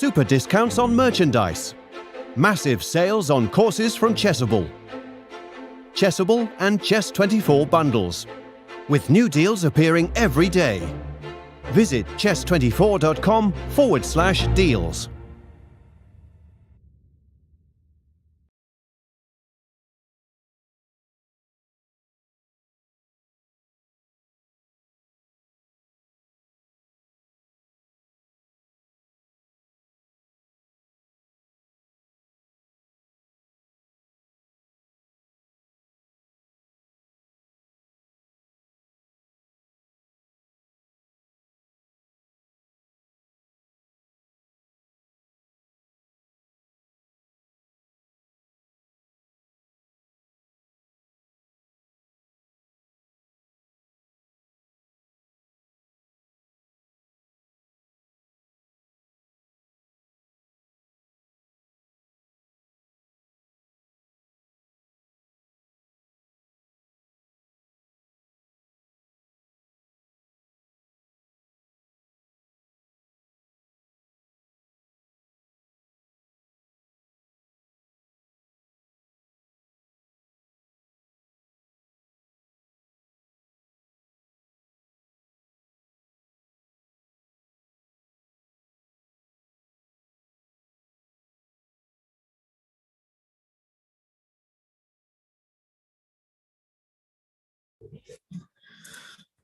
super discounts on merchandise, massive sales on courses from Chessable, Chessable and Chess24 bundles, with new deals appearing every day. Visit chess24.com/deals.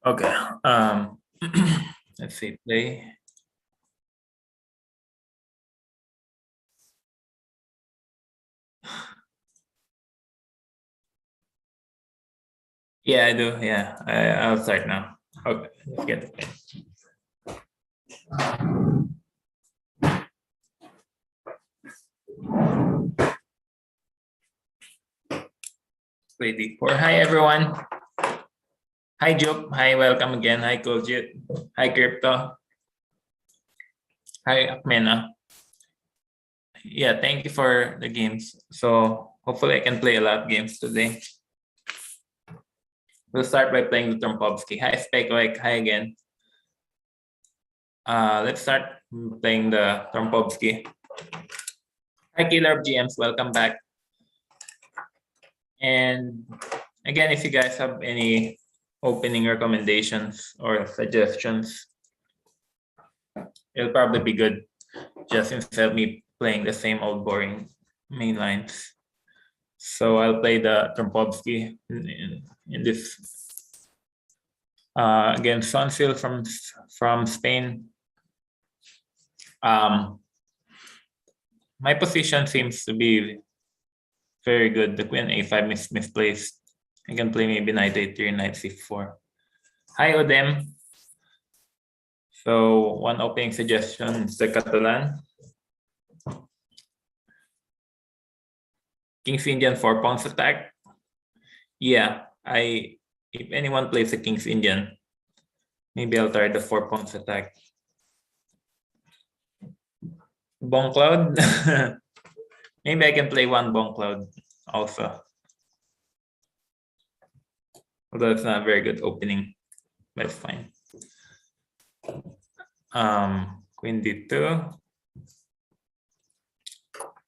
Okay. Let's see. Play. Yeah, I do. Yeah, I'll start now. Okay, let's get the play. Play D4. Hi, everyone. Hi, Jup. Hi, welcome again. Hi, Koljit. Hi, Crypto. Hi, Akmena. Yeah, thank you for the games. So hopefully I can play a lot of games today. We'll start by playing the Trompowsky. Hi, Spekoik. Hi again. Let's start playing the Trompowsky. Hi, Killer of GMs. Welcome back. And again, if you guys have any opening recommendations or suggestions, it'll probably be good just instead of me playing the same old boring main lines. So I'll play the Trompowsky in this against Sonsil from Spain. My position seems to be very good. The queen a5 is misplaced. I can play maybe knight a3, knight c4. Hi, Odem. So one opening suggestion is the Catalan. King's Indian 4 pawns attack. Yeah, if anyone plays a King's Indian, maybe I'll try the 4 pawns attack. Bong Cloud. Maybe I can play one Bong Cloud also. Although it's not a very good opening, but it's fine. Queen d2.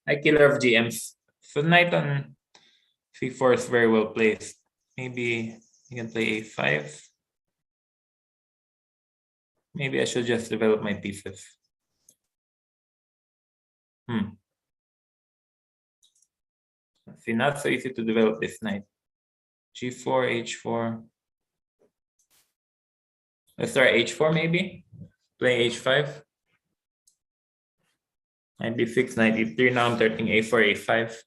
Hi, Killer of GMs. So knight on c4 is very well placed. Maybe you can play a5. Maybe I should just develop my pieces. See, not so easy to develop this knight. G4, H4. Let's try H4 maybe. Play H5. Knight B6, knight E3. Now I'm starting A4, A5.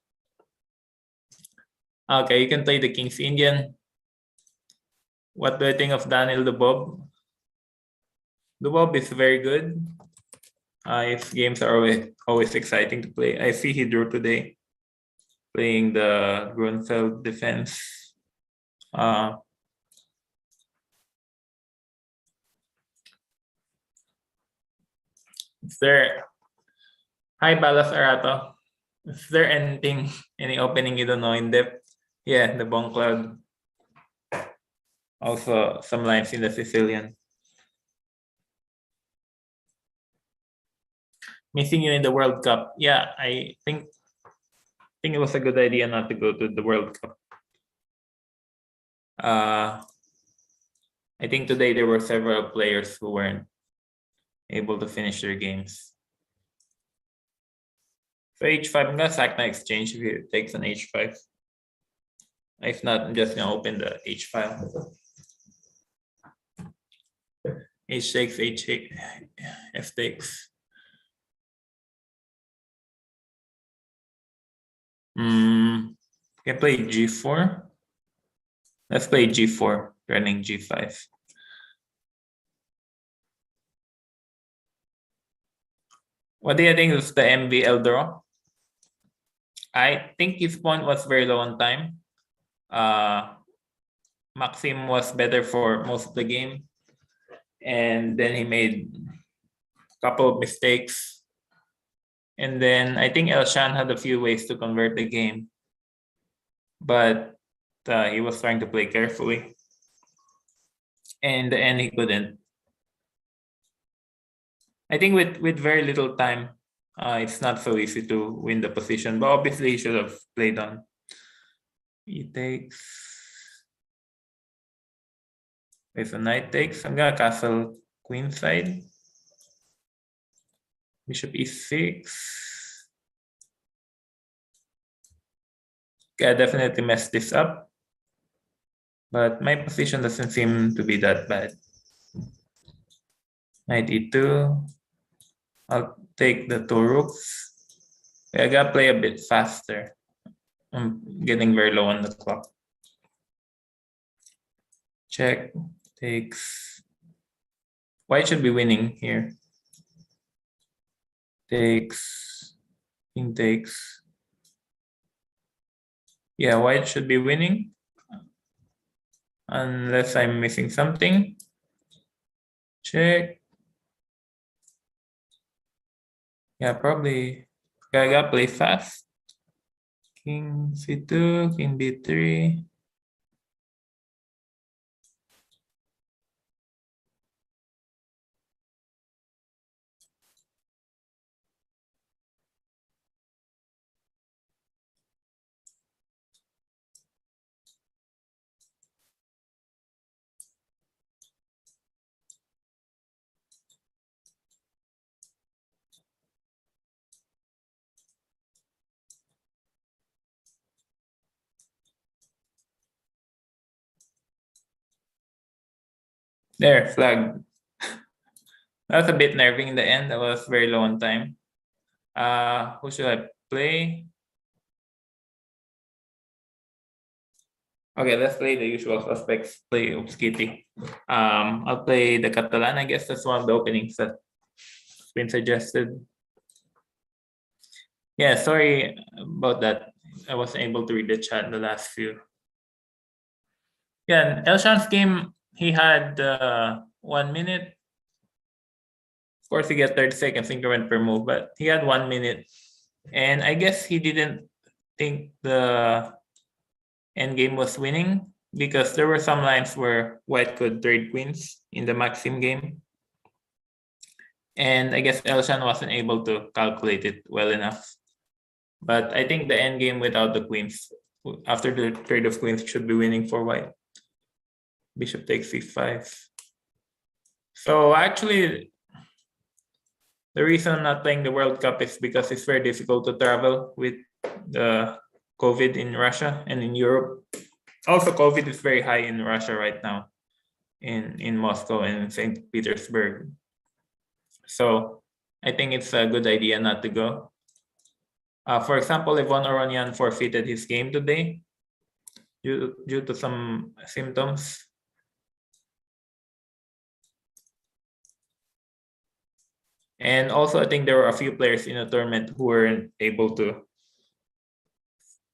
Okay, you can play the King's Indian. What do I think of Daniel Dubov? Dubov is very good. His games are always exciting to play. I see he drew today, playing the Grunfeld defense. Is there? Hi, Balas Arato. Is there any opening you don't know in depth? Yeah, the Bong Cloud. Also, some lines in the Sicilian. missing you in the World Cup. Yeah, I think it was a good idea not to go to the World Cup. I think today there were several players who weren't able to finish their games. So h5, I'm gonna sack my exchange if it takes an h5. If not, I'm just gonna open the h file. H takes, h8, f takes. Can play g4. Let's play g4, running g5. What do you think of the MVL draw? I think his pawn was very low on time. Maxim was better for most of the game. And then he made a couple of mistakes. And then I think Elshan had a few ways to convert the game. But he was trying to play carefully. And in the end, he couldn't. I think with very little time, it's not so easy to win the position. But obviously, he should have played on. He takes. If a knight takes, I'm gonna castle queenside. Bishop e6. Okay, I definitely messed this up. But my position doesn't seem to be that bad. Knight e2. I'll take the two rooks. I gotta play a bit faster. I'm getting very low on the clock. Check, takes. White should be winning here. Takes, king takes. Yeah, white should be winning. Unless I'm missing something. Check. Yeah, probably. I gotta play fast. King c2, king b3. There, flag. That was a bit nerving in the end. I was very low on time. Who should I play? Okay, let's play the usual suspects. Play Oops Kitty. I'll play the Catalan. I guess that's one of the openings that's been suggested. Yeah, sorry about that. I wasn't able to read the chat the last few. Yeah, Elshan's game, he had 1 minute. Of course, he got 30 seconds increment per move, but he had 1 minute. And I guess he didn't think the endgame was winning because there were some lines where white could trade queens in the Maxim game. And I guess Elshan wasn't able to calculate it well enough. But I think the endgame without the queens, after the trade of queens, should be winning for white. Bishop takes c5. So actually, the reason I'm not playing the World Cup is because it's very difficult to travel with the COVID in Russia and in Europe. Also, COVID is very high in Russia right now, in Moscow and St. Petersburg. So I think it's a good idea not to go. For example, Ivan Oronyan forfeited his game today due to some symptoms. And also, I think there were a few players in the tournament who weren't able to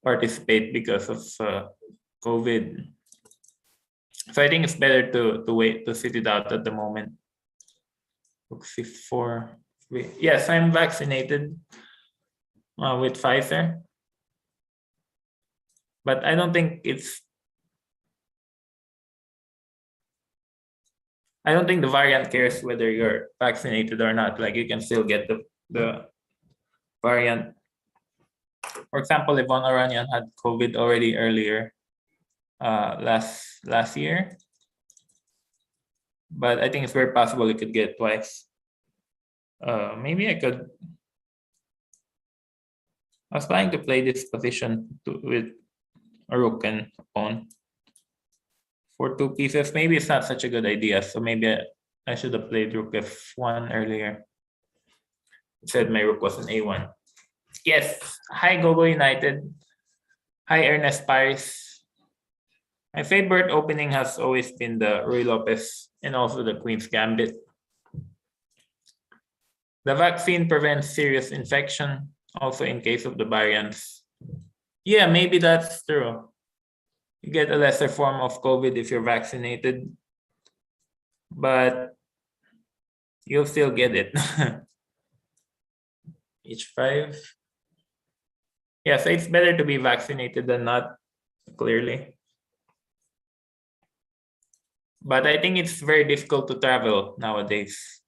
participate because of COVID. So I think it's better to wait to sit it out at the moment. Rook c4. Yes, I'm vaccinated with Pfizer, but I don't think it's. I don't think the variant cares whether you're vaccinated or not. Like you can still get the the variant. For example, Yvonne Oranyan had COVID already earlier last year. But I think it's very possible it could get twice. Maybe I could. I was planning to play this position with a rook and pawn for 2 pieces. Maybe it's not such a good idea. So maybe I should have played rook f1 earlier. It said my rook was an a1. Yes. Hi, Gogo United. Hi, Ernest Paris. My favorite opening has always been the Ruy Lopez and also the Queen's Gambit. The vaccine prevents serious infection, also in case of the variants. Yeah, maybe that's true. You get a lesser form of COVID if you're vaccinated, but you'll still get it. H5. Yeah, so it's better to be vaccinated than not, clearly. But I think it's very difficult to travel nowadays.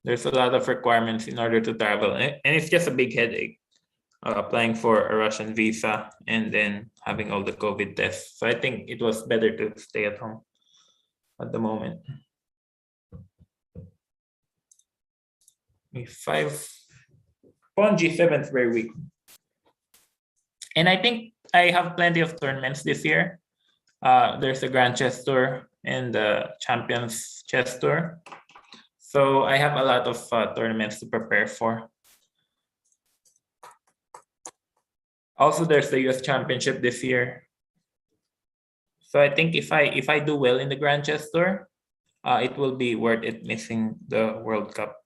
There's a lot of requirements in order to travel, and it's just a big headache. Applying for a Russian visa and then having all the COVID tests. So I think it was better to stay at home at the moment. E5. Pawn G7 is very weak. And I think I have plenty of tournaments this year. There's the Grand Chess Tour and the Champions Chess Tour. So I have a lot of tournaments to prepare for. Also, there's the US Championship this year. So I think if I do well in the Grand Chess Tour, it will be worth it missing the World Cup.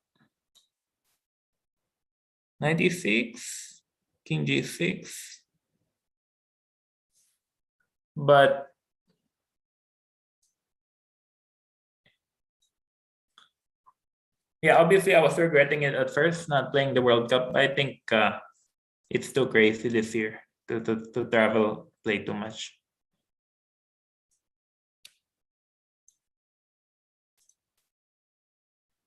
96, King G6. But yeah, obviously I was regretting it at first, not playing the World Cup. I think it's too crazy this year to travel, play too much.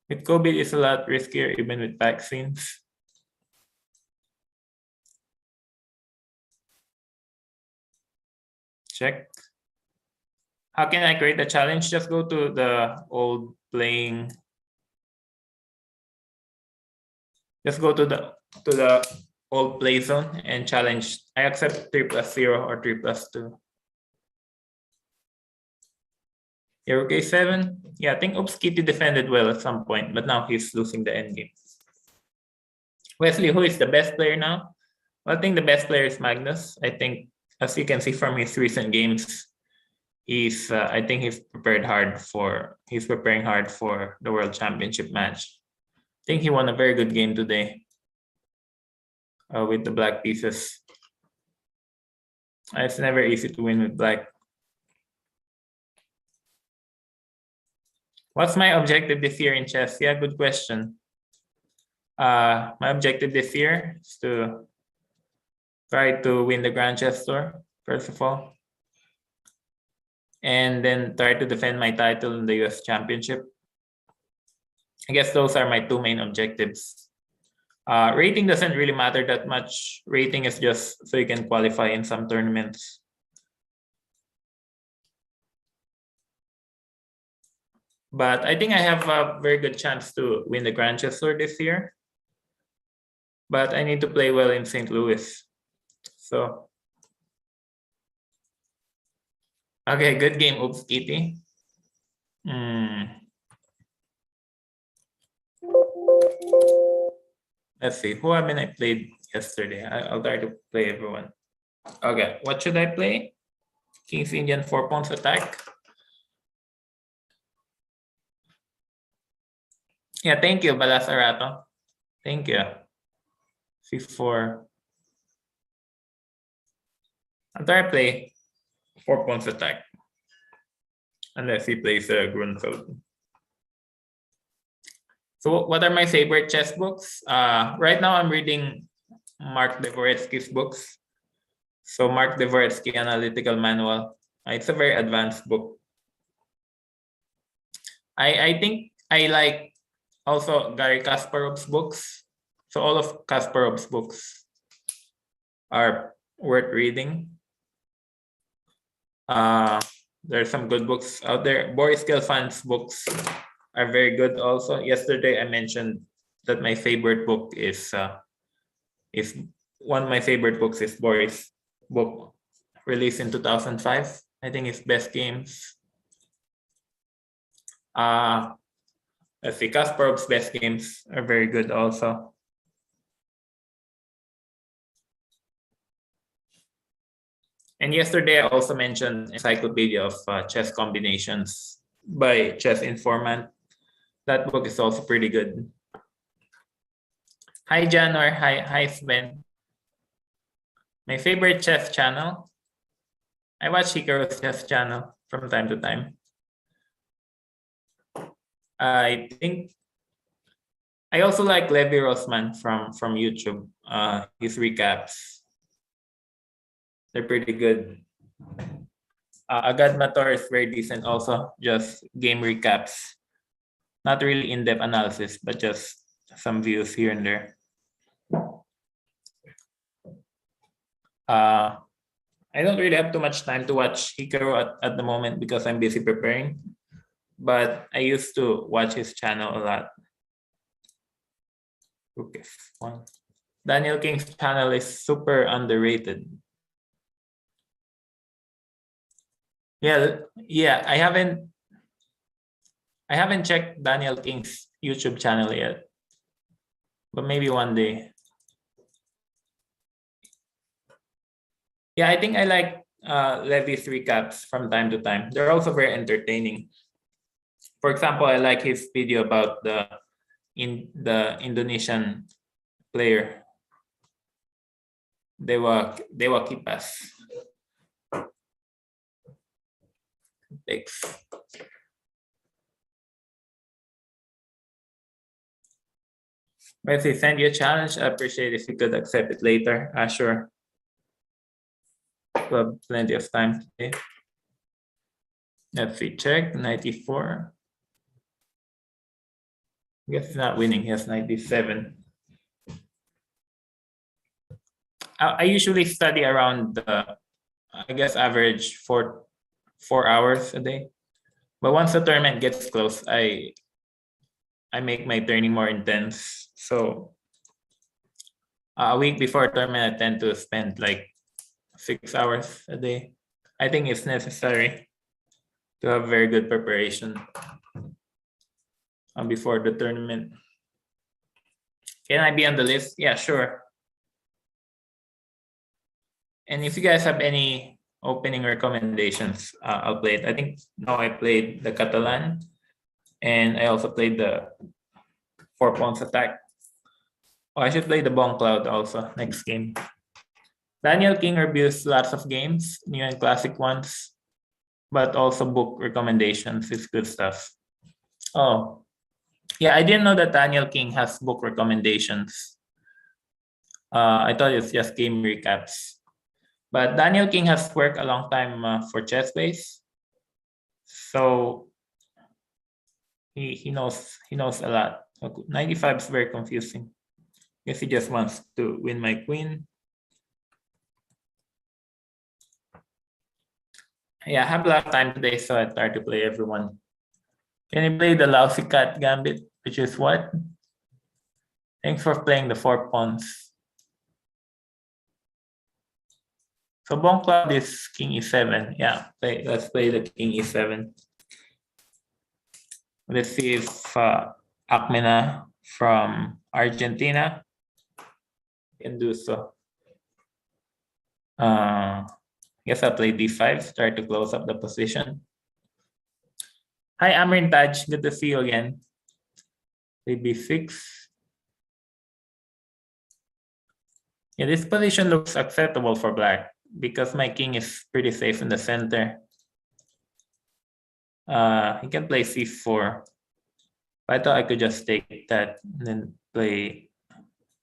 With COVID, it's a lot riskier even with vaccines. Check. How can I create a challenge? Just go to the old playing. Just go to the old play zone and challenge. I accept 3+0 or 3+2. Here, okay, 7. Yeah, I think Oops Kitty defended well at some point, but now he's losing the endgame. Wesley, who is the best player now? Well, I think the best player is Magnus. I think, as you can see from his recent games, I think he's preparing hard for the World Championship match. I think he won a very good game today with the black pieces. It's never easy to win with black. What's my objective this year in chess? Yeah, good question. My objective this year is to try to win the Grand Chess Tour, first of all. And then try to defend my title in the US Championship. I guess those are my 2 main objectives. Rating doesn't really matter that much. Rating is just so you can qualify in some tournaments. But I think I have a very good chance to win the Grand Chess Tour this year. But I need to play well in St. Louis. So, okay, good game, Oops Kitty. Let's see, who haven't I played yesterday? I'll try to play everyone. Okay, what should I play? King's Indian 4 pawns attack. Yeah, thank you, Balasarato. Thank you. C4. I'll try to play 4 pawns attack. Unless he plays a Grunfeld. So what are my favorite chess books? Right now I'm reading Mark Dvoretsky's books. So Mark Dvoretsky Analytical Manual. It's a very advanced book. I think I like Also, Gary Kasparov's books. So all of Kasparov's books are worth reading. There are some good books out there. Boris Gelfand's books are very good also. Yesterday I mentioned that my favorite book is one of my favorite books is Boris' book released in 2005. I think it's Best Games. Let's see, Kasparov's Best Games are very good also. And yesterday I also mentioned Encyclopedia of Chess Combinations by Chess Informant. That book is also pretty good. Hi Janor, hi Sven. My favorite chess channel. I watch Hikaru's chess channel from time to time. I think I also like Levi Rosman from YouTube. His recaps, they're pretty good. Agad Mator is very decent also, just game recaps. Not really in-depth analysis, but just some views here and there. I don't really have too much time to watch Hikaru at the moment because I'm busy preparing, but I used to watch his channel a lot. Okay, one. Daniel King's channel is super underrated. Yeah, I haven't checked Daniel King's YouTube channel yet, but maybe one day. Yeah, I think I like Levy's recaps from time to time. They're also very entertaining. For example, I like his video about the Indonesian player Dewa Kipas. Thanks. If they send you a challenge, I appreciate if you could accept it later. Sure. We'll have plenty of time today. Let's see, check 94. I guess he's not winning. He has 97. I usually study around I guess average 4 hours a day. But once the tournament gets close, I make my training more intense. So a week before a tournament, I tend to spend like 6 hours a day. I think it's necessary to have very good preparation before the tournament. Can I be on the list? Yeah, sure. And if you guys have any opening recommendations, I'll play it. I think now I played the Catalan, and I also played the 4 pawns attack. Oh, I should play the Bong Cloud also next game. Daniel King reviews lots of games, new and classic ones, but also book recommendations. It's good stuff. Oh, yeah, I didn't know that Daniel King has book recommendations. I thought it's just game recaps. But Daniel King has worked a long time for ChessBase, so he knows a lot. 95 is very confusing. Guess he just wants to win my queen. Yeah, I have a lot of time today, so I try to play everyone. Can you play the lousy cat Gambit, which is what? Thanks for playing the 4 pawns. So Bong Cloud is King E7. Yeah, let's play the King E7. Let's see if Akmena from Argentina can do so. Guess I'll play D5, try to close up the position. Hi, Amrin Taj. Good to see you again. Play B6. Yeah, this position looks acceptable for black because my king is pretty safe in the center. He can play C4. I thought I could just take that and then play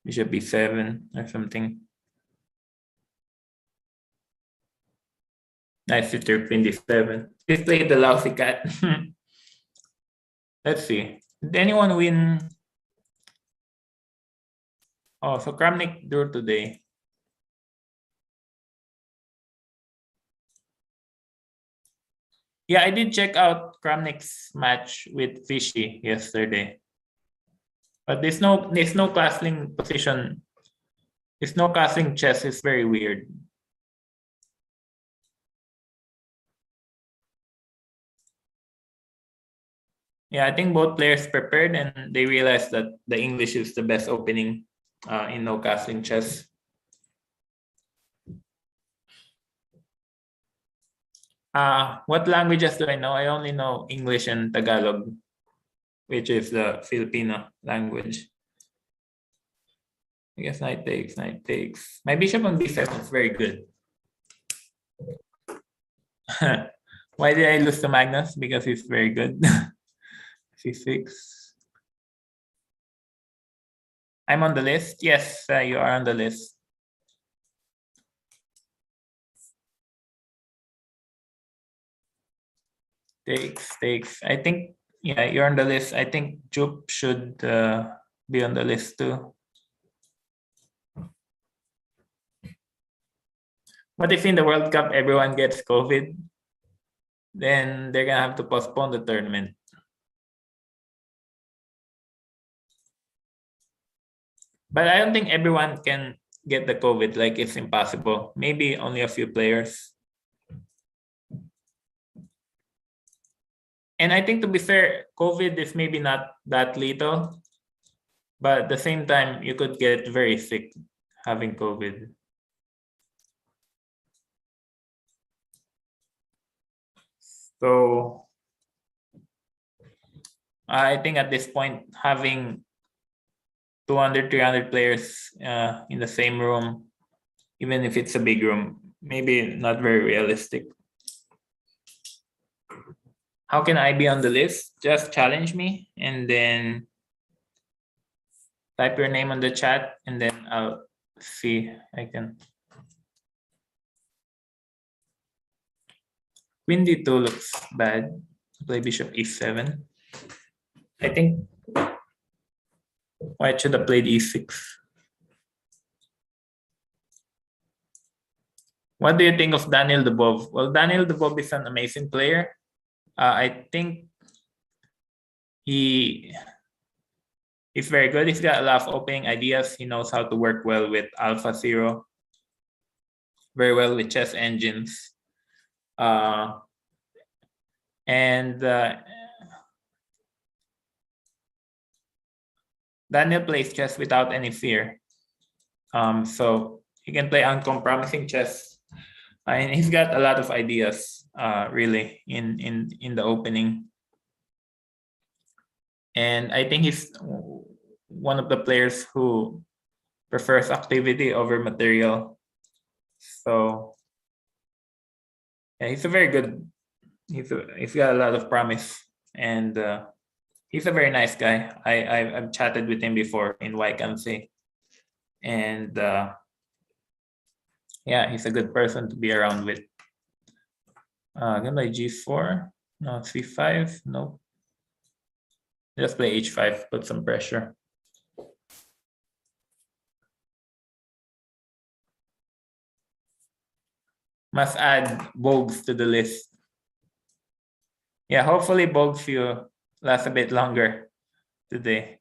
bishop B7 or something. Nice to queen D7. Let's play the lousy cat. Let's see. Did anyone win? Oh, so Kramnik drew today. Yeah, I did check out Kramnik's match with Fishy yesterday. But there's no castling position. There's no castling chess. It's very weird. Yeah, I think both players prepared and they realized that the English is the best opening in no castling chess. What languages do I know? I only know English and Tagalog, which is the Filipino language. I guess knight takes, knight takes. My bishop on b7 is very good. Why did I lose to Magnus? Because he's very good. c6. I'm on the list. Yes, you are on the list. Takes. I think, yeah, you're on the list. I think Jup should be on the list too. What if in the World Cup everyone gets COVID? Then they're gonna have to postpone the tournament. But I don't think everyone can get the COVID. Like, it's impossible. Maybe only a few players. And I think, to be fair, COVID is maybe not that lethal, but at the same time, you could get very sick having COVID. So I think at this point, having 200, 300 players in the same room, even if it's a big room, maybe not very realistic. How can I be on the list? Just challenge me and then type your name on the chat, and then I'll see I can. Queen d2 looks bad. Play bishop e7. I think white should have played e6. What do you think of Daniel Dubov? Well, Daniel Dubov is an amazing player. I think he's very good. He's got a lot of opening ideas. He knows how to work well with AlphaZero, very well with chess engines. Daniel plays chess without any fear. So he can play uncompromising chess. And he's got a lot of ideas, really, in the opening. And I think he's one of the players who prefers activity over material. So yeah, he's a very good. He's got a lot of promise, and he's a very nice guy. I've chatted with him before in Waikansee, and yeah, he's a good person to be around with. Gonna play g4, no, c5, no. Just play h5, put some pressure. Must add Bogues to the list. Yeah, hopefully Bogues you last a bit longer today.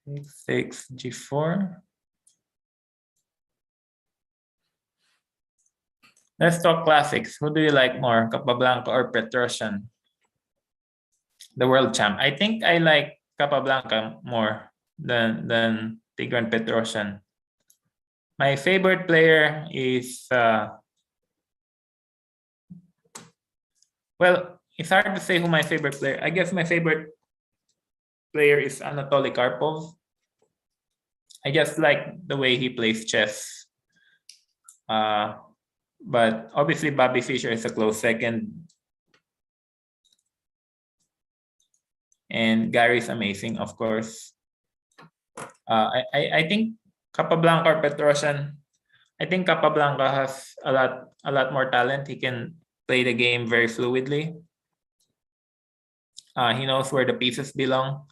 6 g4. Let's talk classics. Who do you like more, Capablanca or Petrosian? The world champ. I think I like Capablanca more than Tigran Petrosian. My favorite player is well, it's hard to say who my favorite player. I guess my favorite player is Anatoly Karpov. I just like the way he plays chess. But obviously Bobby Fischer is a close second. And Gary's amazing, of course. I think Capablanca or Petrosian. I think Capablanca has a lot more talent. He can play the game very fluidly. He knows where the pieces belong.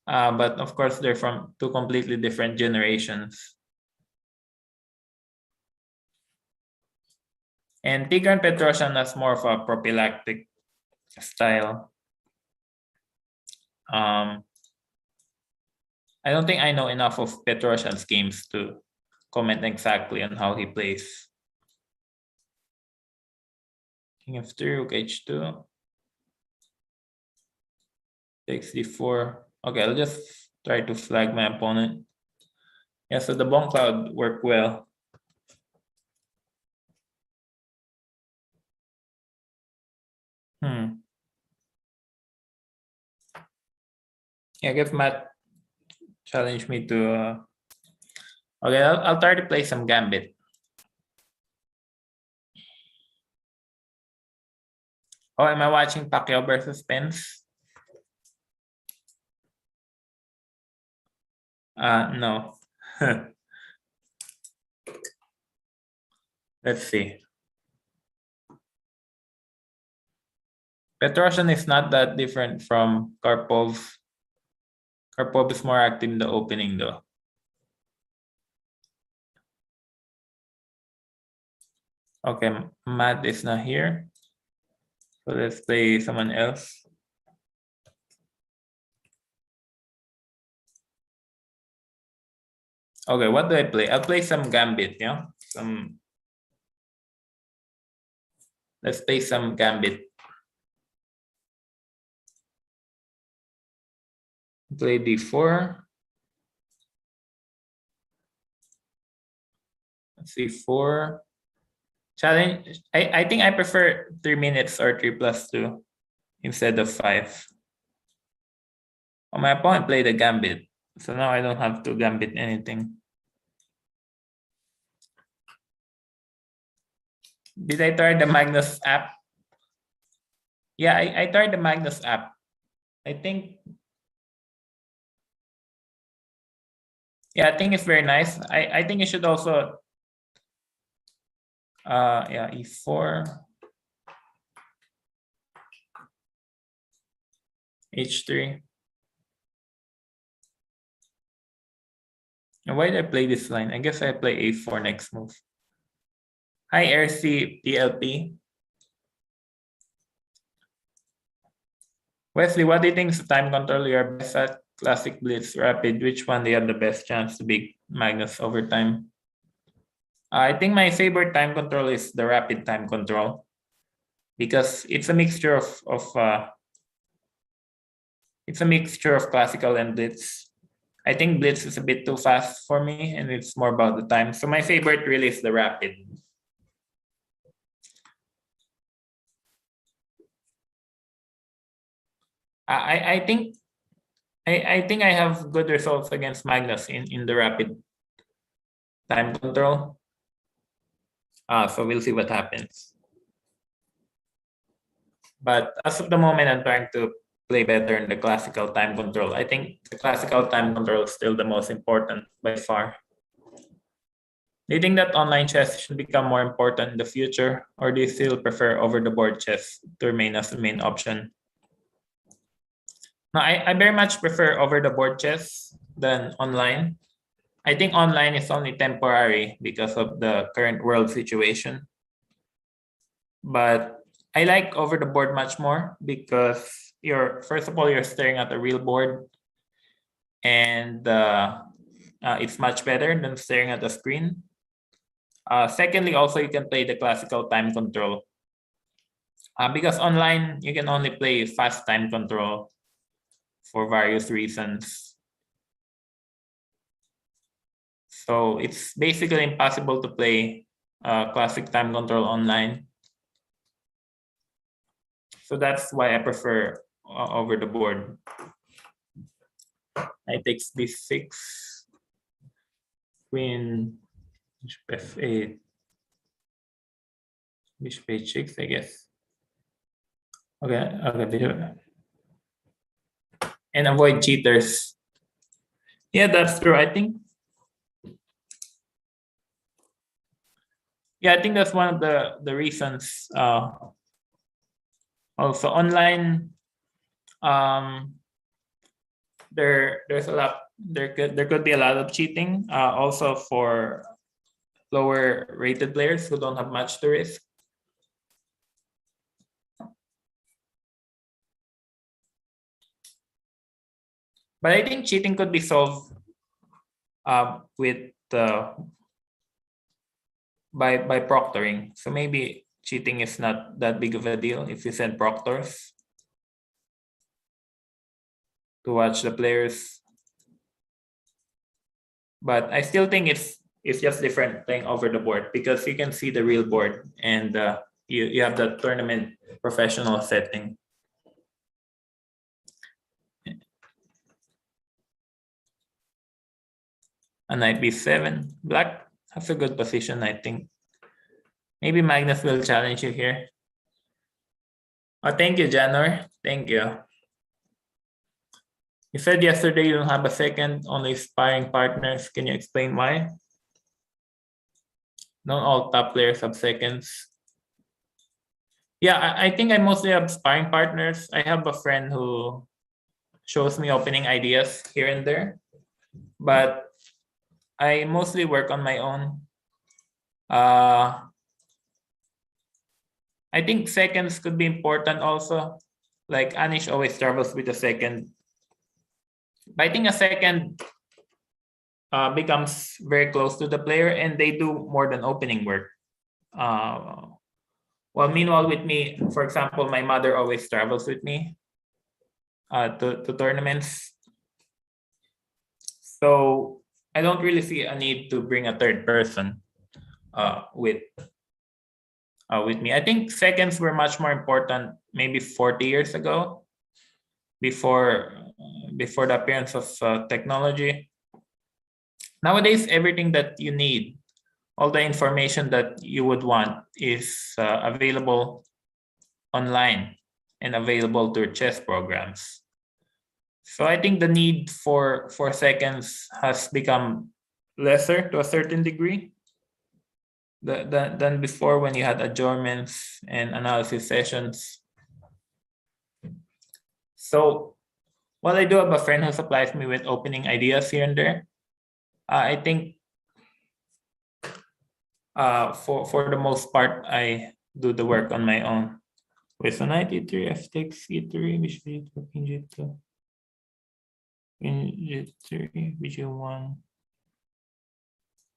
But of course, they're from two completely different generations. And Tigran Petrosian has more of a prophylactic style. I don't think I know enough of Petrosian's games to comment exactly on how he plays. King f3, rook h2. Takes d4. Okay, I'll just try to flag my opponent. Yeah, so the bomb cloud worked well. Yeah, I guess Matt challenged me to. Okay, I'll try to play some Gambit. Oh, am I watching Pacquiao versus Pence? No. Let's see. Petrosian is not that different from Karpov. Karpov is more active in the opening though. Okay, Matt is not here. So let's play someone else. Okay, what do I play? I'll play some Gambit, yeah? Let's play some Gambit. Play d4. c4. Challenge. I think I prefer 3 minutes or 3+2 instead of 5. Oh, my opponent played a Gambit. So now I don't have to Gambit anything. Did I try the Magnus app? Yeah, I tried the Magnus app. I think it's very nice. I think you should also e4, h3. And why did I play this line? I guess I play a4 next move. Hi, RC PLP. Wesley, what do you think is the time control you're best at? Classic, Blitz, Rapid. Which one do you have the best chance to beat Magnus over time? I think my favorite time control is the Rapid time control because it's a mixture of classical and Blitz. I think Blitz is a bit too fast for me, and it's more about the time. So my favorite really is the Rapid. I think I have good results against Magnus in the Rapid time control. So we'll see what happens. But as of the moment, I'm trying to play better in the classical time control. I think the classical time control is still the most important by far. Do you think that online chess should become more important in the future, or do you still prefer over-the-board chess to remain as the main option? No, I very much prefer over-the-board chess than online. I think online is only temporary because of the current world situation. But I like over the board much more because first of all, you're staring at a real board, and it's much better than staring at the screen. Secondly, also you can play the classical time control because online you can only play fast time control for various reasons. So it's basically impossible to play classic time control online. So that's why I prefer over the board. I takes b6, queen, bishop f8, bishop h6, I guess. Okay, and avoid cheaters. Yeah, that's true. I think that's one of the reasons. Also online, There's a lot. There could be a lot of cheating. Also for lower rated players who don't have much to risk. But I think cheating could be solved with by proctoring. So maybe cheating is not that big of a deal if you send proctors to watch the players. But I still think it's just different playing over the board because you can see the real board and you have the tournament professional setting. A knight b7. Black has a good position, I think. Maybe Magnus will challenge you here. Oh, thank you, Janor. Thank you. You said yesterday you don't have a second, only sparring partners. Can you explain why? Not all top players have seconds. Yeah, I think I mostly have sparring partners. I have a friend who shows me opening ideas here and there, but I mostly work on my own. I think seconds could be important also. Like Anish always travels with a second. But I think a second becomes very close to the player and they do more than opening work. Well, meanwhile with me, for example, my mother always travels with me to tournaments. So I don't really see a need to bring a third person with me. I think seconds were much more important maybe 40 years ago, before the appearance of technology. Nowadays, everything that you need, all the information that you would want is available online and available through chess programs. So I think the need for seconds has become lesser to a certain degree than before when you had adjournments and analysis sessions. So while I do have a friend who supplies me with opening ideas here and there, I think for the most part, I do the work on my own. With so knight e3, f takes e3, bishop e4, king g2, king g3, bg1.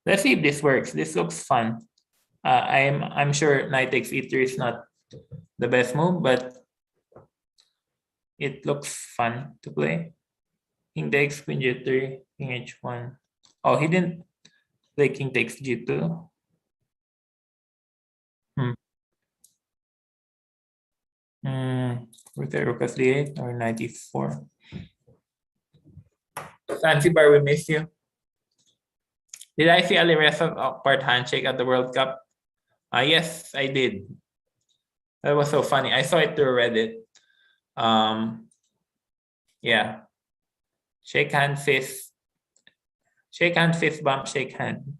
Let's see if this works. This looks fun. I'm sure knight takes e3 is not the best move, but it looks fun to play. King takes queen g3, king h1. Oh, he didn't play king takes g2. With the rook of d8 or knight e4. Zanzibar, we miss you. Did I see Alireza part handshake at the World Cup? Yes, I did. That was so funny. I saw it through Reddit. Yeah. Shake hand, fist. Shake hand, fist bump, shake hand.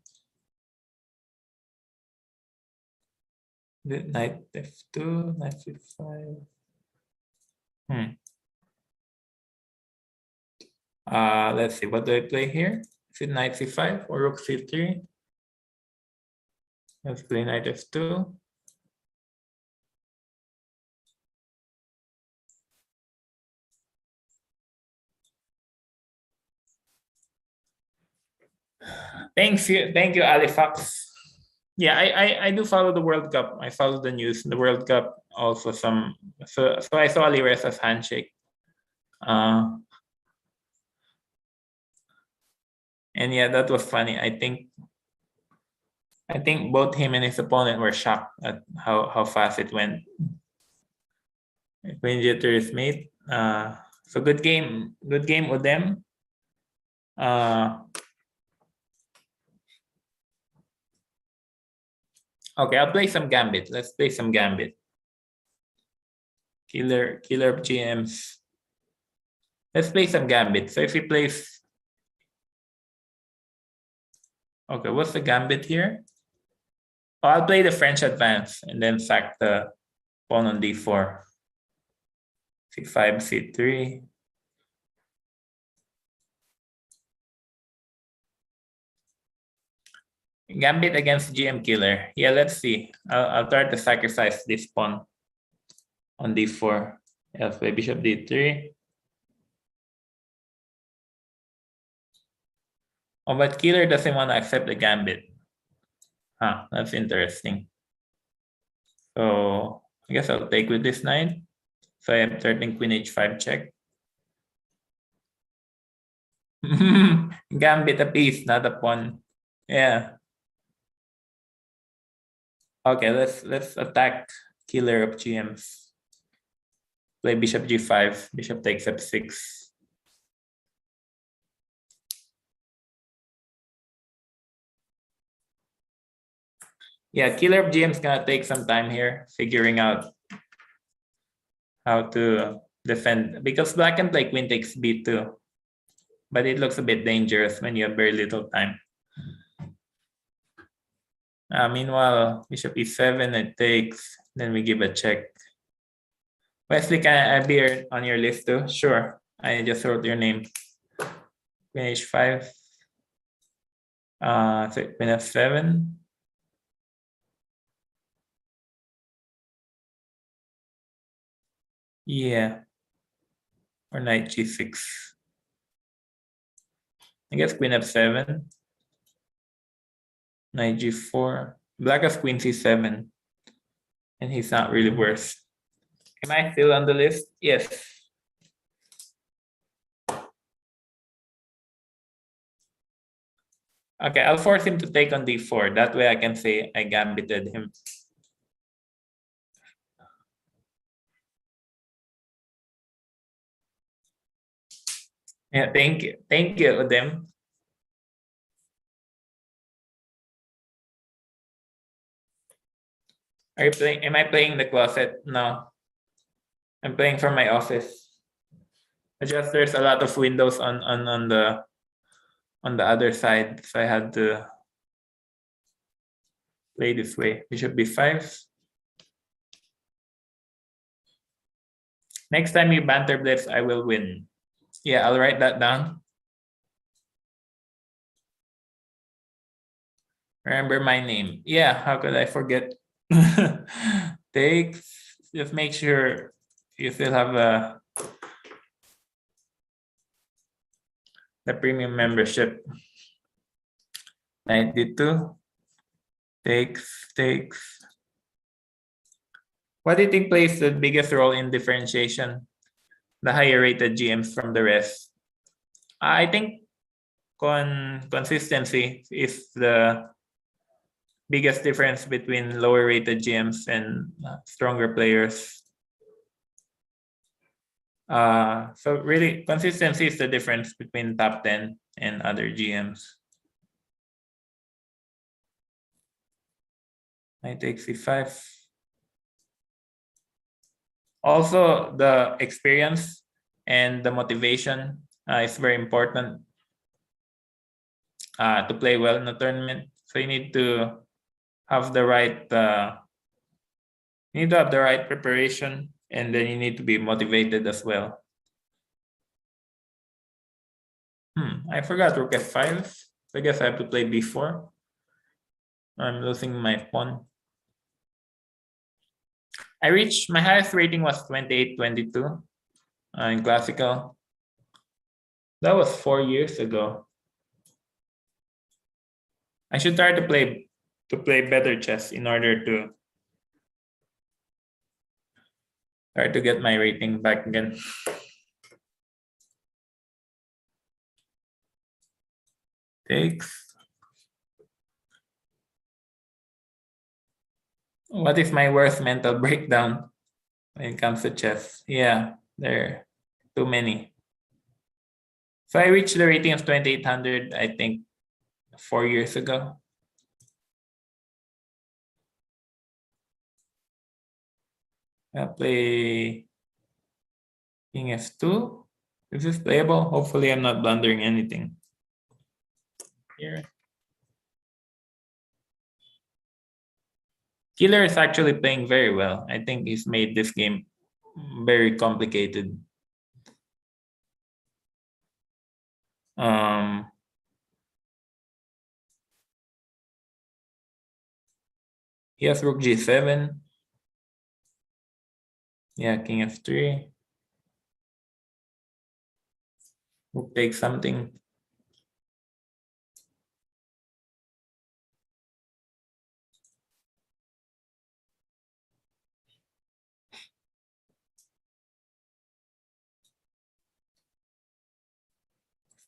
Knight f2, knight f5. Let's see, what do I play here? Is it knight c5 or rook c3? Let's play knight f2. Thank you, Alifax. Yeah, I do follow the World Cup. I follow the news in the World Cup. Also some, so I saw Alireza's handshake. And yeah, that was funny. I think both him and his opponent were shocked at how fast it went. Queen g3 is mate. So good game with them. Okay, I'll play some Gambit. Let's play some Gambit. Killer GMs. Let's play some Gambit. So if he plays, okay, what's the Gambit here? Oh, I'll play the French advance and then sack the pawn on d4. C5, C3. Gambit against GM killer. Yeah, let's see. I'll try to sacrifice this pawn on D4. I'll play bishop D3. Oh, but killer doesn't want to accept the gambit. Huh, that's interesting. So I guess I'll take with this knight. So I have 13 queen h5 check. Gambit a piece, not a pawn. Yeah. Okay, let's attack killer of GMs. Play bishop g5, bishop takes f6. Yeah, killer of GM's gonna take some time here figuring out how to defend, because black can play queen takes b2, but it looks a bit dangerous when you have very little time. Meanwhile, bishop e7, it takes, then we give a check. Wesley, can I be on your list too? Sure, I just wrote your name. Queen h5, so queen f7. Yeah, or knight g6. I guess queen f7, knight g4. Black has queen c7, and he's not really worse. Am I still on the list? Yes. Okay, I'll force him to take on d4. That way I can say I gambited him. Yeah, thank you. Thank you, Udem. Are you playing? Am I playing the closet? No. I'm playing from my office. It's just there's a lot of windows on the other side, so I had to play this way. Bishop b5. Next time you banter blitz, I will win. Yeah, I'll write that down. Remember my name. Yeah, how could I forget? Takes. Just make sure you still have the premium membership. Knight d2. Takes. What do you think plays the biggest role in differentiation? The higher rated GMs from the rest? I think consistency is the biggest difference between lower rated GMs and stronger players. So really, consistency is the difference between top 10 and other GMs. Knight takes c5. Also, the experience and the motivation is very important to play well in a tournament. So you need to have the right preparation, and then you need to be motivated as well. I forgot rook f5. I guess I have to play b4. I'm losing my pawn. I reached, my highest rating was 28-22 in classical. That was 4 years ago. I should try to play better chess in order to try to get my rating back again. Takes. What is my worst mental breakdown when it comes to chess? Yeah, there are too many. So I reached the rating of 2800, I think, 4 years ago. I'll play king f2. Is this playable? Hopefully I'm not blundering anything here. Killer is actually playing very well. I think he's made this game very complicated. He has rook g7. Yeah, king f3. Rook takes something.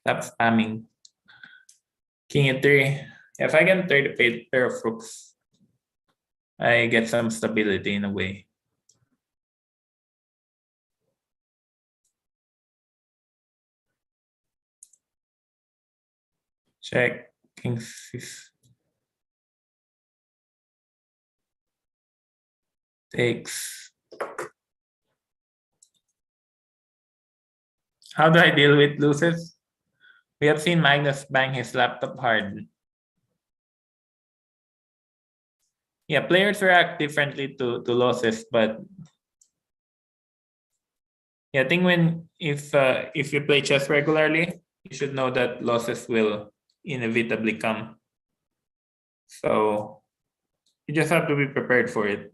Stop spamming. King e3. If I can trade a pair of rooks, I get some stability in a way. Check. King 6. Takes. How do I deal with losses? We have seen Magnus bang his laptop hard. Yeah, players react differently to losses, but yeah, I think if you play chess regularly, you should know that losses will inevitably come. So you just have to be prepared for it.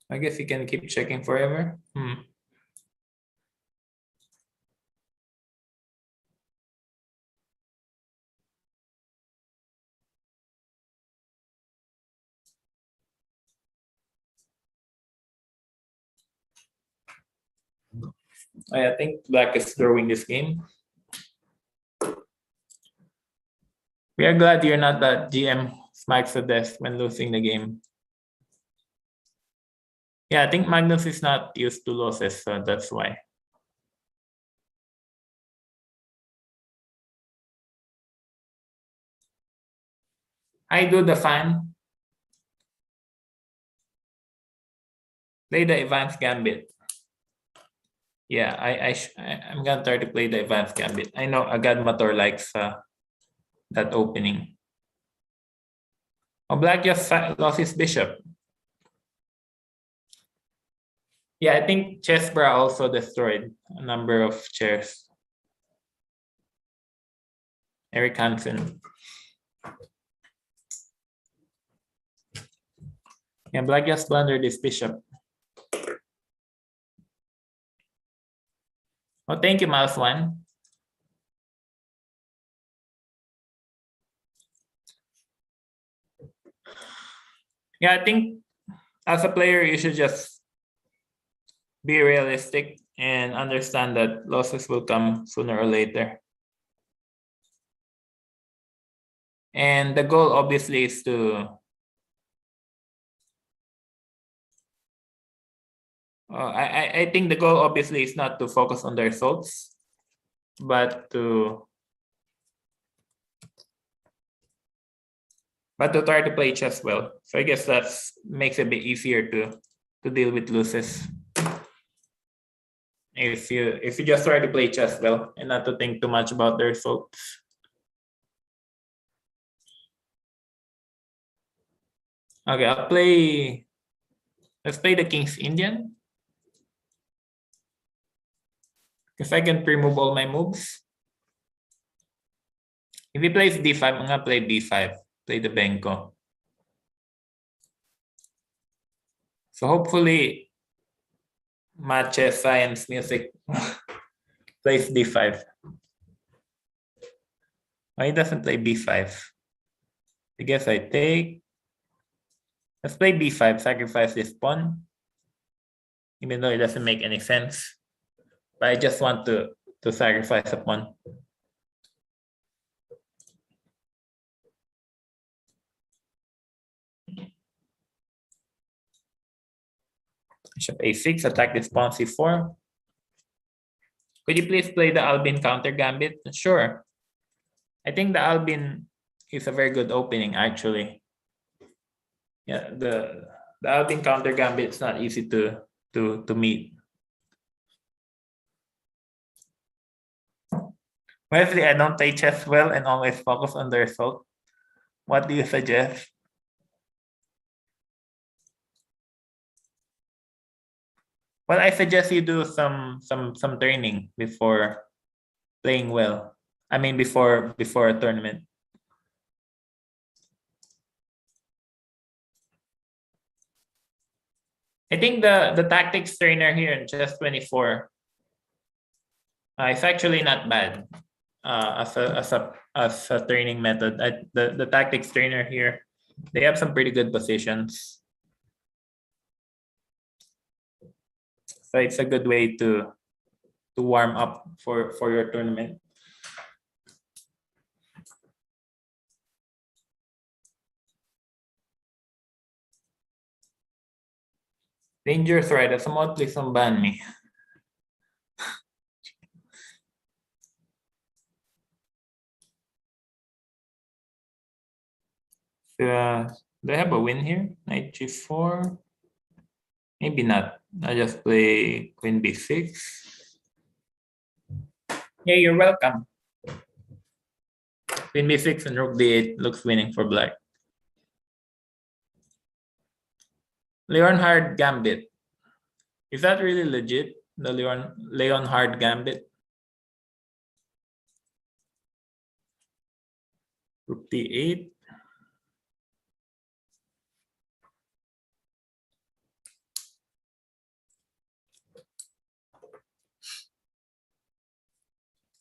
I guess you can keep checking forever. I think Black is throwing this game. We are glad you're not that GM smacks to death when losing the game. Yeah, I think Magnus is not used to losses, so that's why. I do the fan. Play the advanced Gambit. Yeah, I'm gonna try to play the advanced Gambit. I know Agad Mator likes that opening. Oh, Black just lost his bishop. Yeah, I think Chessbra also destroyed a number of chairs. Eric Hansen. Yeah, Black just blundered his bishop. Oh, thank you, Mouse One. Yeah, I think as a player, you should just be realistic and understand that losses will come sooner or later. And the goal obviously is to I think the goal obviously is not to focus on the results, but to try to play chess well. So I guess that makes it a bit easier to deal with losses. If you just try to play chess well and not to think too much about the results. Okay, let's play the King's Indian. If I can pre-move all my moves. If he plays d5, I'm gonna play b5. Play the Benko. So hopefully matches science music plays d5. Why he doesn't play b5? I guess I take. Let's play b5, sacrifice this pawn. Even though it doesn't make any sense. But I just want to sacrifice a pawn. Bishop a6, attack this pawn c4. Could you please play the Albin counter gambit? Sure. I think the Albin is a very good opening, actually. Yeah, the Albin counter gambit is not easy to meet. Wesley, I don't play chess well and always focus on the result. What do you suggest? Well, I suggest you do some training before playing well. I mean, before a tournament. I think the tactics trainer here in Chess 24 it's actually not bad as a training method. The tactics trainer here, they have some pretty good positions. So it's a good way to warm up for your tournament. Dangerous Ride. Somewhat please ban me. Do I have a win here? Knight G4. Maybe not. I just play Queen B6. Yeah, you're welcome. Queen B6 and Rook D8 looks winning for black. Leonhard Gambit. Is that really legit? The Leonhard Gambit? Rook D8.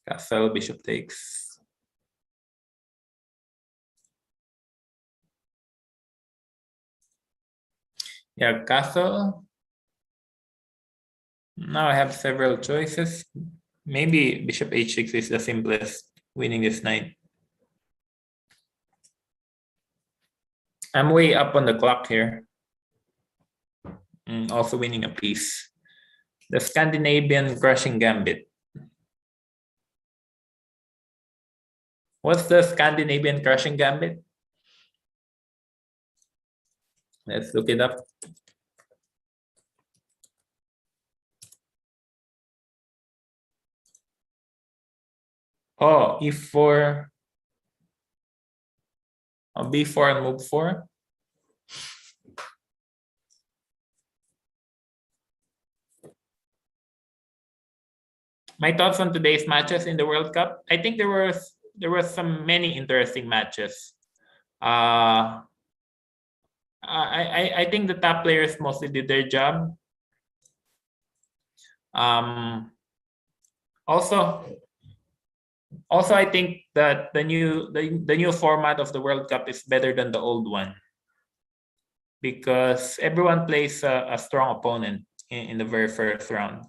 Castle, bishop takes. Yeah, castle. Now I have several choices. Maybe bishop h6 is the simplest, winning this knight. I'm way up on the clock here. Also winning a piece. The Scandinavian crushing gambit. What's the Scandinavian crushing gambit? Let's look it up. Oh, e4. Oh, b4 and move 4. My thoughts on today's matches in the World Cup. I think there were some many interesting matches. I think the top players mostly did their job. Also, I think that the new format of the World Cup is better than the old one because everyone plays a strong opponent in the very first round.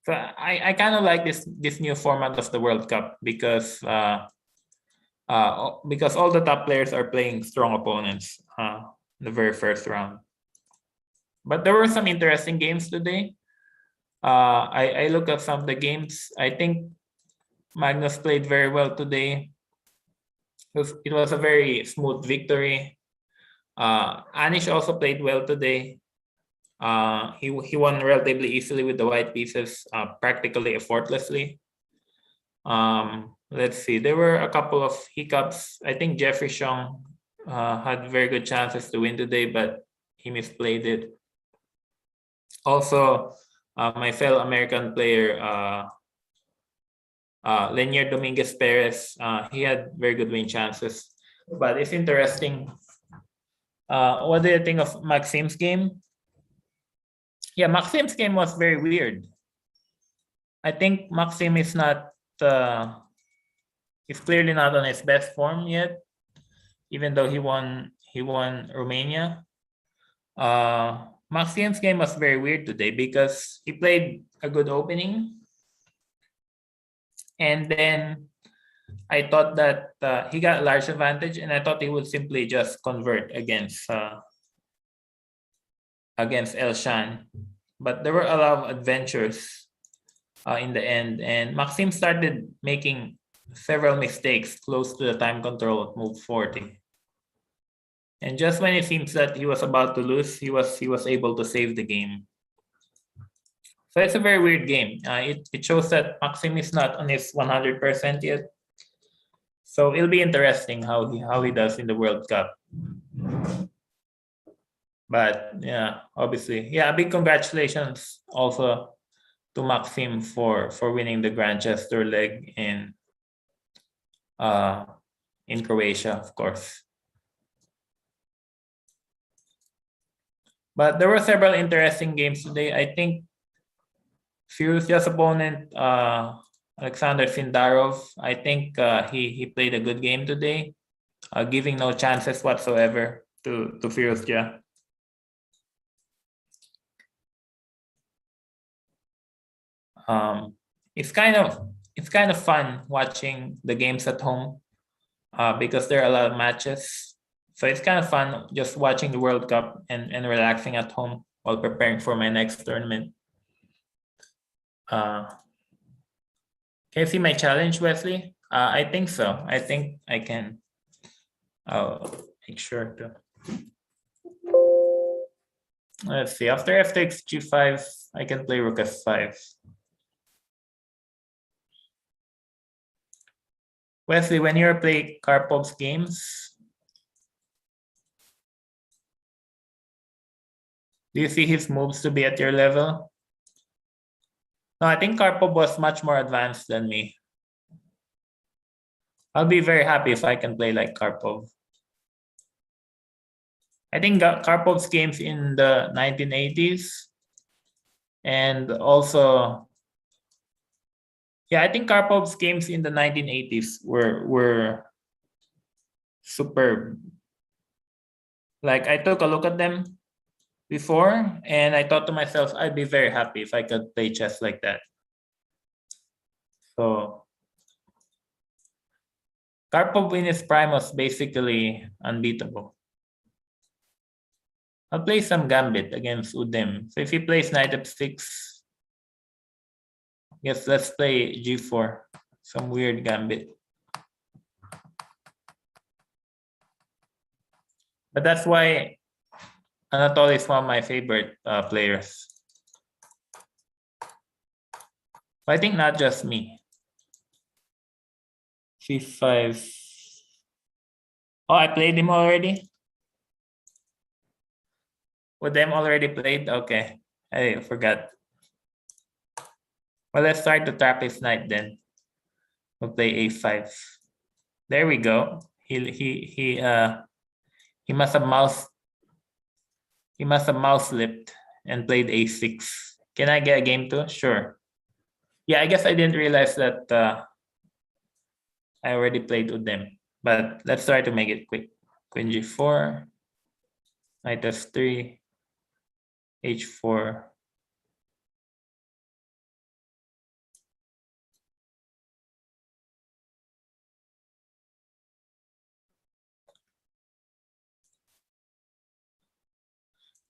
So I kind of like this new format of the World Cup because all the top players are playing strong opponents in the very first round. But there were some interesting games today. I look at some of the games. I think Magnus played very well today. It was a very smooth victory. Anish also played well today. He won relatively easily with the white pieces, practically effortlessly. Let's see. There were a couple of hiccups. I think Jeffrey Xiong had very good chances to win today, but he misplayed it. Also, my fellow American player, Lenier Dominguez Perez, he had very good win chances. But it's interesting. What do you think of Maxim's game? Yeah, Maxim's game was very weird. I think Maxim is not, he's clearly not on his best form yet, even though he won Romania. Maxim's game was very weird today because he played a good opening. And then I thought that he got a large advantage, and I thought he would simply just convert against Elshan. But there were a lot of adventures in the end, and Maxim started making several mistakes close to the time control at move 40. And just when it seems that he was about to lose, he was able to save the game. So it's a very weird game. It shows that Maxim is not on his 100% yet. So it'll be interesting how he does in the World Cup. But yeah, obviously, yeah, big congratulations also to Maxim for winning the Grandchester leg in Croatia, of course. But there were several interesting games today. I think Furia's opponent, Alexander Sindarov, I think he played a good game today, giving no chances whatsoever to Furias. It's kind of fun watching the games at home because there are a lot of matches. So it's kind of fun just watching the World Cup and relaxing at home while preparing for my next tournament. Can you see my challenge, Wesley? I think so. I think I can. I'll make sure to. Let's see. After f takes g5, I can play rook f5. Wesley, when you play Karpov's games, do you see his moves to be at your level? No, I think Karpov was much more advanced than me. I'll be very happy if I can play like Karpov. I think Karpov's games in the 1980s and also, yeah, I think Karpov's games in the 1980s were superb. Like I took a look at them before and I thought to myself, I'd be very happy if I could play chess like that. So Karpov in his prime was basically unbeatable. I'll play some Gambit against Udim. So if he plays knight f6, yes, let's play g4. Some weird Gambit. But that's why Anatoly is one of my favorite players. But I think not just me. c5. Oh, I played him already? With them already played? Okay, I forgot. Well, let's start to trap his knight then. We'll play a5. There we go. He must have mouse slipped and played a6. Can I get a game too? Sure. Yeah, I guess I didn't realize that I already played with them. But let's try to make it quick. Queen g4, knight f3, h4.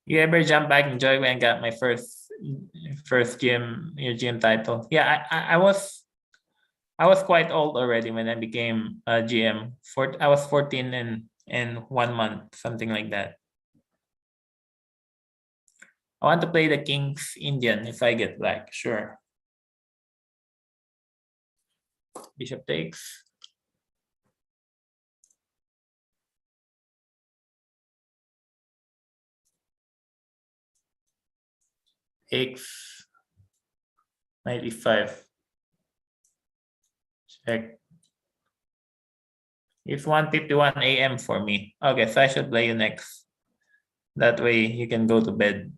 You ever jump back and joy when I got my first GM title? Yeah, I was quite old already when I became a GM. I was 14 in 1 month, something like that. I want to play the King's Indian if I get black, sure. Bishop takes. Takes. Knight e5. Check. It's 1:51 a.m. for me. Okay, so I should play you next. That way you can go to bed.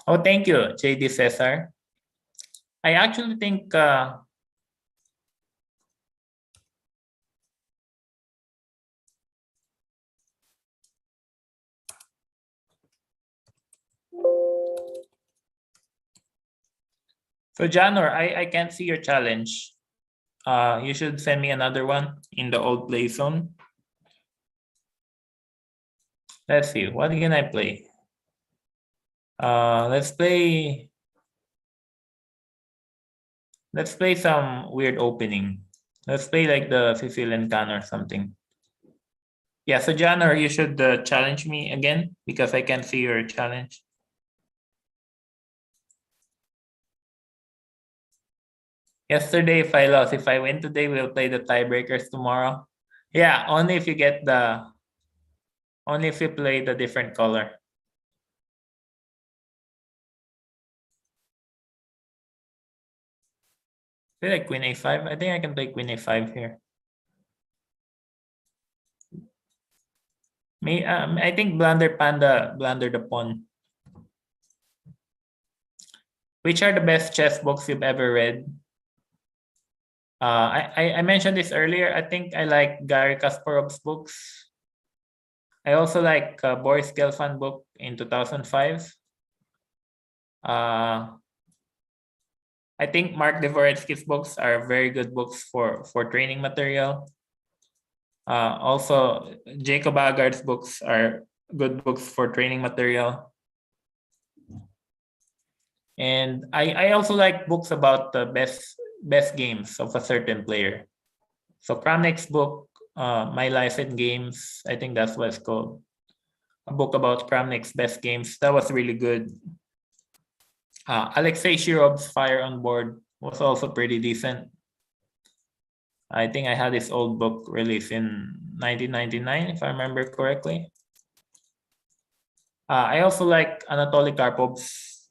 Oh, thank you, JD Cesar. I actually think so Janor, I can't see your challenge. You should send me another one in the old play zone. Let's see, what can I play? Let's play some weird opening. Let's play like the Sicilian Can or something. Yeah, so John, or you should challenge me again because I can't see your challenge. Yesterday, if I lost, if I win today, we'll play the tiebreakers tomorrow. Yeah, only if you get only if you play the different color. I feel like Queen A5. I think I can play Queen A5 here. I think Blunder Panda, Blunder the Pawn. Which are the best chess books you've ever read? I mentioned this earlier. I think I like Gary Kasparov's books. I also like Boris Gelfand book in 2005. I think Mark Dvoretsky's books are very good books for training material. Also, Jacob Agard's books are good books for training material. And I also like books about the best games of a certain player. So Kramnik's book, My Life in Games, I think that's what it's called. A book about Kramnik's best games. That was really good. Alexei Shirov's Fire on Board was also pretty decent. I think I had this old book released in 1999, if I remember correctly. I also like Anatoly Karpov's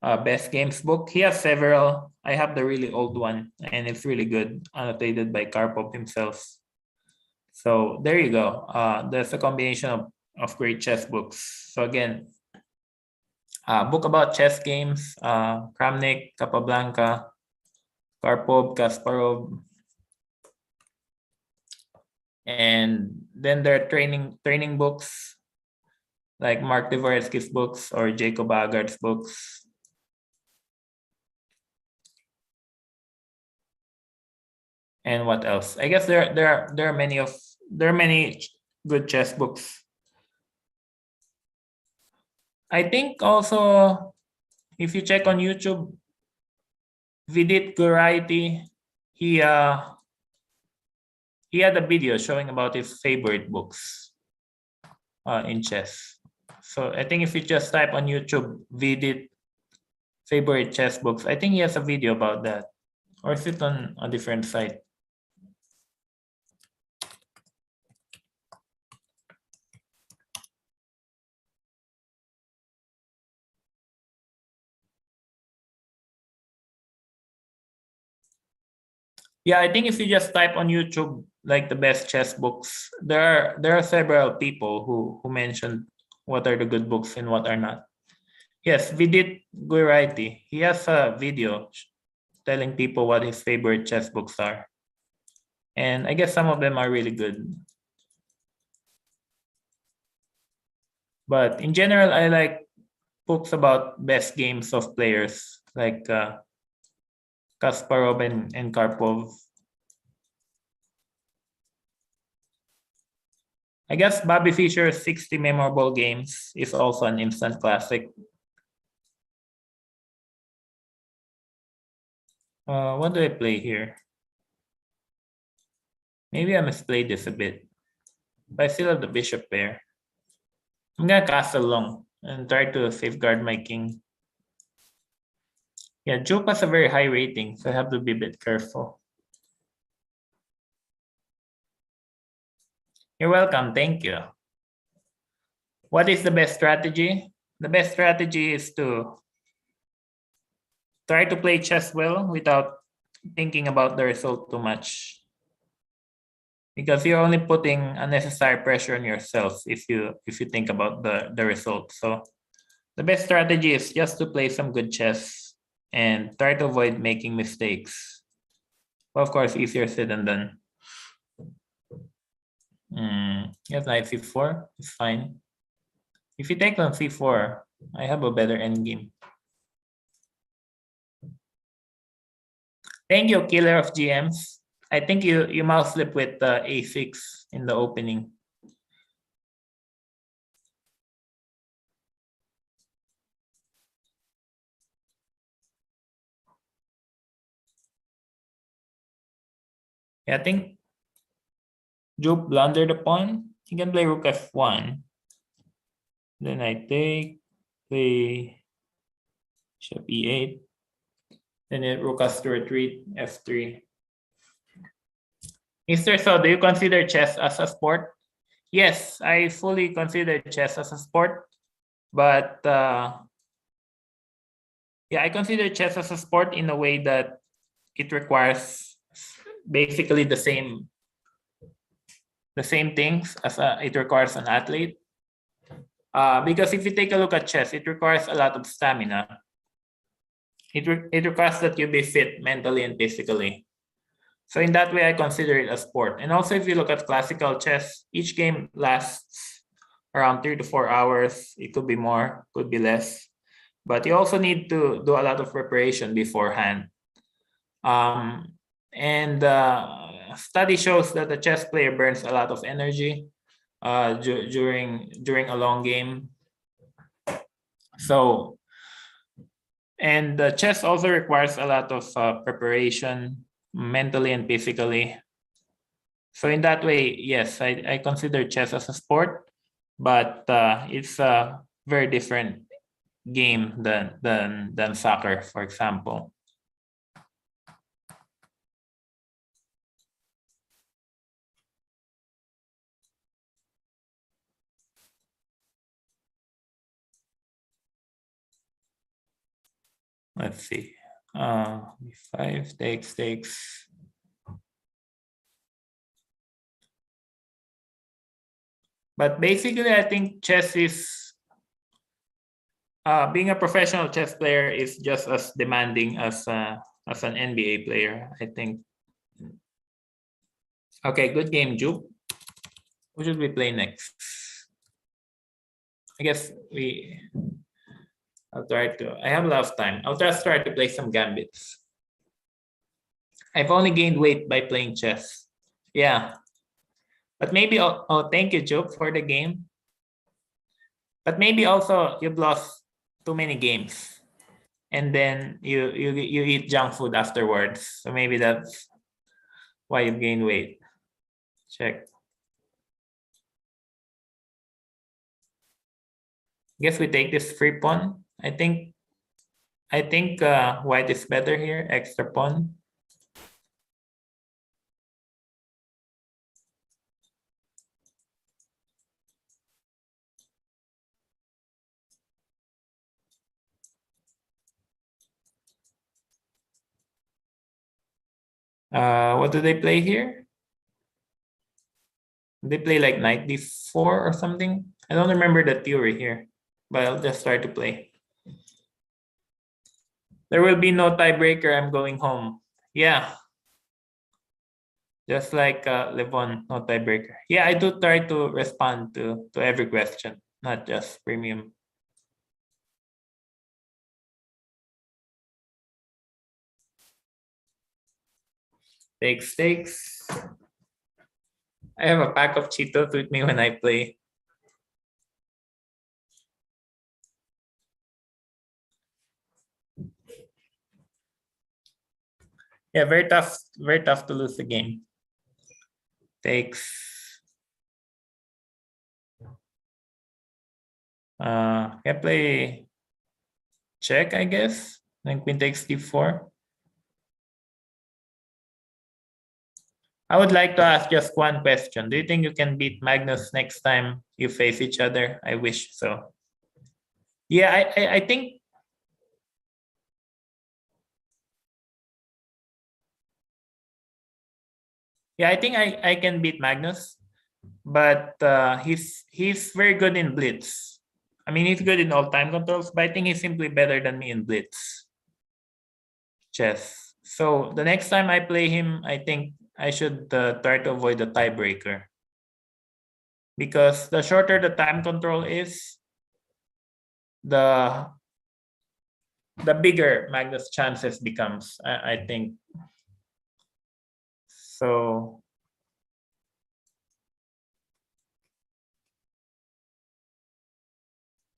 Best Games book. He has several. I have the really old one, and it's really good, annotated by Karpov himself. So there you go. There's a combination of great chess books. So again, book about chess games, Kramnik, Capablanca, Karpov, Kasparov. And then there are training books like Mark Dvoretsky's books or Jacob Agard's books. And what else? I guess there are many good chess books. I think also if you check on YouTube, Vidit Guraiti, he had a video showing about his favorite books in chess. So I think if you just type on YouTube Vidit favorite chess books, I think he has a video about that. Or is it on a different site? Yeah, I think if you just type on YouTube like the best chess books, there are several people who mentioned what are the good books and what are not. Yes, Vidit Guiraiti. He has a video telling people what his favorite chess books are. And I guess some of them are really good. But in general, I like books about best games of players like Kasparov and Karpov. I guess Bobby Fischer's 60 Memorable Games is also an instant classic. What do I play here? Maybe I misplayed this a bit. But I still have the bishop pair. I'm gonna castle long and try to safeguard my king. Yeah, Jupe has a very high rating, so I have to be a bit careful. You're welcome, thank you. What is the best strategy? The best strategy is to try to play chess well without thinking about the result too much. Because you're only putting unnecessary pressure on yourself if you think about the result. So the best strategy is just to play some good chess and try to avoid making mistakes. Well, of course, easier said than done. Yes, knight c4 is fine. If you take on c4, I have a better endgame. Thank you, Killer of GMs. I think you mouse flip with a6 in the opening. Yeah, I think Jupe blundered the pawn. You can play rook f1. Then I take, play bishop e8. Then it rook has to retreat, f3. Mr. So, do you consider chess as a sport? Yes, I fully consider chess as a sport. But yeah, I consider chess as a sport in a way that it requires basically the same things as it requires an athlete. Because if you take a look at chess, it requires a lot of stamina. It requires that you be fit mentally and physically. So in that way, I consider it a sport. And also, if you look at classical chess, each game lasts around 3 to 4 hours. It could be more, could be less. But you also need to do a lot of preparation beforehand. And study shows that the chess player burns a lot of energy during a long game. So, and chess also requires a lot of preparation mentally and physically. So in that way, yes, I consider chess as a sport, but it's a very different game than soccer, for example. Let's see. B5 takes. But basically, I think chess is being a professional chess player is just as demanding as an NBA player, I think. Okay, good game, Juke. Who should we play next? I guess I'll try to. I have a lot of time. I'll just try to play some gambits. I've only gained weight by playing chess. Yeah. But maybe, thank you, Joke, for the game. But maybe also you've lost too many games. And then you eat junk food afterwards. So maybe that's why you've gained weight. Check. Guess we take this free pawn. I think white is better here, extra pawn. What do they play here? They play like knight d4 or something. I don't remember the theory here, but I'll just try to play. There will be no tiebreaker. I'm going home. Yeah. Just like Levon, no tiebreaker. Yeah, I do try to respond to every question, not just premium. Takes. I have a pack of Cheetos with me when I play. Yeah, very tough to lose the game. Takes. I play check, I guess. Then queen takes d4. I would like to ask just one question. Do you think you can beat Magnus next time you face each other? I wish so. Yeah, I think. Yeah, I think I can beat Magnus, but he's very good in blitz. I mean, he's good in all time controls, but I think he's simply better than me in blitz chess. So the next time I play him, I think I should try to avoid the tiebreaker, because the shorter the time control is, the bigger Magnus' chances becomes. I think so.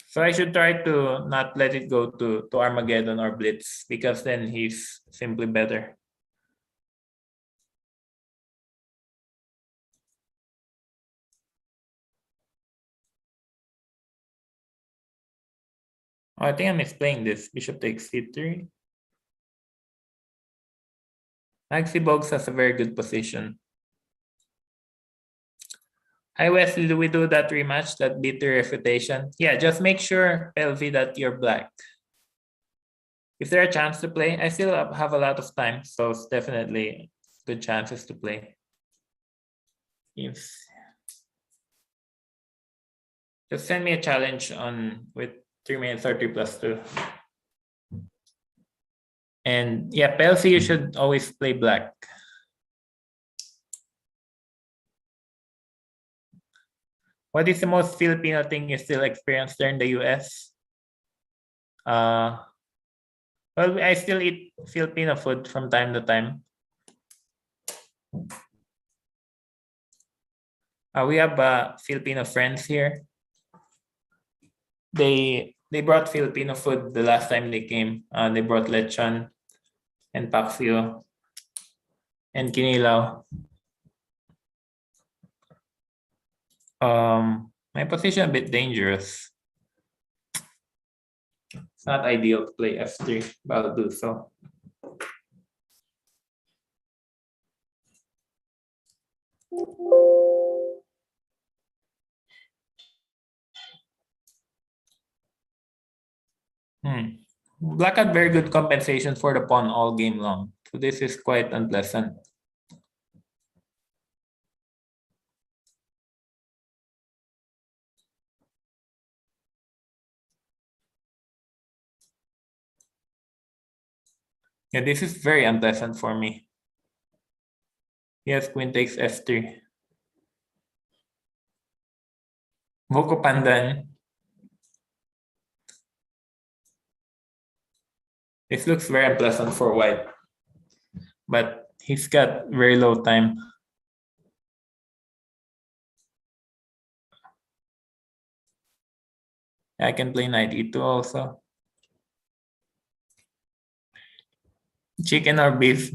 So I should try to not let it go to Armageddon or Blitz, because then he's simply better. Oh, I think I'm misplaying this. Bishop takes c3. Maxi Bogues has a very good position. Hi Wesley, do we do that rematch, that B3 refutation? Yeah, just make sure, LV, that you're black. Is there a chance to play? I still have a lot of time, so it's definitely good chances to play. If just send me a challenge on with 3 minutes 30 plus 2. And yeah, Pelsi, you should always play black. What is the most Filipino thing you still experience there in the US? Well, I still eat Filipino food from time to time. We have Filipino friends here. They brought Filipino food the last time they came. They brought lechon and paksiw and kinilaw. My position a bit dangerous. It's not ideal to play f3, but I'll do so. Black had very good compensation for the pawn all game long. So this is quite unpleasant. Yeah, this is very unpleasant for me. Yes, queen takes f3. Buko pandan. This looks very unpleasant for white. But he's got very low time. I can play knight e2 also. Chicken or beef?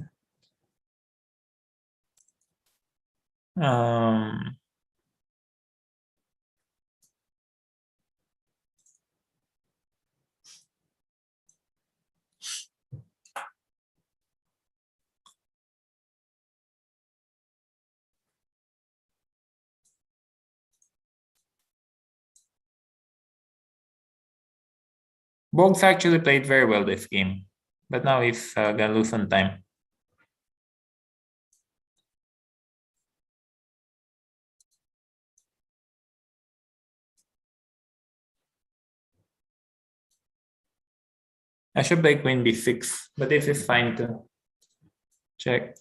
Bogues actually played very well this game, but now he's gonna lose some time. I should play queen b6, but this is fine too. Check.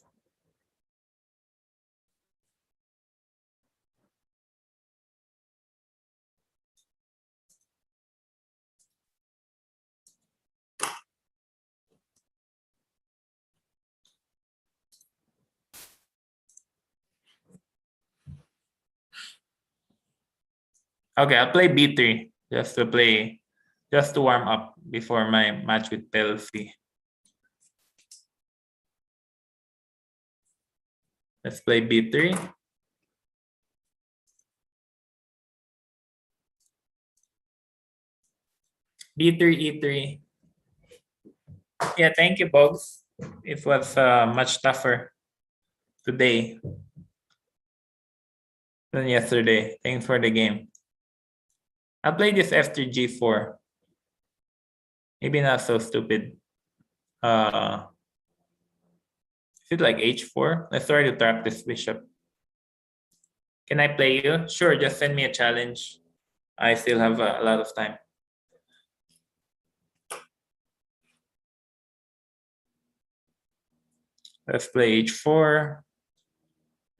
Okay, I'll play b3 just to warm up before my match with Pelsi. Let's play b3. b3, e3. Yeah, thank you, Bogues. It was much tougher today than yesterday. Thanks for the game. I'll play this f3 g4. Maybe not so stupid. Is it like h4? Let's try to trap this bishop. Can I play you? Sure, just send me a challenge. I still have a lot of time. Let's play h4.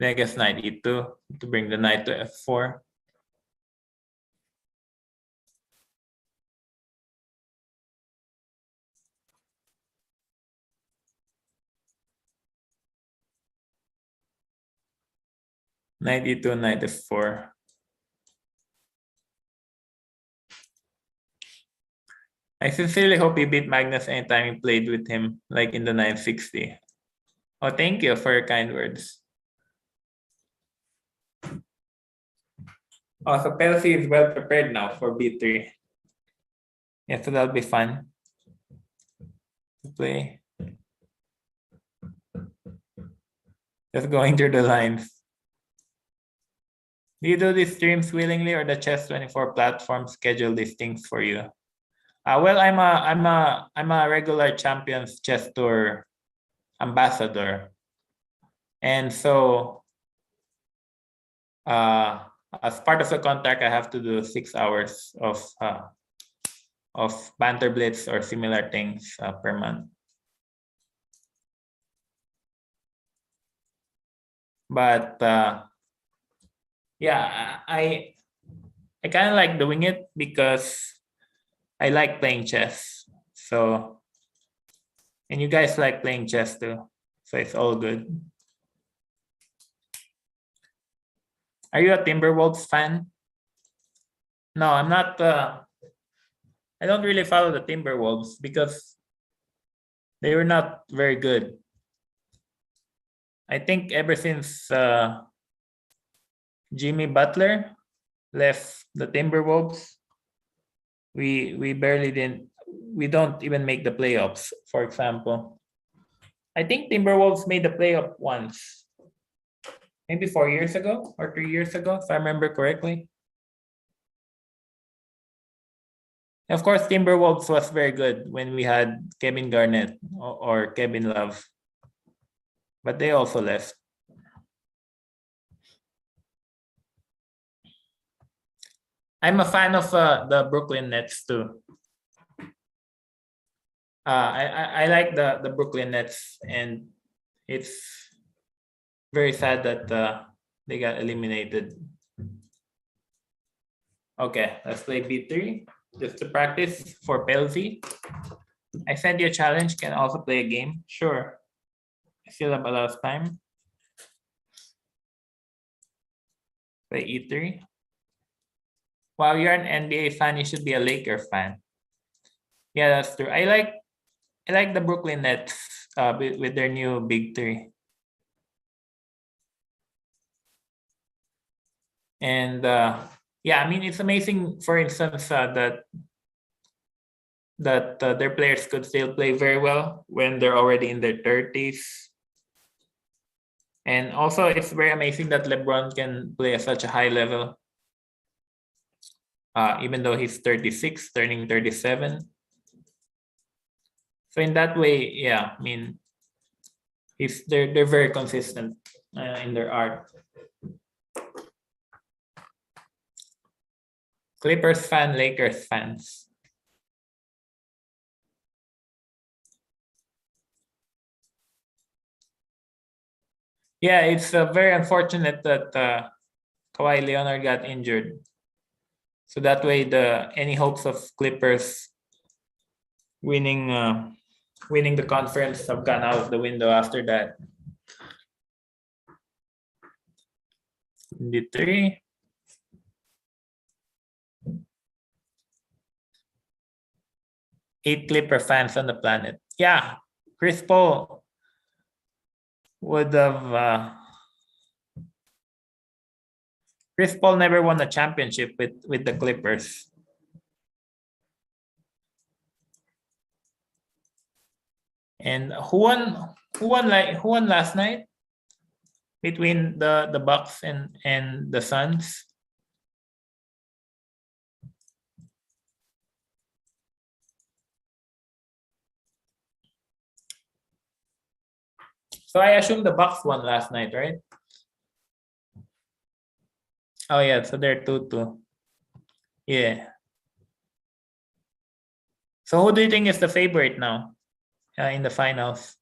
Then I guess knight e2 to bring the knight to f4. Knight e2, knight f4. I sincerely hope you beat Magnus anytime you played with him, like in the 960. Oh, thank you for your kind words. Oh, so Pelsi is well prepared now for b3. Yeah, so that'll be fun to play. Just going through the lines. Do you do these streams willingly, or the Chess24 platform schedule these things for you? Well, I'm a regular Champions Chess Tour ambassador, and so as part of the contract, I have to do 6 hours of Banter Blitz or similar things per month. But yeah, I kind of like doing it because I like playing chess. So, and you guys like playing chess too, so it's all good. Are you a Timberwolves fan? No, I'm not. I don't really follow the Timberwolves because they were not very good. I think ever since Jimmy Butler left the Timberwolves, we don't even make the playoffs, for example. I think Timberwolves made the playoff once, maybe 4 years ago or 3 years ago, if I remember correctly. Of course, Timberwolves was very good when we had Kevin Garnett or Kevin Love, but they also left. I'm a fan of the Brooklyn Nets too. I like the Brooklyn Nets, and it's very sad that they got eliminated. Okay, let's play B3 just to practice for Pelzi. I sent you a challenge. Can also play a game. Sure. I still have a lot of time. Play E3. Wow, you're an NBA fan. You should be a Laker fan. Yeah, that's true. I like the Brooklyn Nets with their new big three. And yeah, I mean, it's amazing, for instance, that their players could still play very well when they're already in their 30s. And also, it's very amazing that LeBron can play at such a high level, even though he's 36, turning 37. So in that way, yeah, I mean, they're very consistent in their art. Clippers fan, Lakers fans. Yeah, it's very unfortunate that Kawhi Leonard got injured. So that way, any hopes of Clippers winning the conference have gone out of the window after that. D3. Eight Clipper fans on the planet. Yeah, Chris Paul would have. Chris Paul never won a championship with the Clippers. And who won last night between the Bucks and the Suns? So I assume the Bucks won last night, right? Oh yeah, so they're 2-2. Yeah. So who do you think is the favorite now in the finals?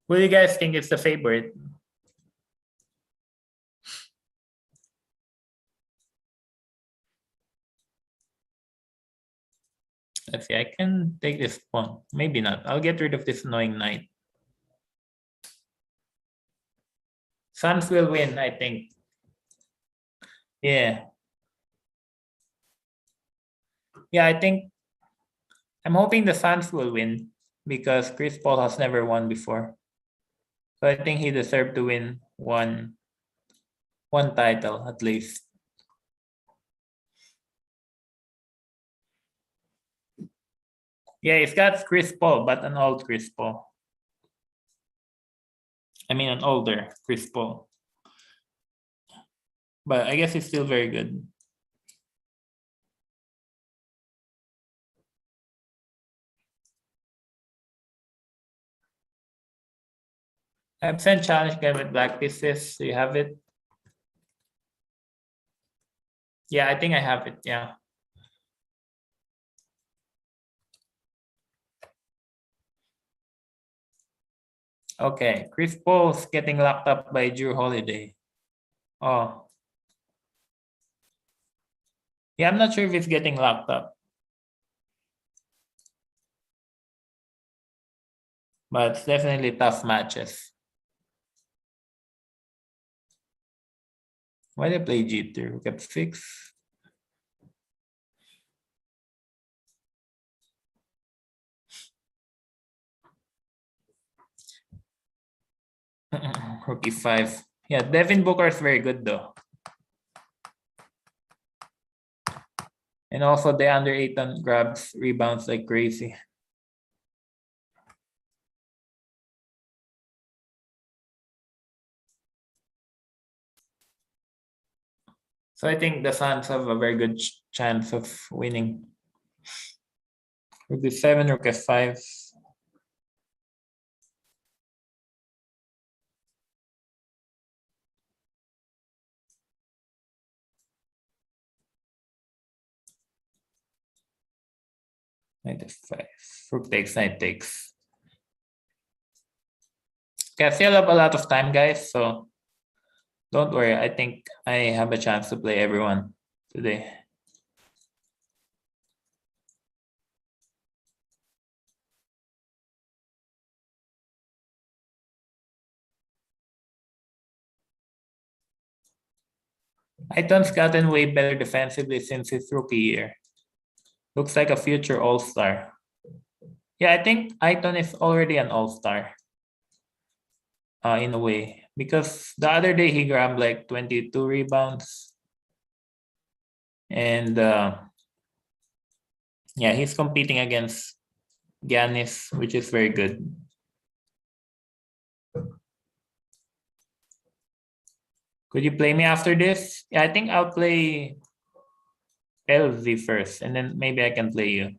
Who do you guys think is the favorite? Let's see, I can take this one. Maybe not. I'll get rid of this annoying knight. Suns will win, I think. Yeah. Yeah, I think I'm hoping the Suns will win because Chris Paul has never won before. So I think he deserved to win one title at least. Yeah, he's got Chris Paul, but an old Chris Paul. I mean, an older Chris Paul. But I guess he's still very good. I've sent challenge game with black pieces. Do you have it? Yeah, I think I have it. Yeah. Okay, Chris Paul's getting locked up by Drew Holiday. Oh. Yeah, I'm not sure if it's getting locked up. But it's definitely tough matches. Why did I play G2? Rook F6. Rook E5. Yeah, Devin Booker is very good though. And also DeAndre Ayton grabs rebounds like crazy. So I think the Suns have a very good chance of winning. Rook D7, Rook F5. Knight F5. Rook takes, knight takes. Okay, I still have a lot of time, guys, so don't worry. I think I have a chance to play everyone today. Ayton's gotten way better defensively since his rookie year. Looks like a future all-star. Yeah, I think Ayton is already an all-star. In a way. Because the other day he grabbed like 22 rebounds. And yeah, he's competing against Giannis, which is very good. Could you play me after this? Yeah, I think I'll play LZ first, and then maybe I can play you.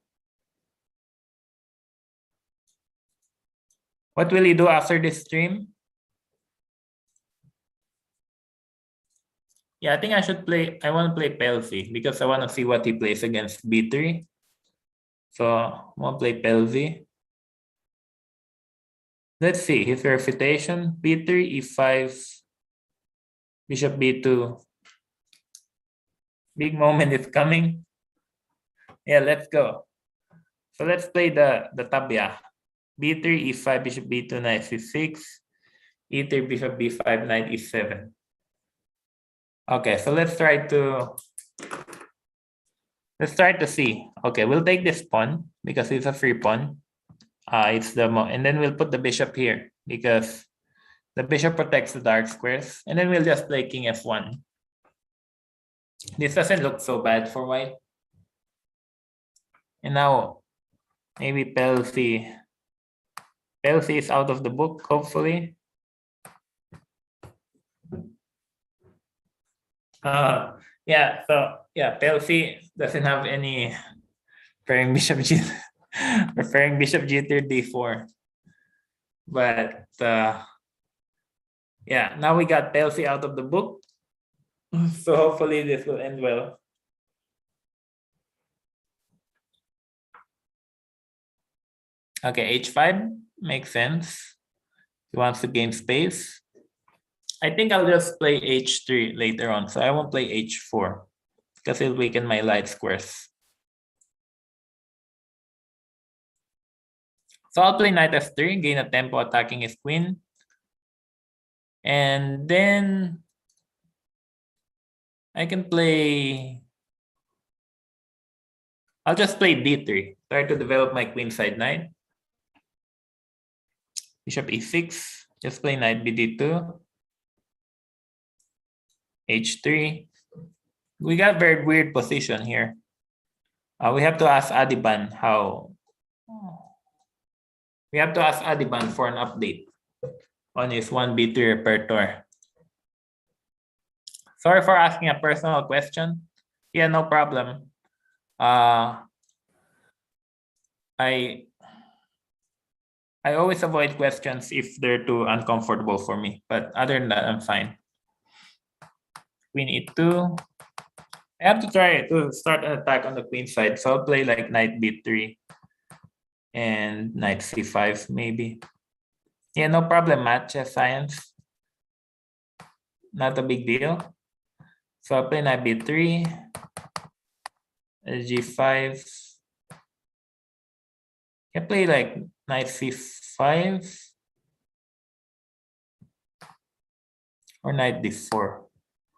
What will you do after this stream? Yeah, I think I should play. I want to play Pelzi because I want to see what he plays against B3. So I want to play Pelzi. Let's see his refutation. B3, E5, Bishop B2. Big moment is coming. Yeah, let's go. So let's play the tabia. B3, E5, Bishop B2, Knight C6, E3, Bishop B5, Knight E7. Okay, so let's try to see. Okay, we'll take this pawn because it's a free pawn. And then we'll put the bishop here because the bishop protects the dark squares. And then we'll just play King F1. This doesn't look so bad for white. And now maybe Pelzi is out of the book, hopefully. Yeah, so yeah, Pelzi doesn't have any preferring bishop G3 D4. But yeah, now we got Pelzi out of the book. So hopefully this will end well. Okay, H5 makes sense. He wants to gain space. I think I'll just play H3 later on. So I won't play H4 because it'll weaken my light squares. So I'll play Knight F3, gain a tempo attacking his queen. And then I can play... I'll just play D3. Try to develop my queenside knight. Bishop E6. Just play knight bd2, h3. We got very weird position here. We have to ask Adiban how. We have to ask Adiban for an update on his 1b3 repertoire. Sorry for asking a personal question. Yeah, no problem. I always avoid questions if they're too uncomfortable for me. But other than that, I'm fine. Queen e2. I have to try to start an attack on the queen side. So I'll play like knight b3 and knight c5 maybe. Yeah, no problem, Matt. Chess science. Not a big deal. So I'll play knight b3, g5. I play like knight c5 or knight d4.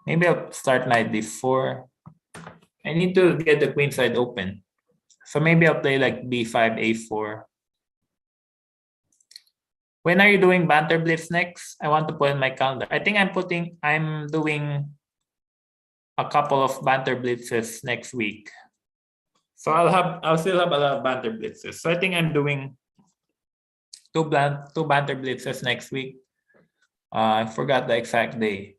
Maybe I'll start knight d4. I need to get the queen side open. So maybe I'll play like b5, a4. When are you doing Banter Blitz next? I want to put in my calendar. I think I'm doing a couple of Banter Blitzes next week. So I'll still have a lot of Banter Blitzes. So I think I'm doing two Banter Blitzes next week. I forgot the exact day.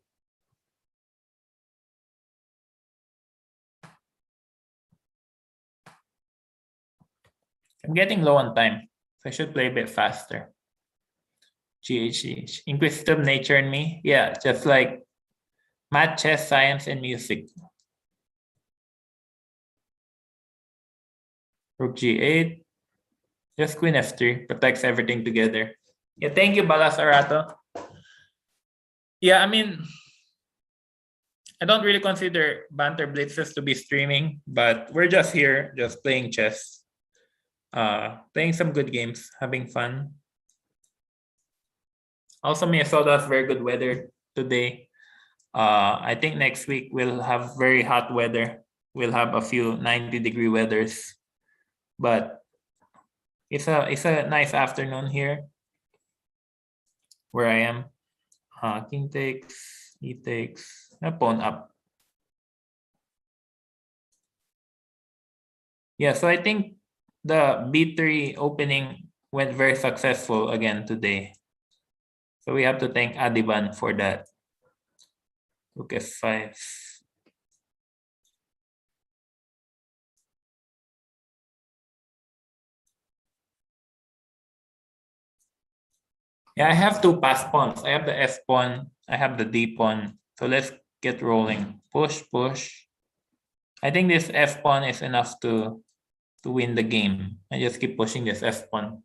I'm getting low on time, so I should play a bit faster. GH, inquisitive nature in me. Yeah, just like math, chess, science, and music. Rook g8. Just queen f3 protects everything together. Yeah, thank you, Balasarato. Yeah, I mean, I don't really consider Banter Blitzes to be streaming, but we're just here, just playing chess. Playing some good games, having fun. Also, Minnesota has very good weather today. I think next week we'll have very hot weather. We'll have a few 90-degree weathers, but it's a nice afternoon here where I am. King takes, he takes, pawn up. Yeah, so I think the b3 opening went very successful again today. So we have to thank Adiban for that. Rook f5. Yeah, I have two pass pawns. I have the f pawn, I have the d pawn. So let's get rolling. Push, push. I think this f pawn is enough to win the game. I just keep pushing this f pawn.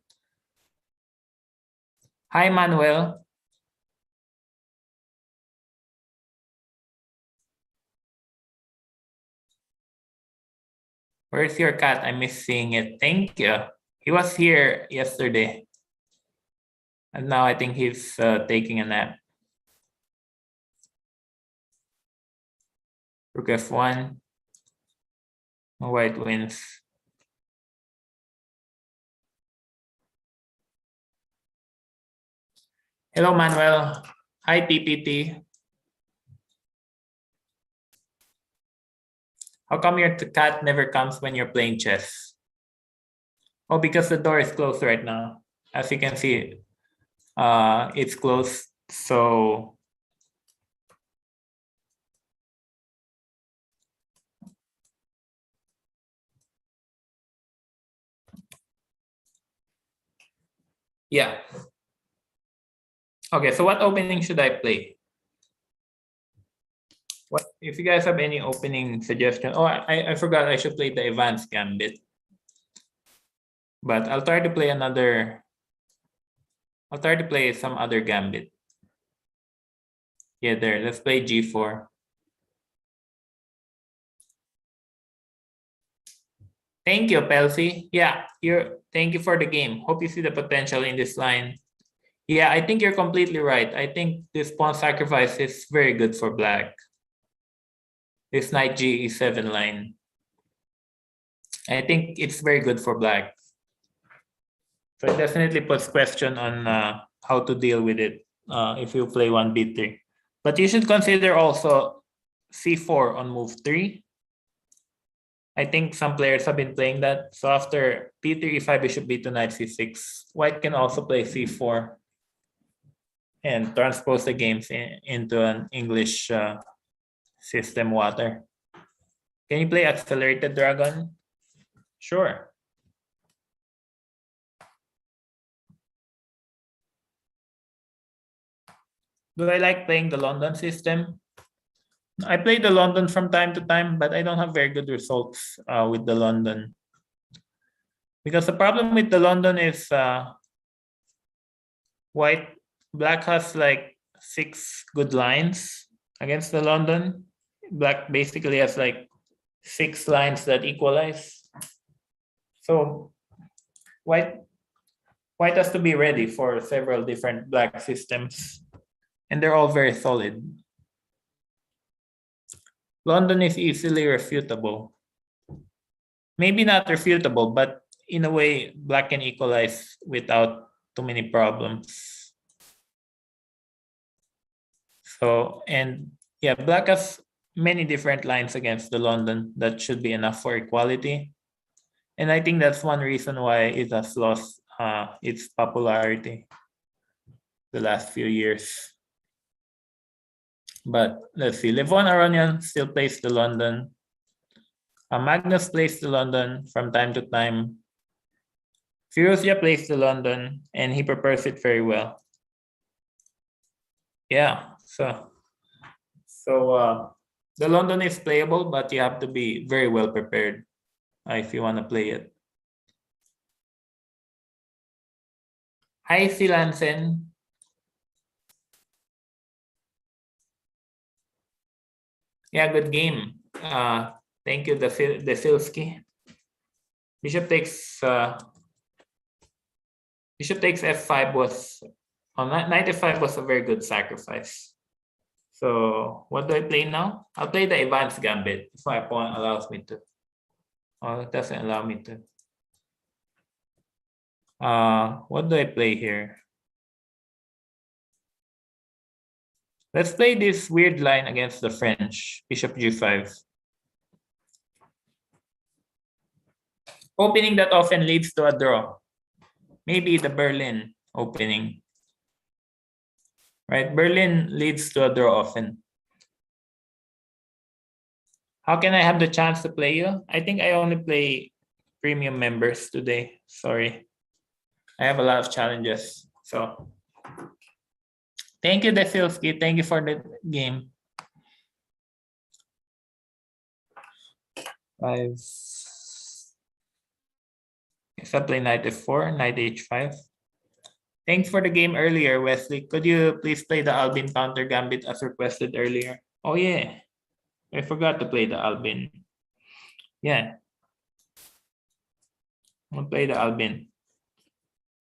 Hi, Manuel. Where's your cat? I miss seeing it. Thank you. He was here yesterday. And now I think he's taking a nap. Rook f1. White wins. Hello, Manuel. Hi, TTT. How come your cat never comes when you're playing chess? Oh, because the door is closed right now. As you can see, it's closed. So yeah. Okay, so what opening should I play? What if you guys have any opening suggestion? Oh, I forgot I should play the advanced Gambit. But I'll try to play some other Gambit. Yeah, there. Let's play G4. Thank you, Pelsi. Yeah, thank you for the game. Hope you see the potential in this line. Yeah, I think you're completely right. I think this pawn sacrifice is very good for black. This knight G7 line. I think it's very good for black. So it definitely puts question on how to deal with it. if you play 1b3. But you should consider also c4 on move 3. I think some players have been playing that. So after p3, e5, bishop b2, knight c6, white can also play c4 and transpose the games into an English system water. Can you play accelerated dragon? Sure. Do I like playing the London system? I play the London from time to time, but I don't have very good results with the London. Because the problem with the London is black has like 6 good lines against the London. Black basically has like 6 lines that equalize. So white has to be ready for several different black systems. And they're all very solid. London is easily refutable. Maybe not refutable, but in a way, black can equalize without too many problems. So, and yeah, black has many different lines against the London that should be enough for equality. And I think that's one reason why it has lost its popularity the last few years. But let's see, Levon Aronian still plays the London. Magnus plays the London from time to time. Firuzia plays the London, and he prepares it very well. Yeah, so the London is playable, but you have to be very well prepared if you want to play it. Hi, Silansen. Yeah, good game. Thank you, Desilski. Bishop takes f5 was knight f5 was a very good sacrifice. So what do I play now? I'll play the advanced gambit if my opponent allows me to. Oh, it doesn't allow me to. What do I play here? Let's play this weird line against the French, bishop g5. Opening that often leads to a draw. Maybe the Berlin opening. Right, Berlin leads to a draw often. How can I have the chance to play you? I think I only play premium members today. Sorry. I have a lot of challenges. So thank you, Desilski. Thank you for the game. 5. If I play knight f4, knight h5. Thanks for the game earlier, Wesley. Could you please play the Albin counter gambit as requested earlier? Oh yeah, I forgot to play the Albin. Yeah, I'll play the Albin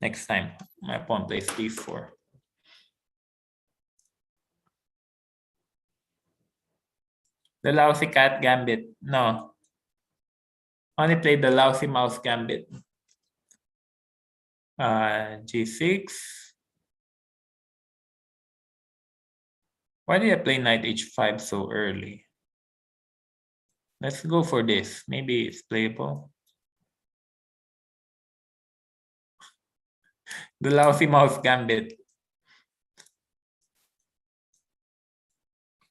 next time. My pawn plays d4. The lousy cat gambit. No. Only played the lousy mouse gambit. G6. Why did I play knight h5 so early? Let's go for this. Maybe it's playable. The lousy mouse gambit.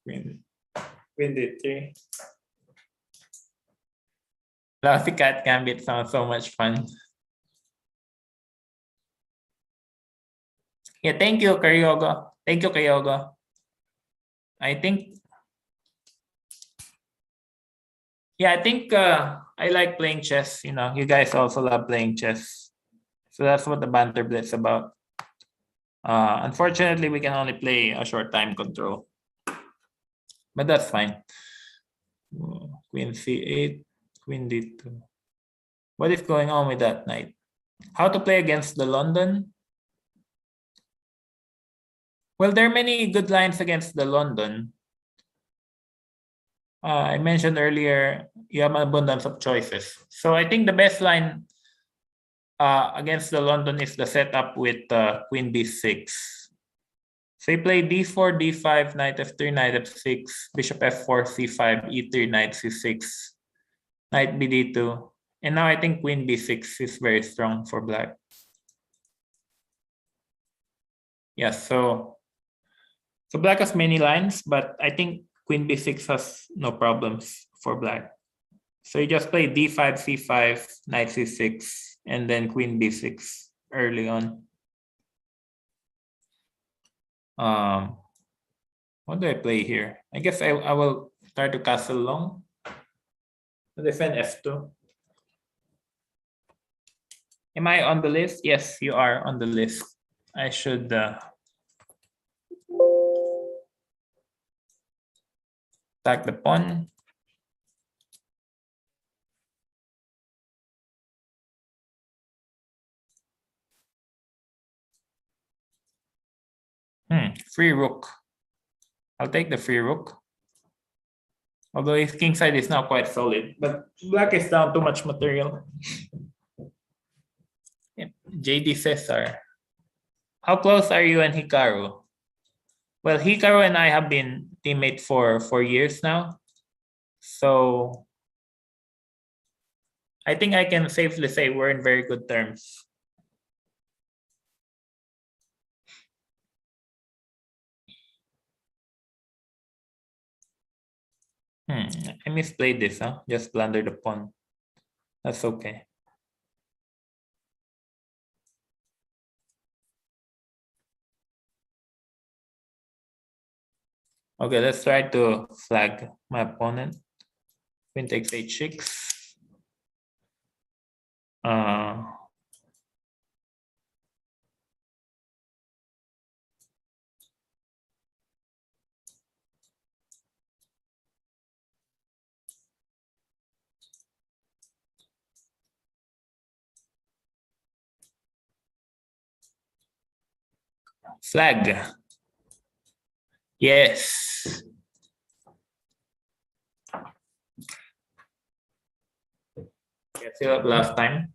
Queen d3. Lousy cat gambit sounds so much fun. Yeah, thank you, Karyogo. Thank you, Karyogo. I think I like playing chess. You know, you guys also love playing chess. So that's what the Banter Blitz is about. Unfortunately, we can only play a short time control. But that's fine. Queen c8, queen d2. What is going on with that knight? How to play against the London? Well, there are many good lines against the London. I mentioned earlier, you have an abundance of choices. So I think the best line against the London is the setup with queen b6. So he played d4, d5, knight f3, knight f6, bishop f4, c5, e3, knight c6, knight bd2. And now I think queen b6 is very strong for black. Yeah, so black has many lines, but I think queen b6 has no problems for black. So you just play d5, c5, knight c6, and then queen b6 early on. What do I play here? I guess I will try to castle long to defend f2. Am I on the list? Yes, you are on the list. I should attack the pawn. Free rook. I'll take the free rook. Although his king side is now quite solid, but black is down too much material. Yeah. JD Cesar. How close are you and Hikaru? Well, Hikaru and I have been teammates for 4 years now. So I think I can safely say we're in very good terms. I misplayed this, huh? Just blunder the pawn. That's okay. Okay, let's try to flag my opponent. Queen takes h6. Flag. Yes. Fill up last time.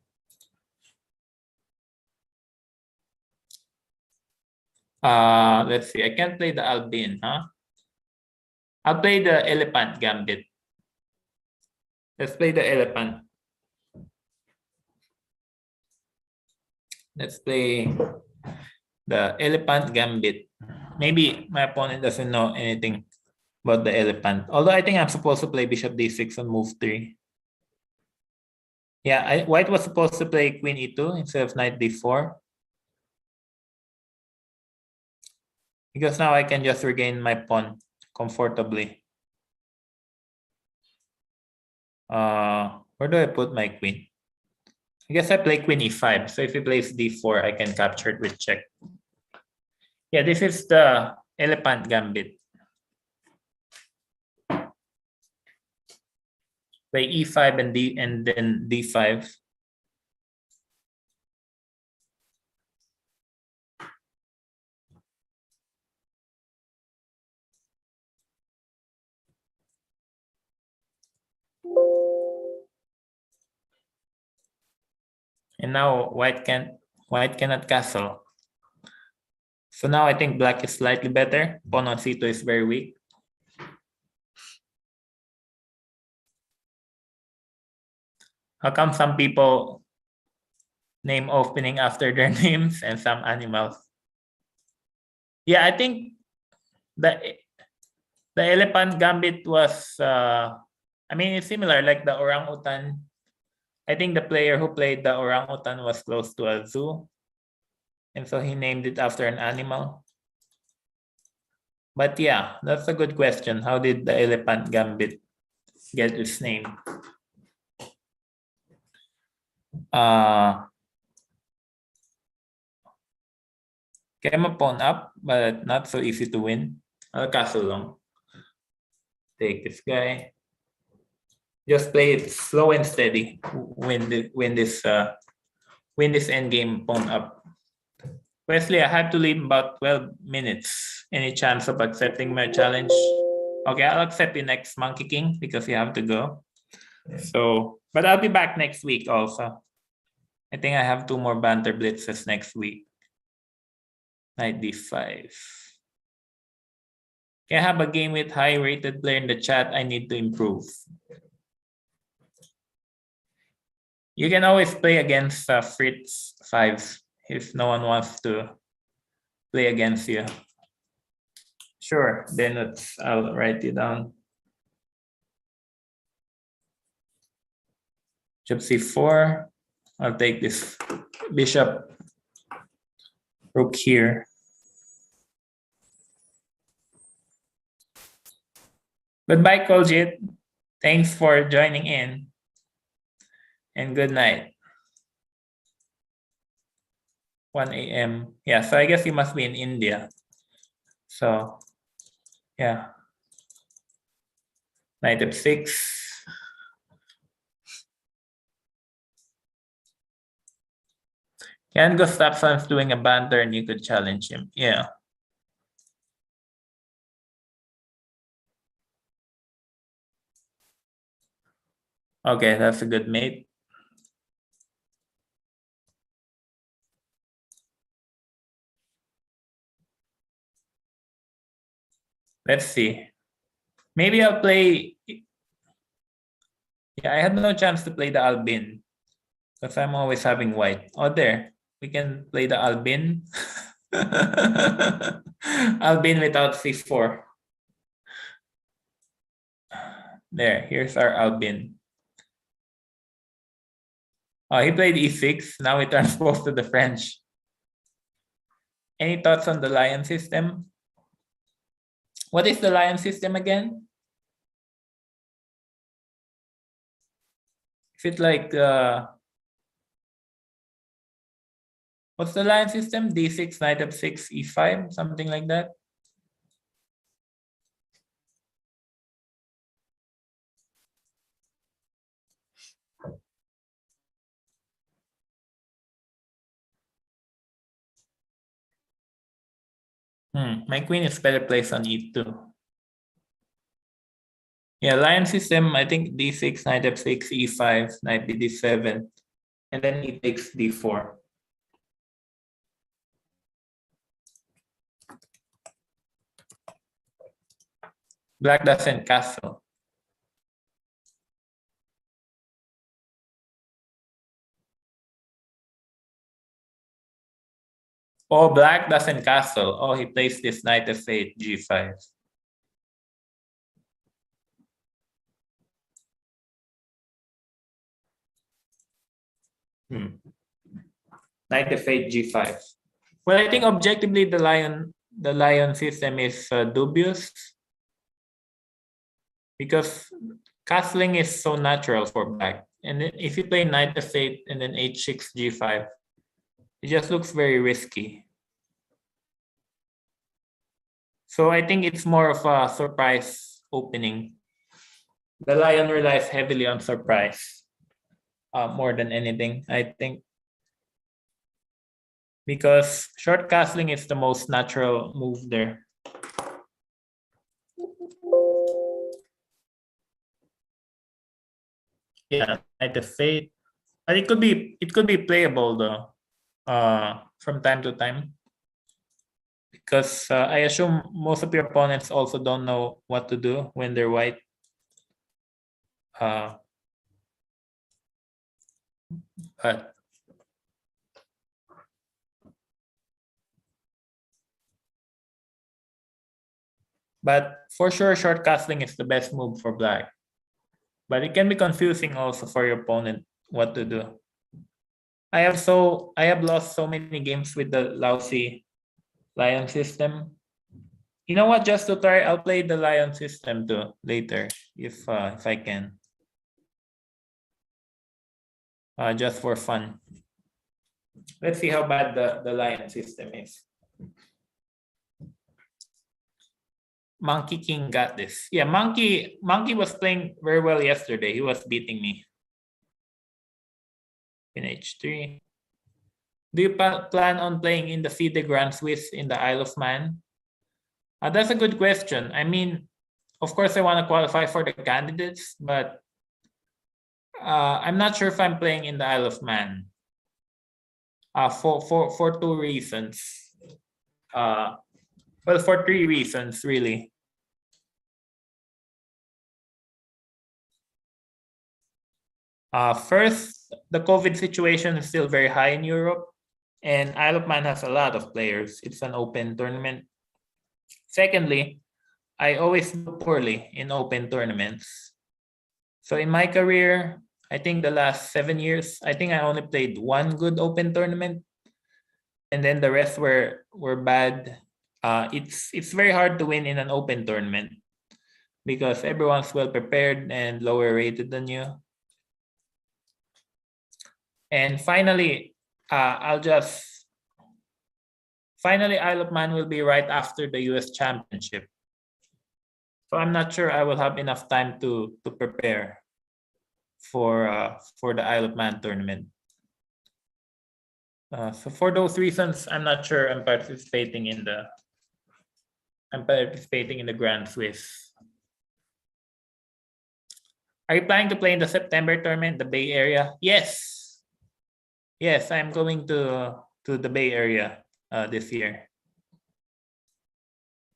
Let's see. I can't play the Albin, huh? I'll play the elephant gambit. Let's play the elephant. Let's play the elephant gambit. Maybe my opponent doesn't know anything about the elephant. Although I think I'm supposed to play bishop d6 on move 3. Yeah, white was supposed to play queen e2 instead of knight d4. Because now I can just regain my pawn comfortably. Where do I put my queen? I guess I play queen e5. So if he plays d4, I can capture it with check. Yeah, this is the elephant gambit. Play e5 and then d5. And now white cannot castle. So now I think black is slightly better. Pawn on c2 is very weak. How come some people name opening after their names and some animals? Yeah, I think the elephant gambit was I mean, it's similar like the orangutan. I think the player who played the orangutan was close to a zoo, and so he named it after an animal. But yeah, that's a good question. How did the elephant gambit get its name? Get my pawn up, but not so easy to win. I'll castle long. Take this guy. Just play it slow and steady. Win this endgame pawn up. Wesley, I have to leave about 12 minutes. Any chance of accepting my challenge? Okay, I'll accept the next Monkey King because you have to go. So, but I'll be back next week also. I think I have 2 more Banter Blitzes next week. Knight d5. I have a game with high-rated player in the chat. I need to improve. You can always play against Fritz 5 if no one wants to play against you. Sure, then I'll write it down. Bishop c4. I'll take this bishop, rook here. Goodbye, Koljit. Thanks for joining in. And good night. 1 a.m. Yeah, so I guess you must be in India. So, yeah. Knight f6. Jan Gustafsson's doing a banter and you could challenge him. Yeah. Okay, that's a good mate. Let's see. Maybe I'll play. Yeah, I had no chance to play the Albin because I'm always having white. Oh, there. We can play the Albin. Albin without c4. There, here's our Albin. Oh, he played e6. Now we transpose to the French. Any thoughts on the lion system? What is the lion system again? Is it like what's the lion system? D6, knight f6, e5, something like that. My queen is better placed on e2. Yeah, lion system, I think d6, knight f6, e5, knight d7, and then he takes d4. Black doesn't castle. Oh, black doesn't castle. Oh, he plays this knight f8, g5. Knight f8, g5. Well, I think objectively the lion system is dubious because castling is so natural for black. And if you play knight f8 and then h6, g5, it just looks very risky. So I think it's more of a surprise opening. The lion relies heavily on surprise more than anything, I think. Because short castling is the most natural move there. Yeah, knight f8. But it could be playable though, from time to time. Because I assume most of your opponents also don't know what to do when they're white. But for sure, short castling is the best move for black. But it can be confusing also for your opponent what to do. I have lost so many games with the lousy lion system. You know what? Just to try, I'll play the lion system too later if I can. Just for fun. Let's see how bad the lion system is. Monkey King got this. Yeah, Monkey was playing very well yesterday. He was beating me. In h3. Do you plan on playing in the FIDE Grand Swiss in the Isle of Man? That's a good question. I mean, of course, I want to qualify for the candidates, but I'm not sure if I'm playing in the Isle of Man. For two reasons. Well, for three reasons, really. First, the COVID situation is still very high in Europe, and Isle of Man has a lot of players. It's an open tournament. Secondly, I always do poorly in open tournaments. So in my career, I think the last 7 years, I think I only played one good open tournament, and then the rest were bad. It's very hard to win in an open tournament because everyone's well prepared and lower rated than you. And finally, Isle of Man will be right after the US Championship. So I'm not sure I will have enough time to prepare for the Isle of Man tournament. So for those reasons, I'm not sure I'm participating in the Grand Swiss. Are you planning to play in the September tournament, the Bay Area? Yes. Yes, I'm going to the Bay Area this year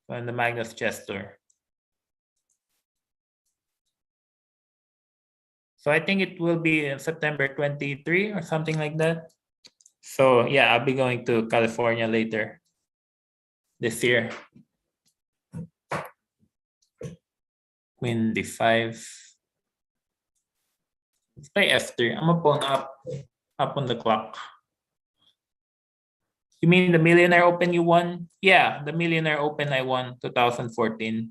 on the Magnus Chess Tour. So I think it will be in September 23 or something like that. So yeah, I'll be going to California later this year. Queen d5. Let's play f3. I'm a pawn up on the clock. You mean the Millionaire Open you won? Yeah, the Millionaire Open I won 2014.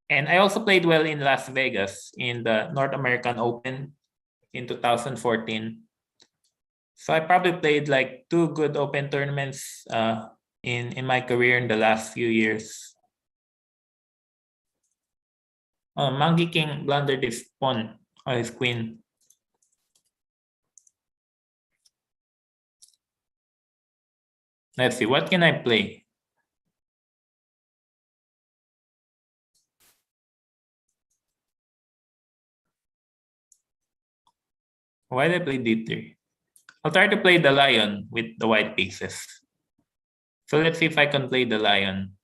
And I also played well in Las Vegas in the North American Open in 2014. So I probably played like 2 good open tournaments in my career in the last few years. Monkey King blundered his pawn or his queen. Let's see, what can I play? Why did I play d3? I'll try to play the lion with the white pieces. So let's see if I can play the lion.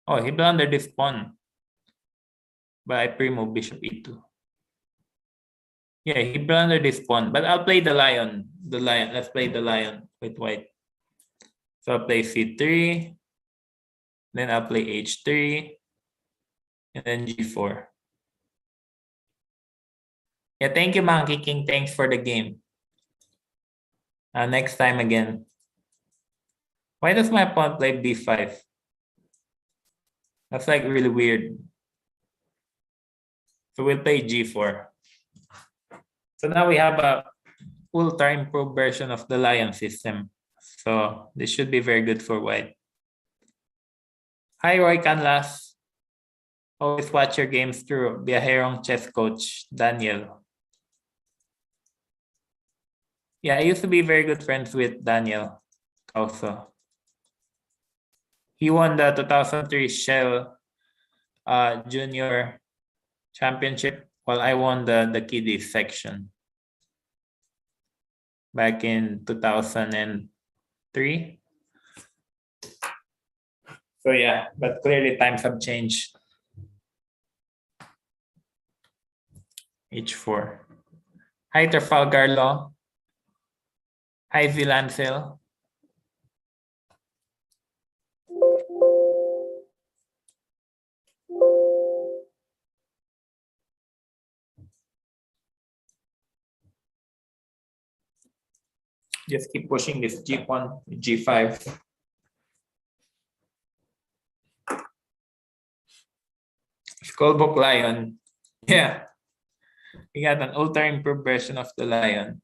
Oh, he blundered his pawn. But I pre-move bishop e2. Yeah, he blundered his pawn. But I'll play the lion. Let's play the lion with white. So I'll play c3. Then I'll play h3. And then g4. Yeah, thank you, Monkey King. Thanks for the game. Next time again. Why does my pawn play b5? That's like really weird. So we'll play g4. So now we have a ultra improved version of the lion system. So this should be very good for white. Hi, Roy Canlas. Always watch your games through Viajerong chess coach, Daniel. Yeah, I used to be very good friends with Daniel also. He won the 2003 Shell Junior Championship while I won the kiddies section back in 2003. So yeah, but clearly times have changed. H4. Hi, Trafalgar Law. Hi, Zilancel. Just keep pushing this g1, g5. Skullbook Lion. Yeah. We got an ultra improved version of the lion.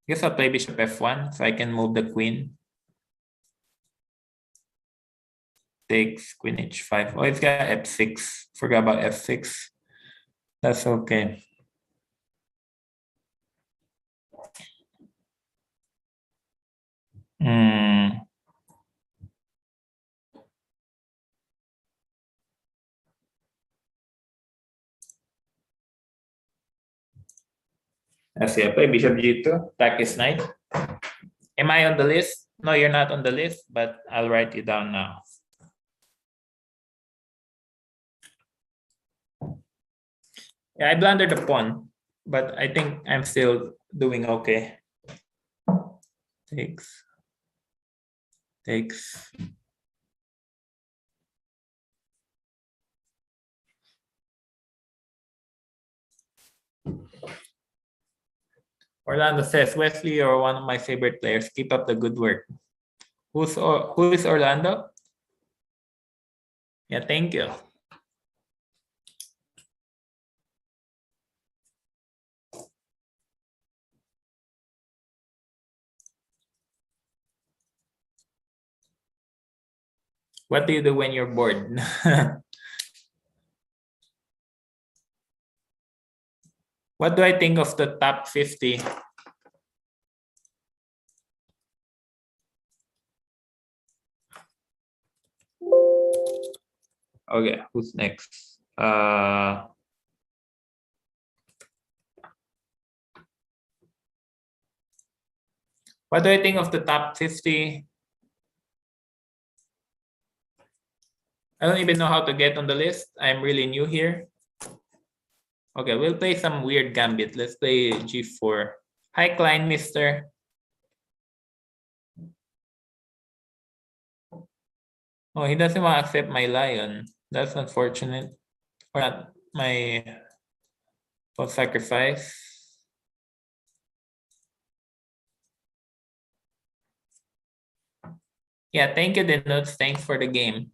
Guess I'll play bishop f1 so I can move the queen. Takes queen h5. Oh, it's got f6. Forgot about f6. That's okay. Let's see, I play bishop g2, attack his knight. Am I on the list? No, you're not on the list, but I'll write you down now. Yeah, I blundered the pawn, but I think I'm still doing okay. Takes. Orlando says, Wesley, you're one of my favorite players. Keep up the good work. Who is Orlando? Yeah, thank you. What do you do when you're bored? What do I think of the top 50? Okay, who's next? What do I think of the top 50? I don't even know how to get on the list. I'm really new here. Okay, we'll play some weird gambit. Let's play G4. Hi, Klein, mister. Oh, he doesn't want to accept my lion. That's unfortunate. Or not my sacrifice. Yeah, thank you, Denotes. Thanks for the game.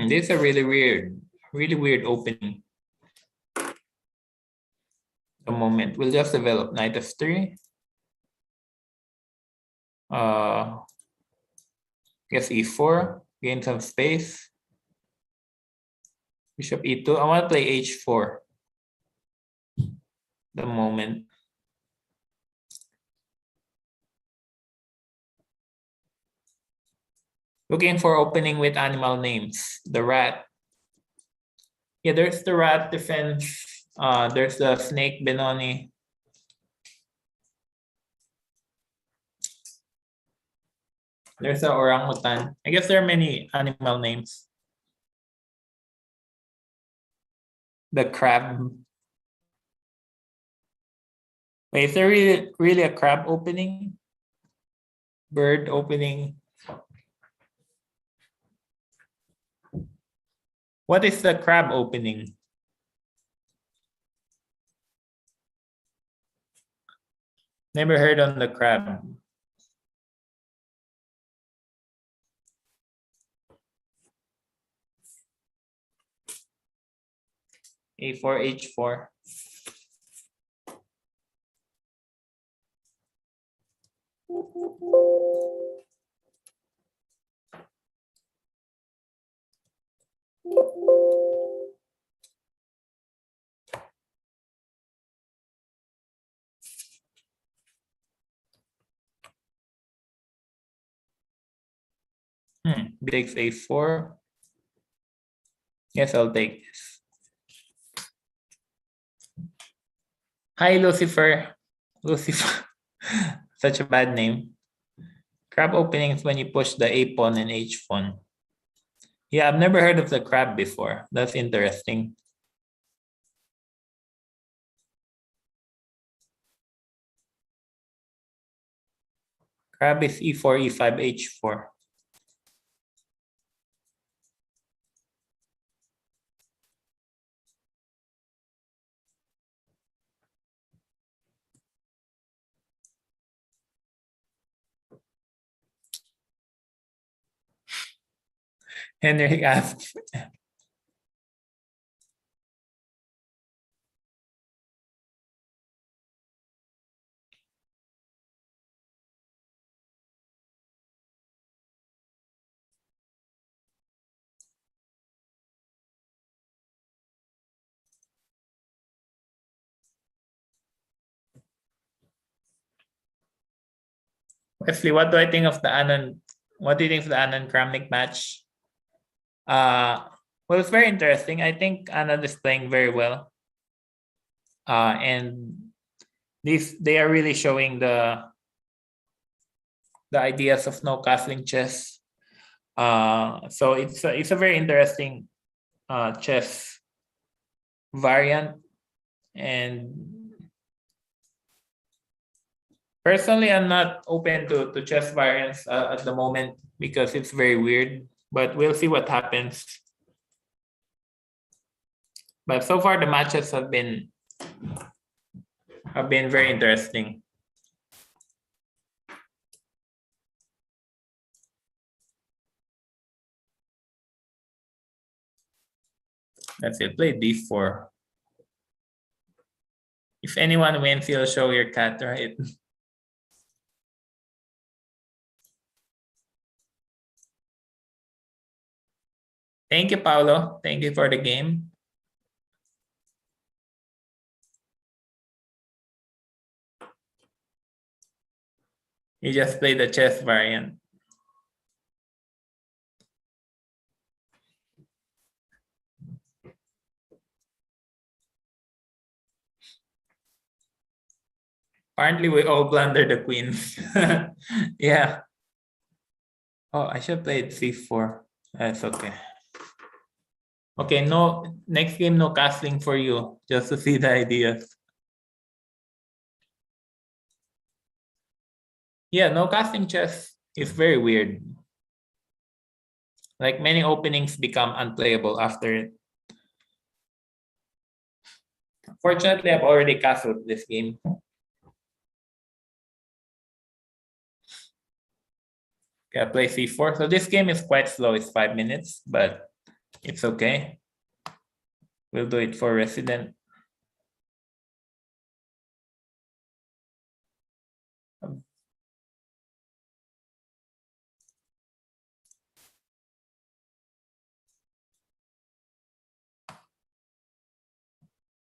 This is a really weird opening. A moment. We'll just develop knight f3. Guess e4. Gain some space. Bishop e2. I want to play h4. The moment. Looking for opening with animal names. The rat. Yeah, there's the rat defense. There's the snake Benoni. There's the orangutan. I guess there are many animal names. The crab. Wait, is there really a crab opening? Bird opening. What is the crab opening? Never heard on the crab. A4, H4. Takes A4. Yes, I'll take this. Hi, Lucifer. Lucifer. Such a bad name. Crab opening is when you push the A pawn and H pawn. Yeah, I've never heard of the crab before. That's interesting. Crab is E4, E5, H4. Henry asks, Wesley, what do I think of the Anand? What do you think of the Anand Kramnik match? Well, it's very interesting. I think Anand is playing very well. And they are really showing the ideas of no castling chess. So it's a very interesting chess variant, and personally, I'm not open to chess variants at the moment because it's very weird. But we'll see what happens. But so far, the matches have been very interesting. That's it. Play d4. If anyone wins, you'll show your cat, right? Thank you, Paulo. Thank you for the game. You just played the chess variant. Apparently, we all blunder the queens. Yeah. Oh, I should play c4. That's okay. Okay, no, next game, no castling for you, just to see the ideas. Yeah, no casting chess is very weird. Like many openings become unplayable after it. Fortunately, I've already castled this game. Okay, I play c4. So this game is quite slow. It's 5 minutes, but it's okay. We'll do it for resident.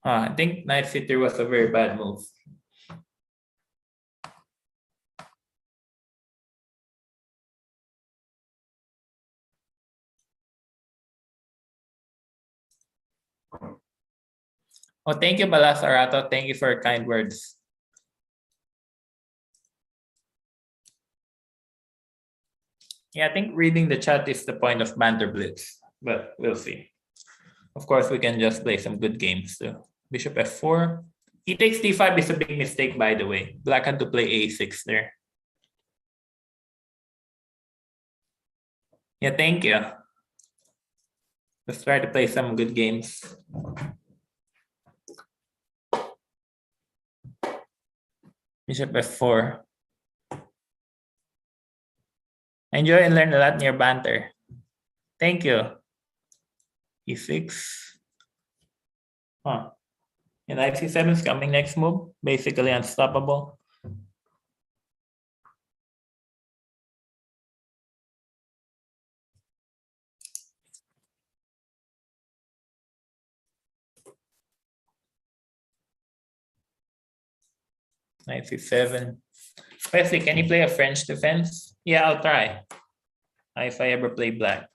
I think knight c3 was a very bad move. Oh, thank you, Balasarato. Thank you for your kind words. Yeah, I think reading the chat is the point of Banter Blitz, but we'll see. Of course, we can just play some good games too. Bishop f4. He takes d5 is a big mistake, by the way. Black had to play a6 there. Yeah, thank you. Let's try to play some good games. Bishop f4. I enjoy and learn a lot near Banter. Thank you. e6. Huh. And knight c7 is coming next move. Basically unstoppable. Knight c7. Wesley, can you play a French defense? Yeah, I'll try. If I ever play black.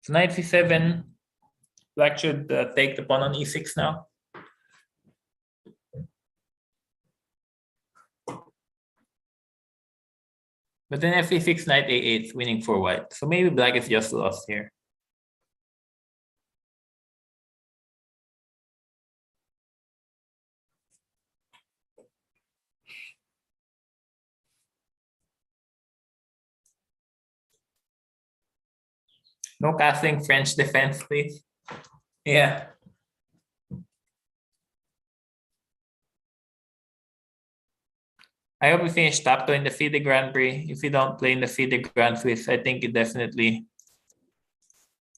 So knight c7. Black should take the pawn on e6 now. But then f6, knight a8, winning for white. So maybe black is just lost here. No casting French defense, please. Yeah. I hope we finish top 2 in the FIDE Grand Prix. If you don't play in the FIDE Grand Swiss, I think you definitely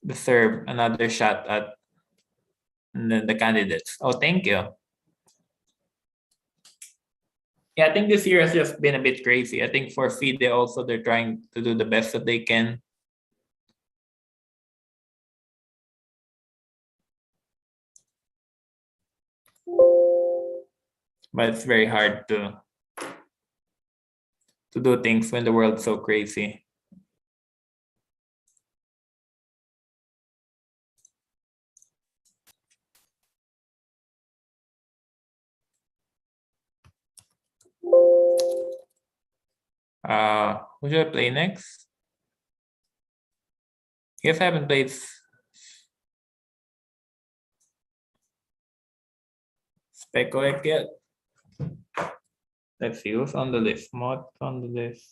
deserve another shot at the candidates. Oh, thank you. Yeah, I think this year has just been a bit crazy. I think for FIDE also, they're trying to do the best that they can. But it's very hard to do things when the world's so crazy. Who should I play next? Guess I haven't played Speculate yet. Let's see who's on the list. Mod on the list.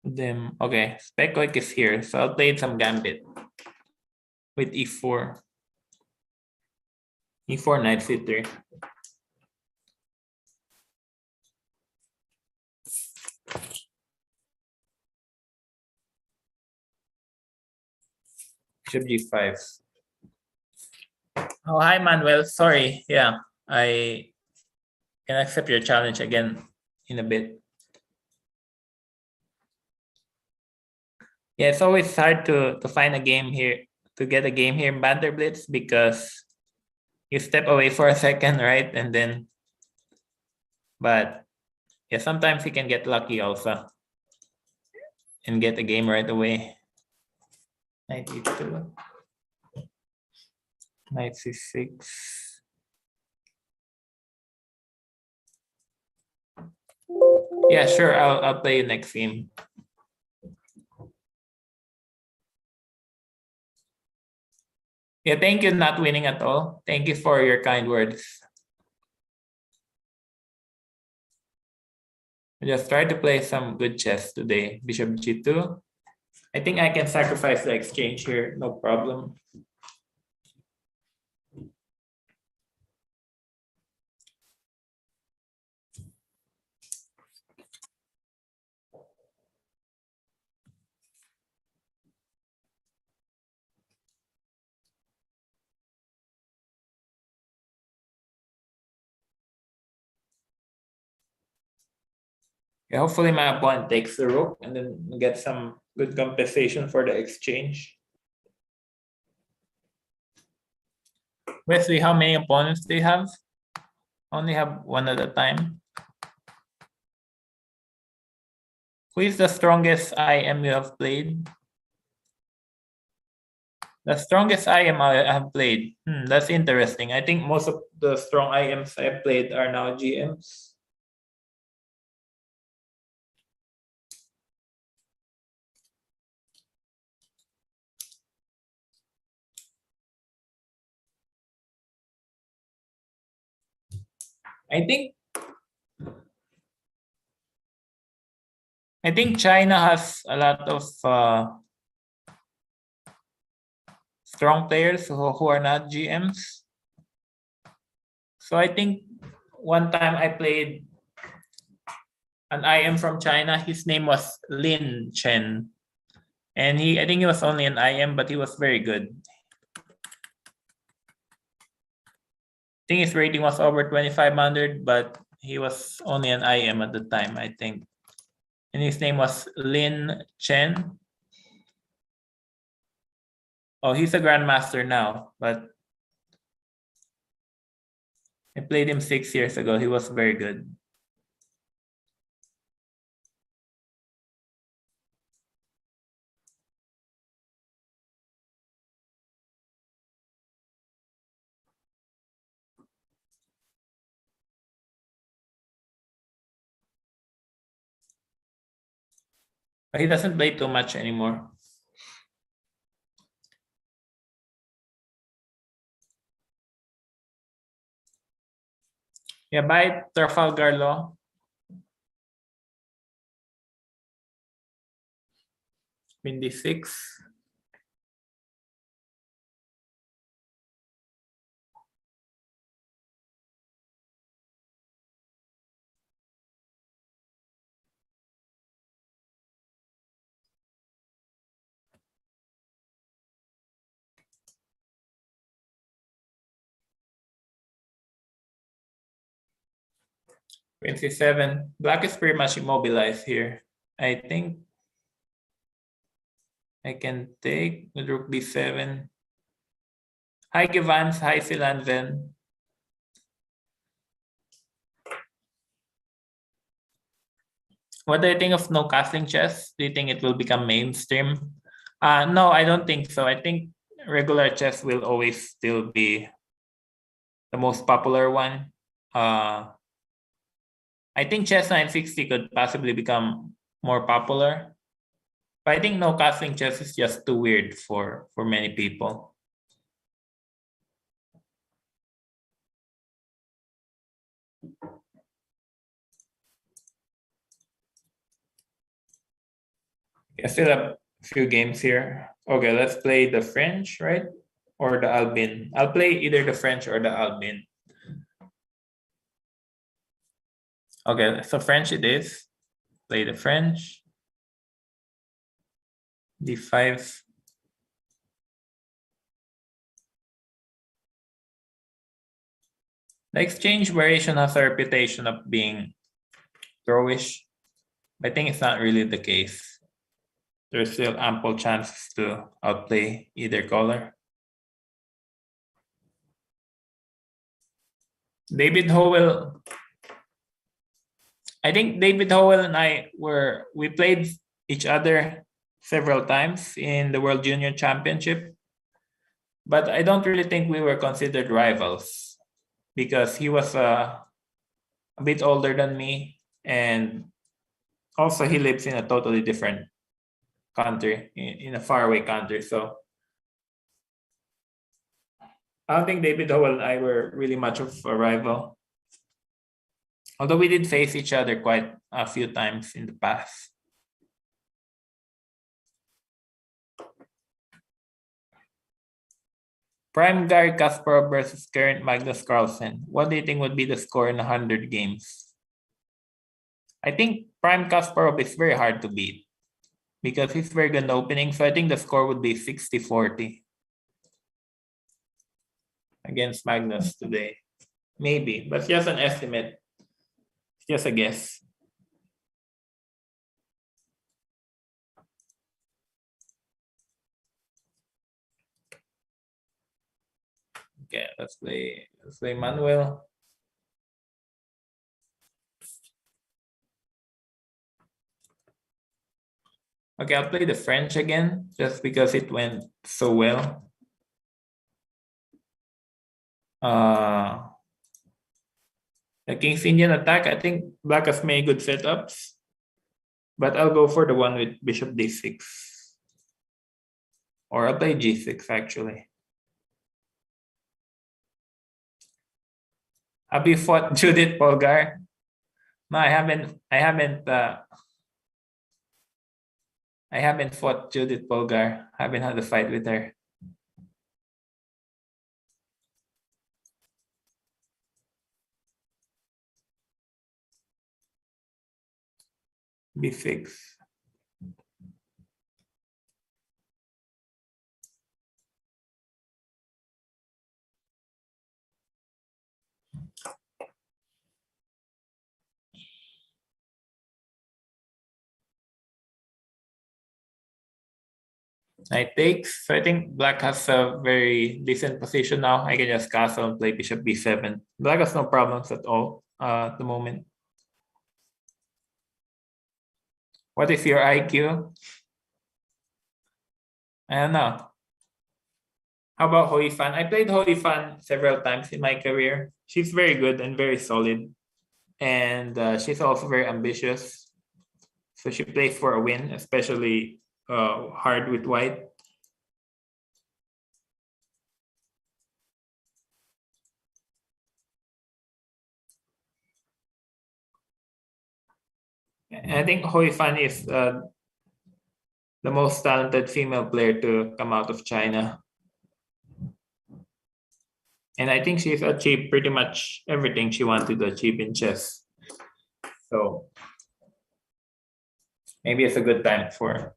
Them. Okay, Speculate is here, so I'll play some Gambit with e4. E4 knight c3. Bishop g5. Oh, hi Manuel. Sorry. Yeah, I can accept your challenge again in a bit. Yeah, it's always hard to find a game here, to get a game here in Banter Blitz, because you step away for a second, right? And then, but yeah, sometimes you can get lucky also and get a game right away. Knight e2. Knight c6. Yeah, sure. I'll play you next game. Yeah, thank you, not winning at all. Thank you for your kind words. I just try to play some good chess today. Bishop g2. I think I can sacrifice the exchange here, no problem. Yeah, hopefully my opponent takes the rook and then get some good compensation for the exchange. Wesley, how many opponents do you have? Only have one at a time. Who is the strongest IM you have played? The strongest IM I have played. That's interesting. I think most of the strong IMs I played are now GMs. I think China has a lot of strong players who are not GMs. So I think one time I played an IM from China. His name was Lin Chen. And I think he was only an IM, but he was very good. I think his rating was over 2,500, but he was only an IM at the time, I think. And his name was Lin Chen. Oh, he's a grandmaster now, but I played him 6 years ago. He was very good. But he doesn't play too much anymore. Yeah, bye, Trafalgar Law. Windy 6. Queen c7. Black is pretty much immobilized here. I think I can take with rook b7. Hi, Givans. Hi, Silanven. What do you think of no castling chess? Do you think it will become mainstream? No, I don't think so. I think regular chess will always still be the most popular one. I think chess 960 could possibly become more popular. But I think no castling chess is just too weird for many people. I still have a few games here. Okay, let's play the French, right? Or the Albin. I'll play either the French or the Albin. Okay, so French it is. Play the French. D5. The exchange variation has a reputation of being throwish. I think it's not really the case. There's still ample chances to outplay either color. David Howell. I think David Howell and we played each other several times in the World Junior Championship, but I don't really think we were considered rivals because he was a bit older than me, and also he lives in a totally different country, in a faraway country. So I don't think David Howell and I were really much of a rival. Although we did face each other quite a few times in the past. Prime Garry Kasparov versus current Magnus Carlsen. What do you think would be the score in 100 games? I think Prime Kasparov is very hard to beat because he's very good in the opening. So I think the score would be 60-40 against Magnus today. Maybe, but it's just an estimate. It's just a guess. Okay, let's play Manuel. Okay, I'll play the French again just because it went so well. The King's Indian attack, I think Black has made good setups, but I'll go for the one with Bishop D6. Or I'll play G6 actually. Have you fought Judith Polgar? No, I haven't fought Judith Polgar. I haven't had a fight with her. B6. Knight takes. So I think Black has a very decent position now. I can just castle and play Bishop B7. Black has no problems at all at the moment. What is your IQ? I don't know. How about Hoi Fan? I played Hoi Fan several times in my career. She's very good and very solid. And she's also very ambitious. So she plays for a win, especially hard with white. And I think Hoi Fan is the most talented female player to come out of China. And I think she's achieved pretty much everything she wanted to achieve in chess. So maybe it's a good time for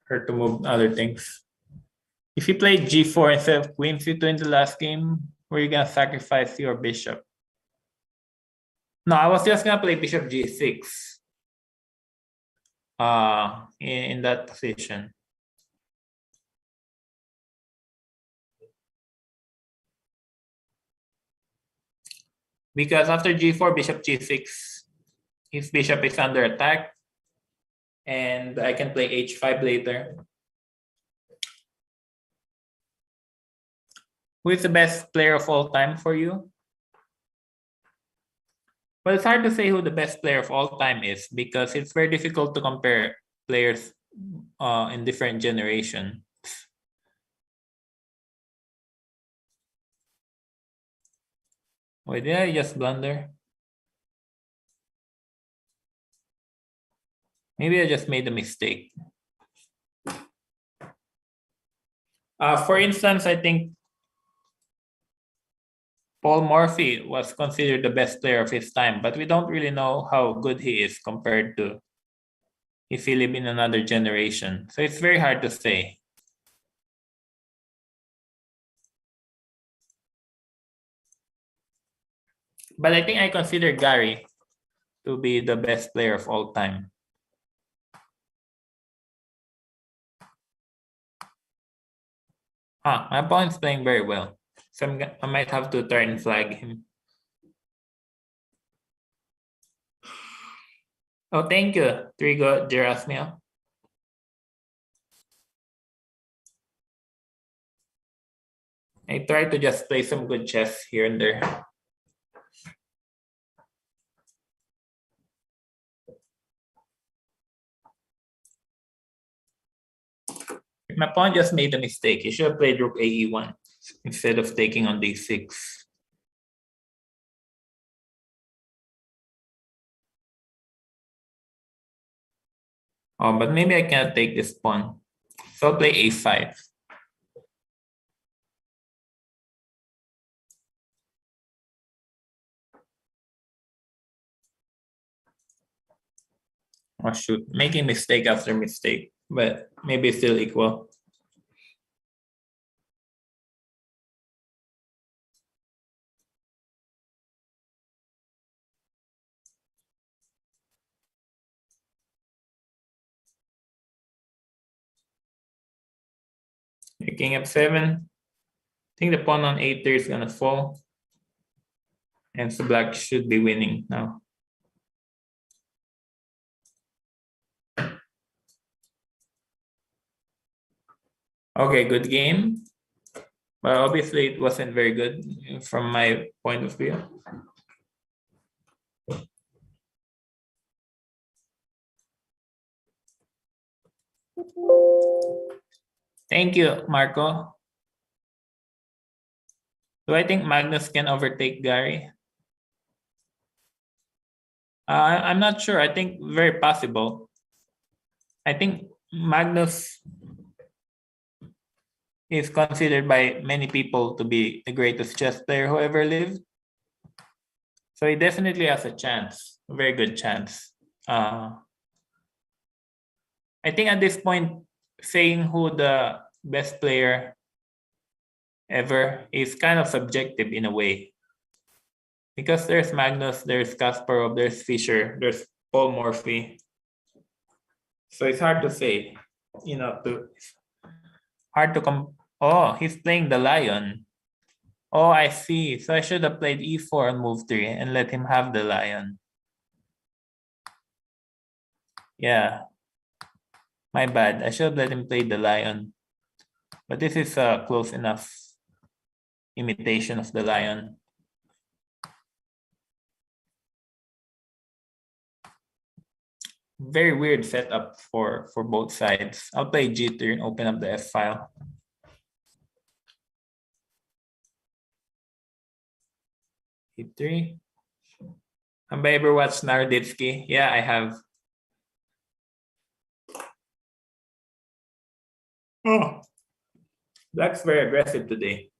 her to move other things. If you played G4 instead of Queen C2 in the last game, were you gonna sacrifice your bishop? No, I was just gonna play Bishop G6 in that position. Because after G4, Bishop G6, his bishop is under attack. And I can play H5 later. Who is the best player of all time for you? Well, it's hard to say who the best player of all time is because it's very difficult to compare players in different generations. Wait, did I just blunder? Maybe I just made a mistake. For instance, I think Paul Morphy was considered the best player of his time, but we don't really know how good he is compared to if he lived in another generation. So it's very hard to say. But I think I consider Gary to be the best player of all time. My opponent's playing very well. So I might have to turn flag him. Oh, thank you, Trigo Gerasmio. I try to just play some good chess here and there. My pawn just made a mistake. He should have played rook AE1 instead of taking on D6. Oh, but maybe I cannot take this pawn. So I'll play A5. Oh shoot, making mistake after mistake, but maybe still equal. King F7. I think the pawn on A3 is gonna fall. And so black should be winning now. Okay, good game. But obviously it wasn't very good from my point of view. Thank you, Marco. Do I think Magnus can overtake Gary? I'm not sure. I think very possible. I think Magnus is considered by many people to be the greatest chess player who ever lived. So he definitely has a chance, a very good chance. I think at this point, saying who the best player ever is kind of subjective in a way. Because there's Magnus, there's Kasparov, there's Fischer, there's Paul Morphy. So it's hard to say, Oh, he's playing the lion. Oh, I see. So I should have played E4 on move 3 and let him have the lion. Yeah. My bad. I should have let him play the lion. But this is a close enough imitation of the lion. Very weird setup for both sides. I'll play G3 and open up the F file. E3. Have I ever watched Naroditsky? Yeah, I have. Oh, Black's very aggressive today.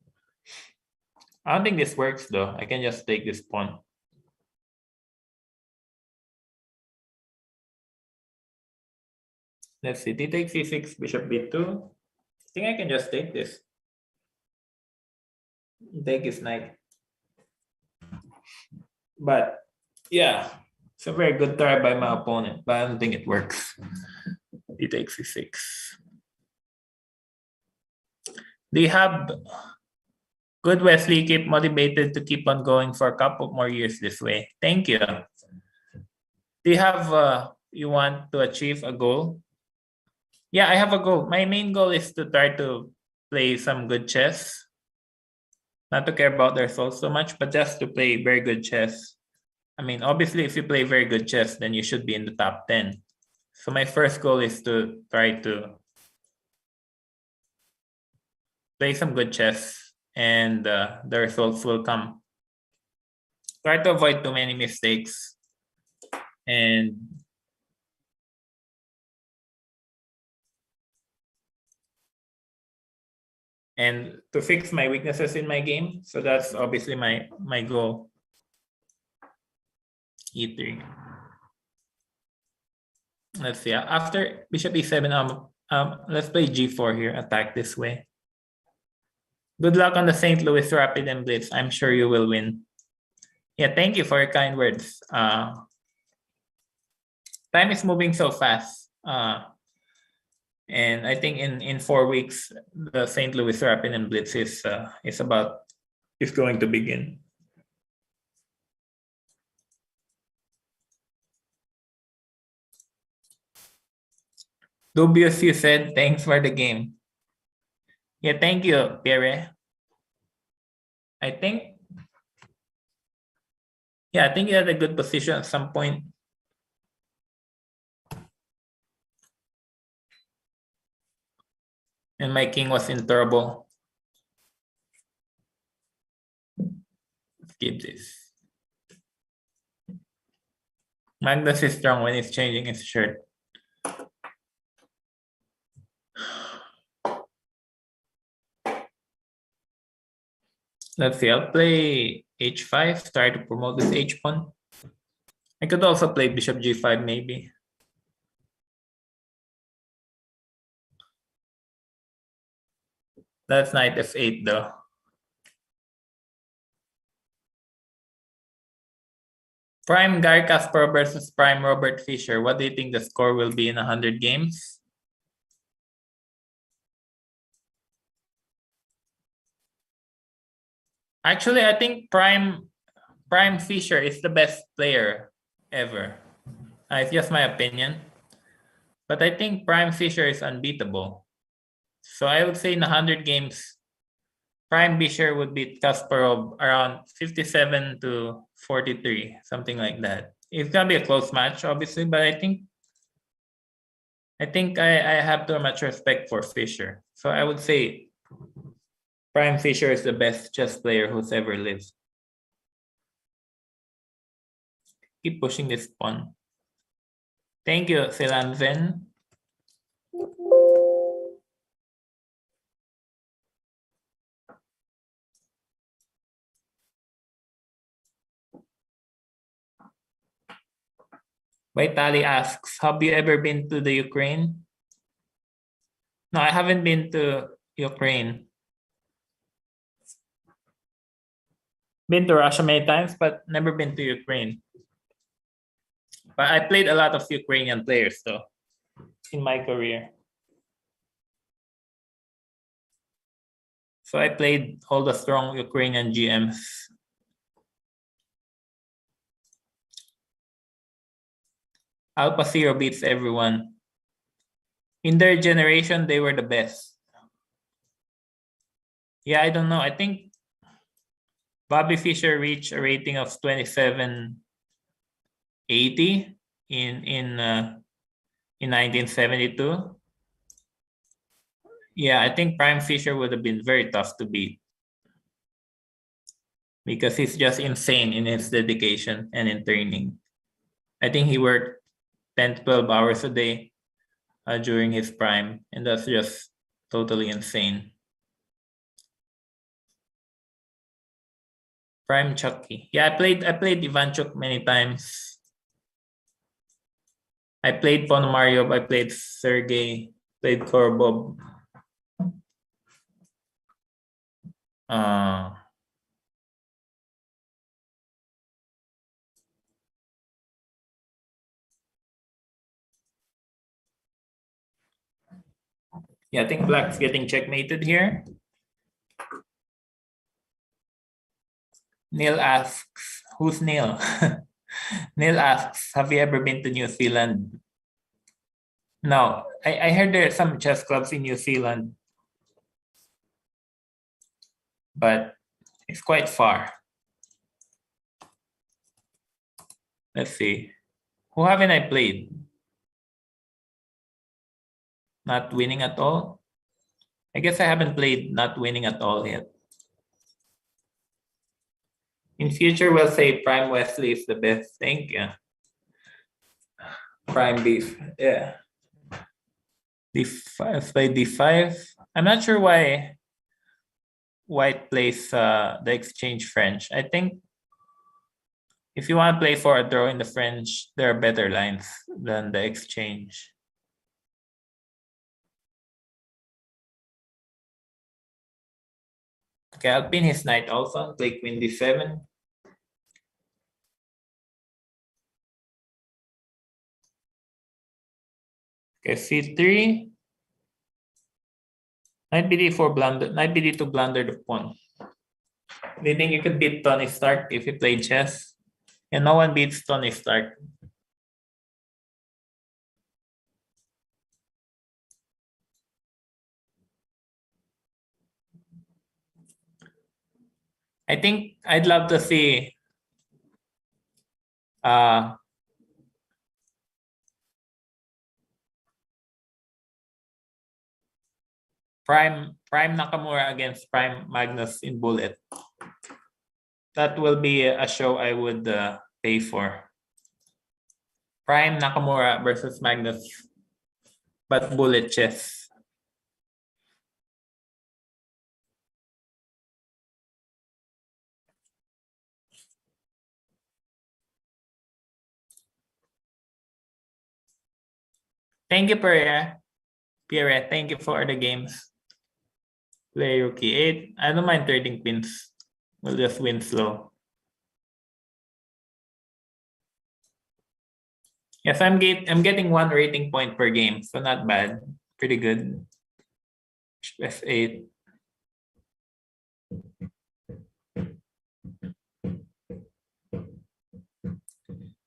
I don't think this works though. I can just take this pawn. Let's see, D takes C6, bishop B2. I think I can just take this. Take his knight. But yeah, it's a very good try by my opponent, but I don't think it works. D takes C6. They have good Wesley, keep motivated to keep on going for a couple more years this way. Thank you. Do you have you want to achieve a goal? Yeah, I have a goal. My main goal is to try to play some good chess. Not to care about the results so much, but just to play very good chess. I mean, obviously, if you play very good chess, then you should be in the top 10. So my first goal is to try to play some good chess, and the results will come. Try to avoid too many mistakes, and to fix my weaknesses in my game. So that's obviously my goal. E3. Let's see. After bishop e7, let's play g4 here. Attack this way. Good luck on the St. Louis Rapid and Blitz. I'm sure you will win. Yeah, thank you for your kind words. Time is moving so fast. And I think in 4 weeks, the St. Louis Rapid and Blitz is going to begin. Dubious, you said, thanks for the game. Yeah, thank you, Pierre. I think you had a good position at some point. And my king was in trouble. Let's keep this. Magnus is strong when he's changing his shirt. Let's see, I'll play h5, try to promote this h-pawn. I could also play bishop g5 maybe. That's knight f8 though. Prime Gary Kasparov versus Prime Robert Fischer. What do you think the score will be in 100 games? Actually, I think Prime Fischer is the best player ever. It's just my opinion. But I think Prime Fischer is unbeatable. So I would say in 100 games, Prime Fischer would beat Kasparov around 57 to 43, something like that. It's gonna be a close match, obviously, but I think I have too much respect for Fischer. So I would say Prime Fischer is the best chess player who's ever lived. Keep pushing this pawn. Thank you, Selanzen. Vitali asks, have you ever been to the Ukraine? No, I haven't been to Ukraine. Been to Russia many times, but never been to Ukraine. But I played a lot of Ukrainian players though in my career. So I played all the strong Ukrainian GMs. Alpha Zero beats everyone. In their generation, they were the best. Yeah, I don't know. I think Bobby Fischer reached a rating of 2780 in 1972. Yeah, I think Prime Fischer would have been very tough to beat because he's just insane in his dedication and in training. I think he worked 10 to 12 hours a day during his prime, and that's just totally insane. Prime Chucky. Yeah, I played Ivanchuk many times. I played Ponomaryov, I played Sergey, played Korbov. Yeah, I think Black's getting checkmated here. Neil asks, who's Neil? Neil asks, have you ever been to New Zealand? No, I heard there are some chess clubs in New Zealand, but it's quite far. Let's see. Who haven't I played? Not winning at all? I guess I haven't played not winning at all yet. In future, we'll say Prime Wesley is the best. Thank you. Prime beef. Yeah. D5, play D5. I'm not sure why White plays the exchange French. I think if you want to play for a draw in the French, there are better lines than the exchange. Okay, I'll pin his knight also. Play queen d7. Okay, c3. Knight bd4 blunder. Knight bd2 blunder the pawn. Do you think you could beat Tony Stark if you played chess? And no one beats Tony Stark. I think I'd love to see Prime Nakamura against Prime Magnus in Bullet. That will be a show I would pay for. Prime Nakamura versus Magnus, but Bullet chess. Thank you, Pierre. Thank you for the games. Play rookie 8. I don't mind trading pins. We'll just win slow. Yes, I'm getting 1 rating point per game, so not bad. Pretty good. F8.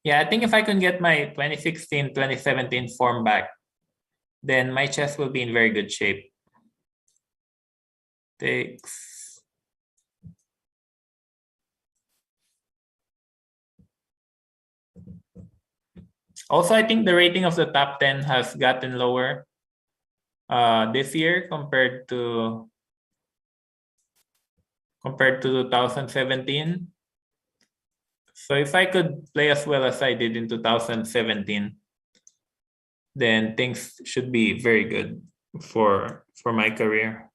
Yeah, I think if I can get my 2016, 2017 form back, then my chess will be in very good shape. Takes. Also, I think the rating of the top 10 has gotten lower this year compared to 2017. So if I could play as well as I did in 2017, then things should be very good for my career.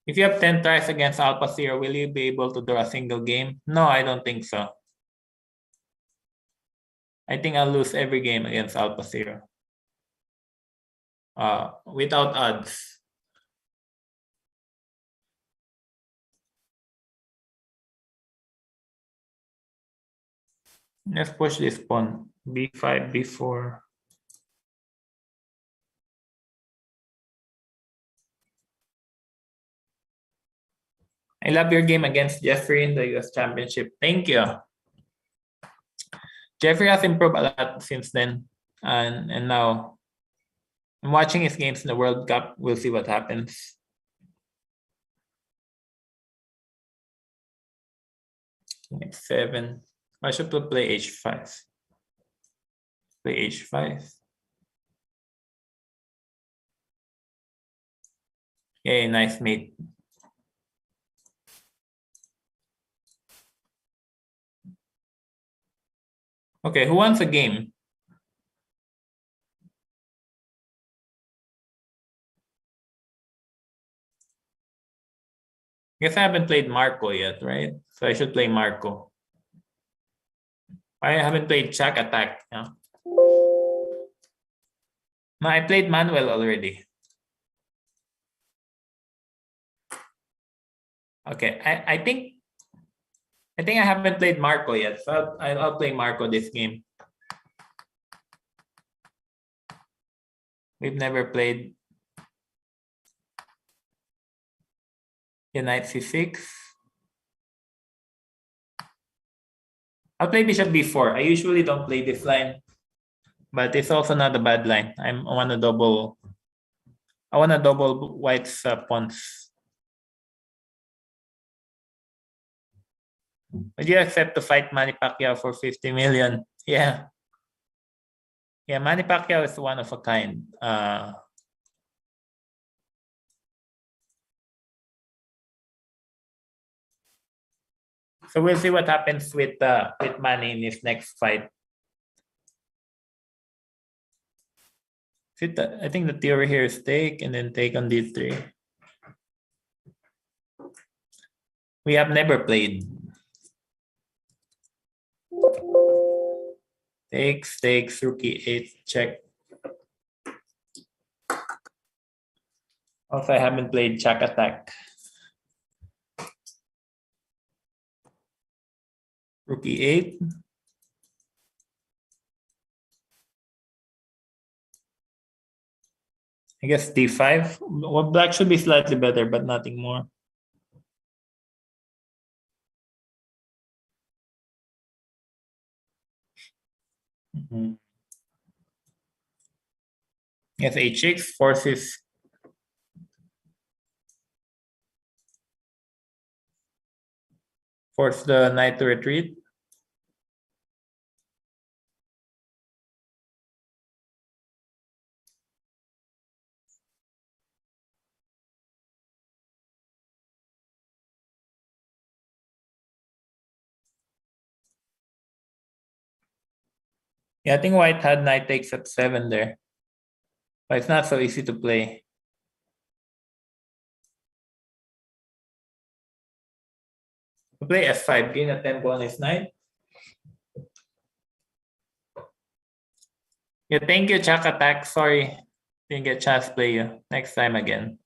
If you have 10 tries against Alpha Zero, will you be able to draw a single game? No, I don't think so. I think I'll lose every game against Alpha Zero. Without odds. Let's push this pawn. B5, B4. I love your game against Jeffrey in the US Championship. Thank you. Jeffrey has improved a lot since then. And now I'm watching his games in the World Cup. We'll see what happens. H7. I should play H5. Play H5. Okay, nice mate. Okay, who wants a game? Guess I haven't played Marco yet, right? So I should play Marco. I haven't played Chuck Attack. Yeah? No, I played Manuel already. Okay, I think I haven't played Marco yet, so I'll play Marco this game. We've never played. Knight C6. I'll play Bishop B4. I usually don't play this line, but it's also not a bad line. I want to double White's pawns. Would you accept to fight Manny Pacquiao for 50 million? Yeah. Yeah, Manny Pacquiao is one of a kind. So we'll see what happens with Manny in his next fight. I think the theory here is take and then take on D3. We have never played. Takes, rook e8, check. Also, I haven't played check attack. Rook e8. I guess d5. Well, black should be slightly better, but nothing more. Yes, h6 forces the knight to retreat. Yeah, I think white had knight takes f7 there. But it's not so easy to play. To play f5, gain a tempo on his knight. Yeah, thank you, Chuck Attack. Sorry, didn't get a chance to play you. Next time again.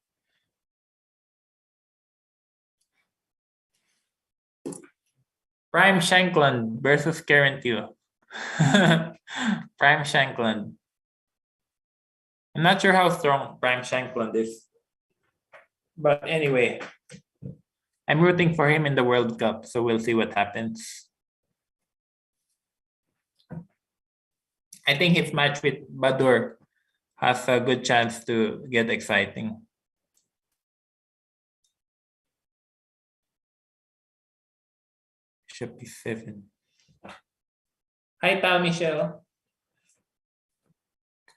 Prime Shankland versus Karen Teo. Prime Shankland. I'm not sure how strong Prime Shankland is. But anyway, I'm rooting for him in the World Cup, so we'll see what happens. I think his match with Badur has a good chance to get exciting. Bishop e7. Hi, Tal Michelle.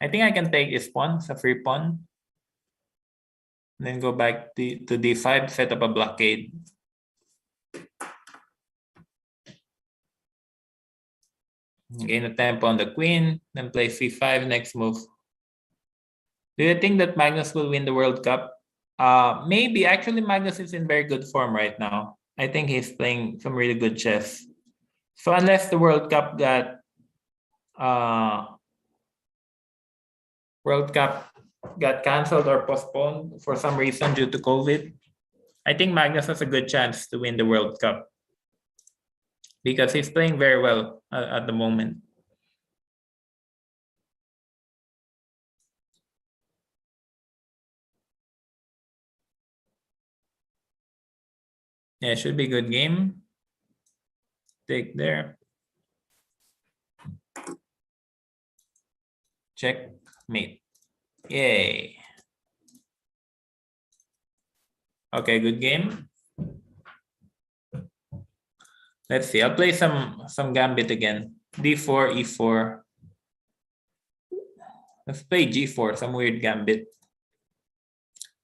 I think I can take this pawn, it's a free pawn. And then go back to d5, set up a blockade. Gain a tempo on the queen, then play c5, next move. Do you think that Magnus will win the World Cup? Maybe. Actually, Magnus is in very good form right now. I think he's playing some really good chess. So unless the World Cup got canceled or postponed for some reason due to COVID, I think Magnus has a good chance to win the World Cup because he's playing very well at the moment. Yeah, it should be a good game. Take there. Checkmate. Yay. Okay, good game. Let's see. I'll play some Gambit again. D4, E4. Let's play G4, some weird Gambit.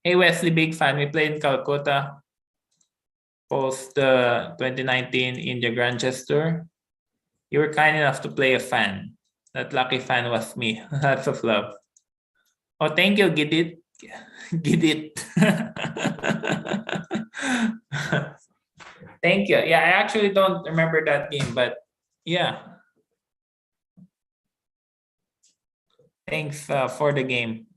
Hey Wesley, big fan. We played in Calcutta post the 2019 India Grand Chess Tour. You were kind enough to play a fan. That lucky fan was me. Lots of love. Oh, thank you, Gidit. Gidit. Thank you. Yeah, I actually don't remember that game, but yeah. Thanks for the game.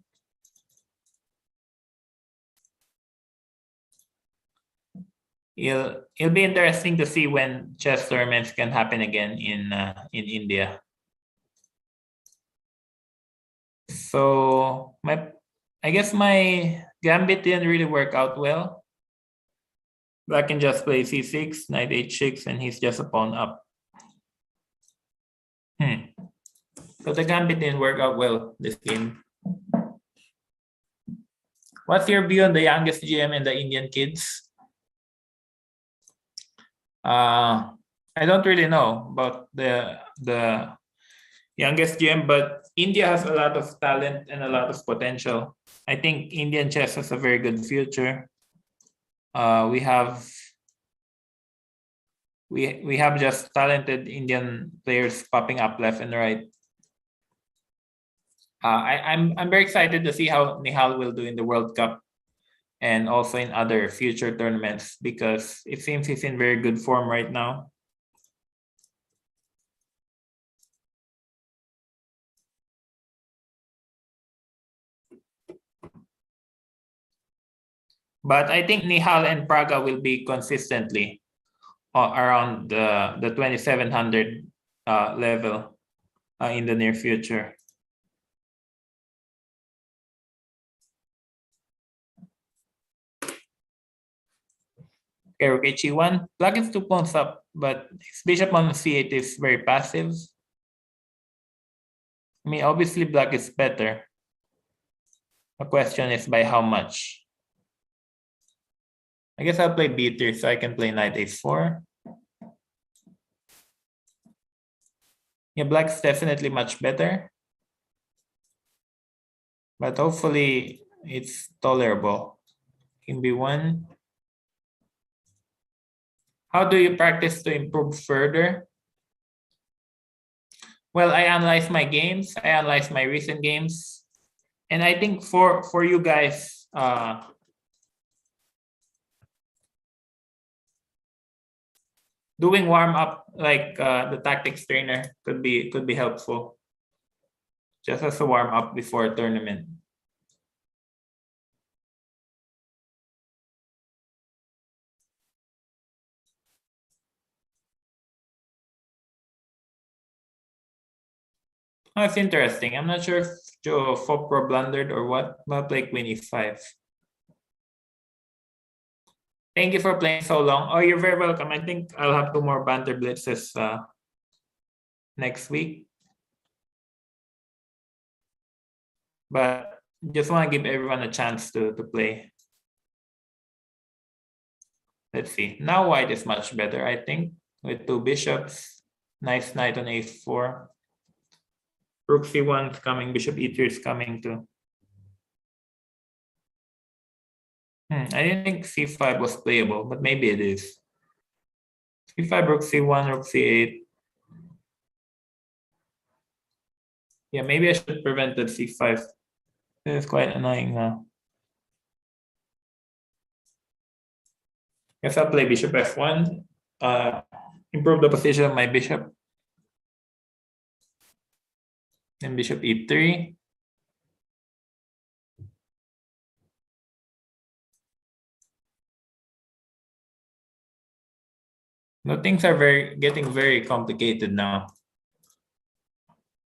It'll be interesting to see when chess tournaments can happen again in India. So I guess my Gambit didn't really work out well. Black can just play c6, knight h6, and he's just a pawn up. So the Gambit didn't work out well this game. What's your view on the youngest GM and the Indian kids? I don't really know about the youngest GM, but India has a lot of talent and a lot of potential. I think Indian chess has a very good future. We have just talented Indian players popping up left and right. I'm very excited to see how Nihal will do in the World Cup and also in other future tournaments, because it seems he's in very good form right now. But I think Nihal and Praga will be consistently around the 2700 level in the near future. Okay, rook h1. Black is 2 pawns up, but his bishop on c8 is very passive. I mean, obviously black is better. The question is by how much. I guess I'll play b3 so I can play knight a4. Yeah, black's definitely much better. But hopefully it's tolerable. King b1. How do you practice to improve further? Well, I analyze my games. I analyze my recent games. And I think for you guys, doing warm up like the tactics trainer could be helpful. Just as a warm up before a tournament. Oh, it's interesting. I'm not sure if Joe Fopro blundered or what, but I'll play Queen e5. Thank you for playing so long. Oh, you're very welcome. I think I'll have 2 more Banter Blitzes next week. But just want to give everyone a chance to play. Let's see. Now white is much better, I think, with 2 bishops. Nice knight on a4. Rook c1 is coming. Bishop e3 is coming too. I didn't think c5 was playable, but maybe it is. c5, rook c1, rook c8. Yeah, maybe I should prevent the c5. This is quite annoying now. Guess I'll play bishop f1. Improve the position of my bishop. And bishop e3. No, things are getting very complicated now.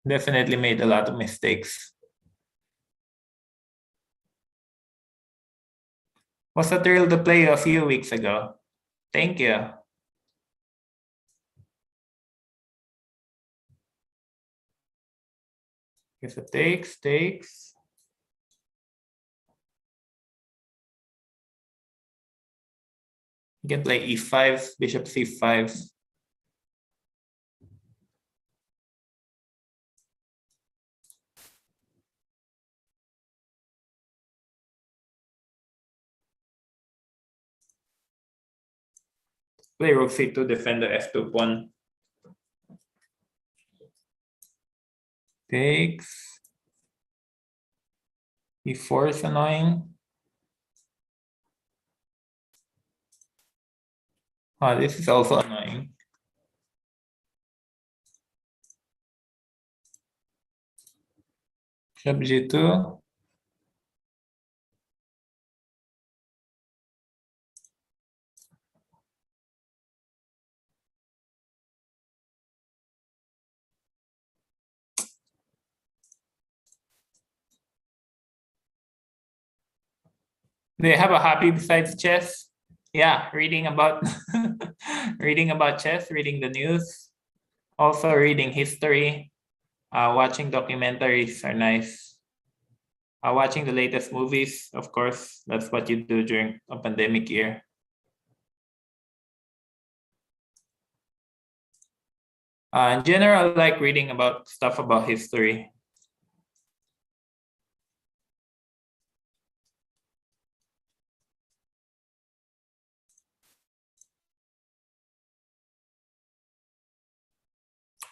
Definitely made a lot of mistakes. Was a thrill to play a few weeks ago. Thank you. Guess it takes. You can play e5, bishop c5. Play rook c2, defend the f2 pawn. Takes. e4 is annoying. Oh, this is also annoying. Bishop g2. Do you have a hobby besides chess? Yeah, reading about reading about chess, reading the news, also reading history, watching documentaries are nice. Watching the latest movies, of course, that's what you do during a pandemic year. In general, I like reading about stuff about history.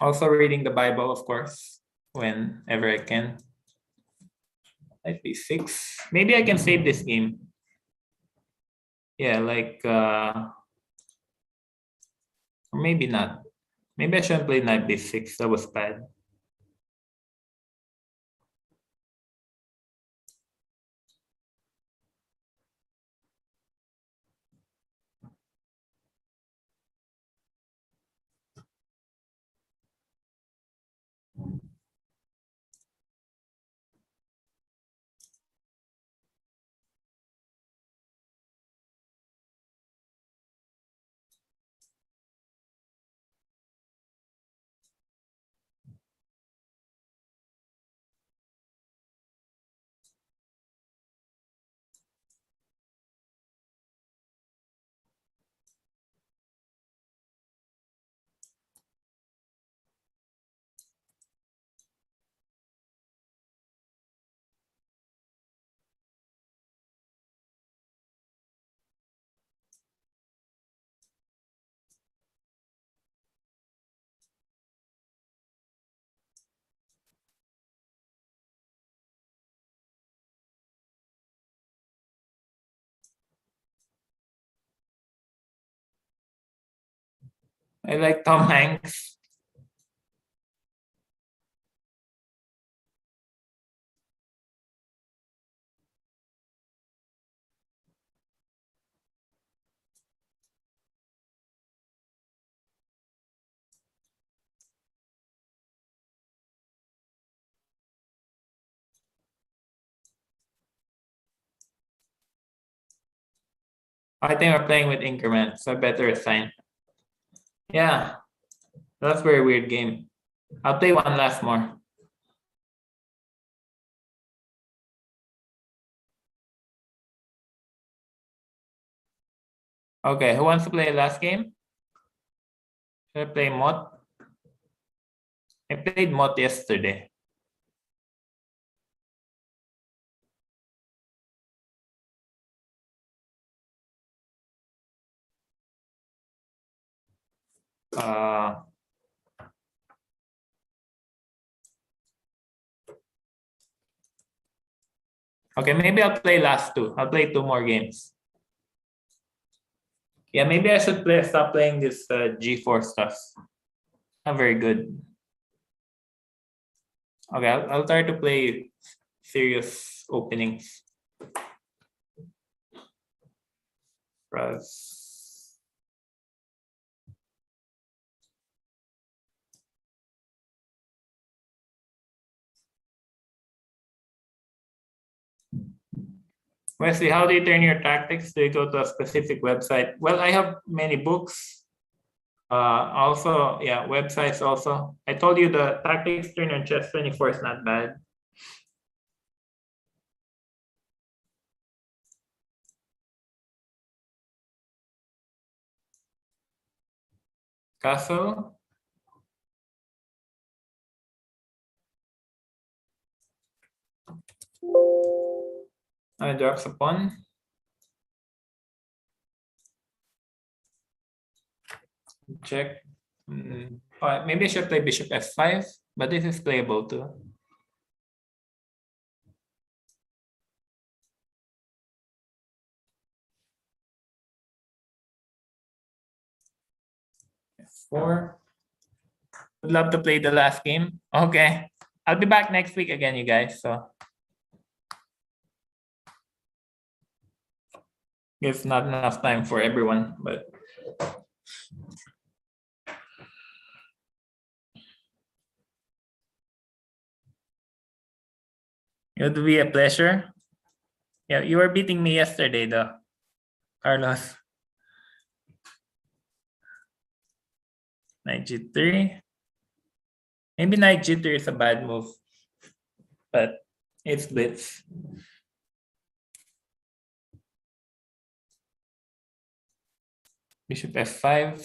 Also reading the Bible, of course, whenever I can. Knight b6. Maybe I can save this game. Yeah, like or maybe not. Maybe I shouldn't play knight b6. That was bad. I like Tom Hanks. I think we're playing with increments, so I better assign. Yeah, that's a very weird game. I'll play one last more. Okay, who wants to play last game? Should I play Mott? I played Mott yesterday. Okay, maybe I'll play last two. I'll play two more games. Yeah, maybe I should stop playing this G4 stuff. Not very good. Okay, I'll try to play serious openings. Press. Wesley, how do you turn your tactics? Do you go to a specific website? Well, I have many books. Also, yeah, websites also. I told you the tactics turn on Chess24 is not bad. Castle. I drops a pawn. Check. Maybe I should play bishop f5, but this is playable too. F4. Would love to play the last game. Okay. I'll be back next week again, you guys. So it's not enough time for everyone, but it would be a pleasure. Yeah, you were beating me yesterday, though, Carlos. Knight g3. Maybe knight g3 is a bad move, but it's blitz. Bishop f5.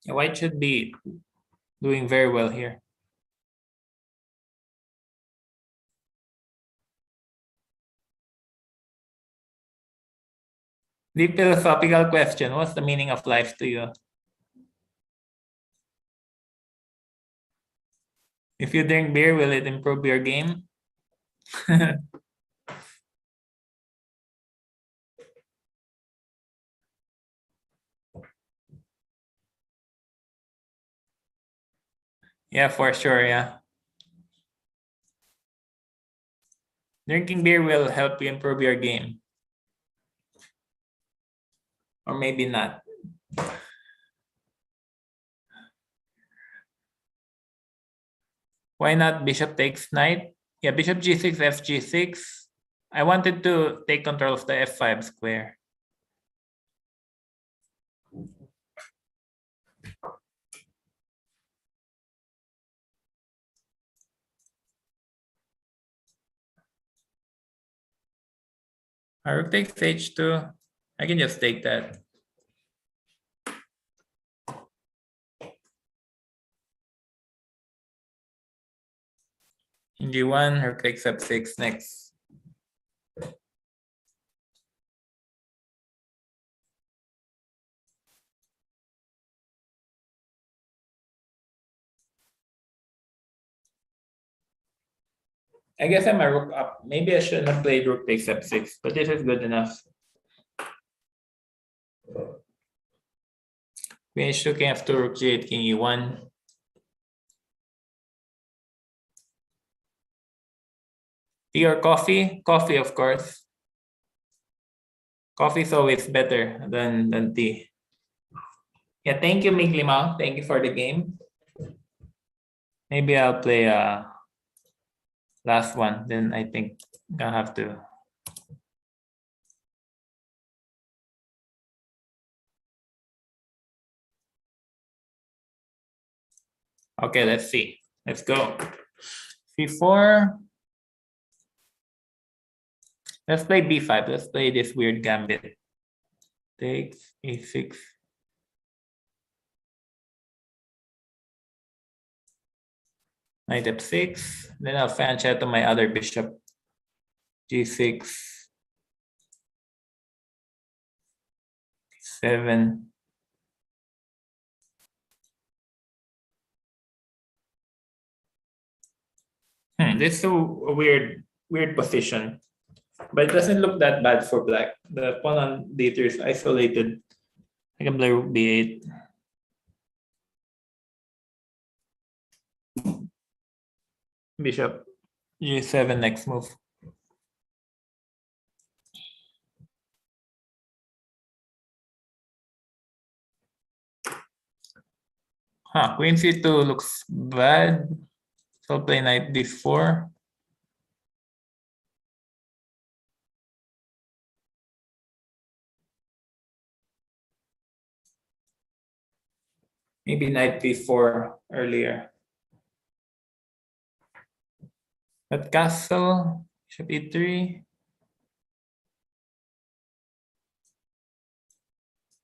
Yeah, white should be doing very well here. Deep philosophical question. What's the meaning of life to you? If you drink beer, will it improve your game? Yeah, for sure, yeah. Drinking beer will help you improve your game. Or maybe not. Why not bishop takes knight? Yeah, bishop g6, fg6. I wanted to take control of the f5 square. Rook takes h2. I can just take that. In g1, rook takes f6 next. I guess I'm a rook up. Maybe I shouldn't have played rook takes f6, but this is good enough. Queen h2, king f2, rook g8, king e1. Tea or coffee? Coffee, of course. Coffee is always better than tea. Yeah, thank you, Miglimao. Thank you for the game. Maybe I'll play last one. Then I think I'll have to. Okay, let's see. Let's go. c4. Let's play b5. Let's play this weird gambit. Takes a6. Knight f6. Then I'll fanch out to my other bishop. g6. 7. This is a weird position. But it doesn't look that bad for black. The pawn on d3 is isolated. I can play rook b8. Bishop g7 next move. Queen c2 looks bad. So I'll play knight d4. Maybe knight b4 earlier. But castle, bishop e3.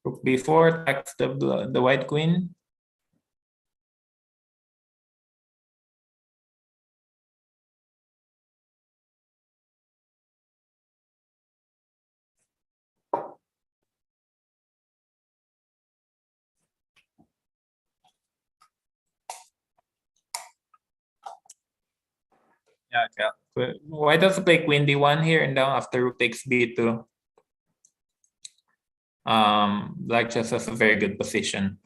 Rook b4 attacks the white queen. Yeah, okay. Why does it play queen d1 here and down after rook takes b2? Black just has a very good position.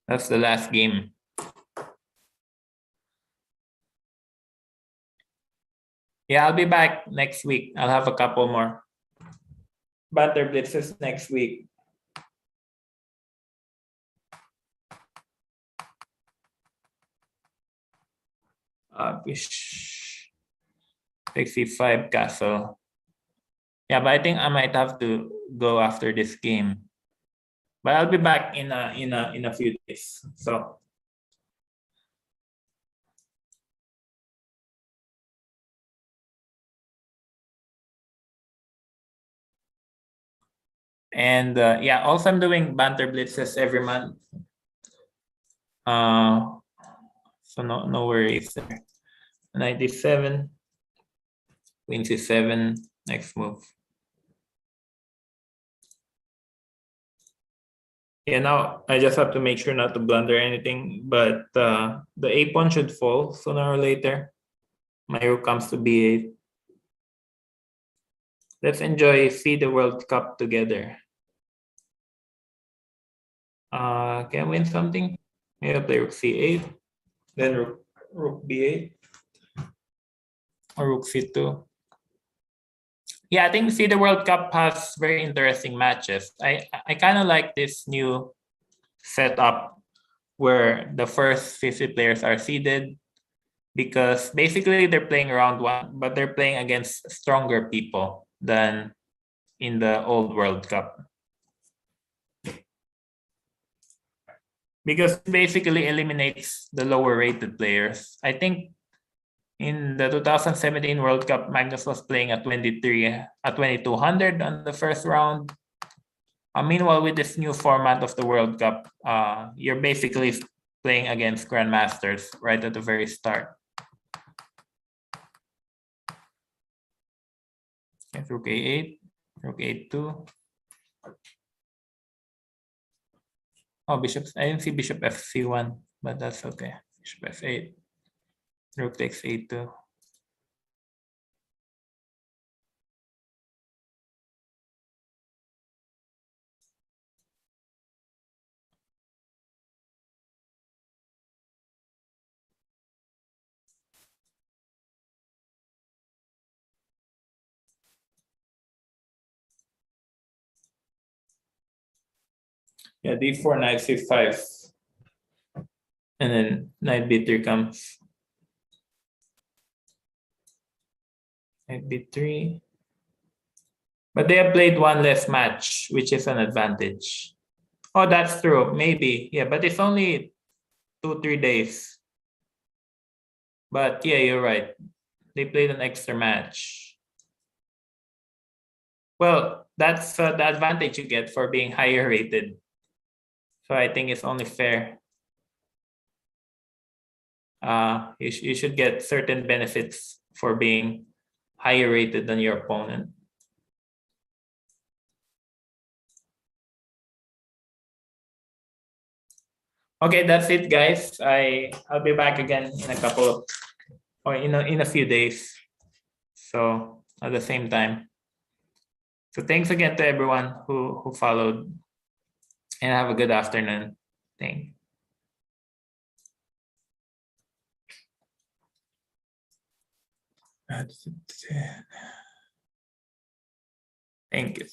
That's the last game. Yeah, I'll be back next week. I'll have a couple more. Banter Blitzes next week. Takes c5 castle. Yeah, but I think I might have to go after this game. But I'll be back in a few days. So And yeah, also I'm doing banter blitzes every month. So no worries there. 97, queen c7, next move. Yeah, now I just have to make sure not to blunder anything, but the a pawn should fall sooner or later. My rook comes to b8. Let's enjoy see the World Cup together. Can I win something? Maybe I'll play rook c8, then rook b8, or rook c2. Yeah, I think see the World Cup has very interesting matches. I kind of like this new setup where the first 50 players are seeded, because basically they're playing round one, but they're playing against stronger people than in the old World Cup. Because basically eliminates the lower rated players. I think in the 2017 World Cup, Magnus was playing at 2200 on the first round. Meanwhile, with this new format of the World Cup, you're basically playing against grandmasters right at the very start. Rook a8, rook a2. Oh, bishop. I didn't see bishop fc1, but that's okay. Bishop f8. Rook takes a2. Yeah, d4, knight c5. And then knight b3 comes. Knight b3. But they have played one less match, which is an advantage. Oh, that's true. Maybe. Yeah, but it's only 2-3 days. But yeah, you're right. They played an extra match. Well, that's the advantage you get for being higher rated. So I think it's only fair. You should get certain benefits for being higher rated than your opponent. Okay, that's it, guys. I'll be back again in a couple of, or in a few days. So at the same time. So thanks again to everyone who followed, and have a good afternoon. Thank you. Thank you.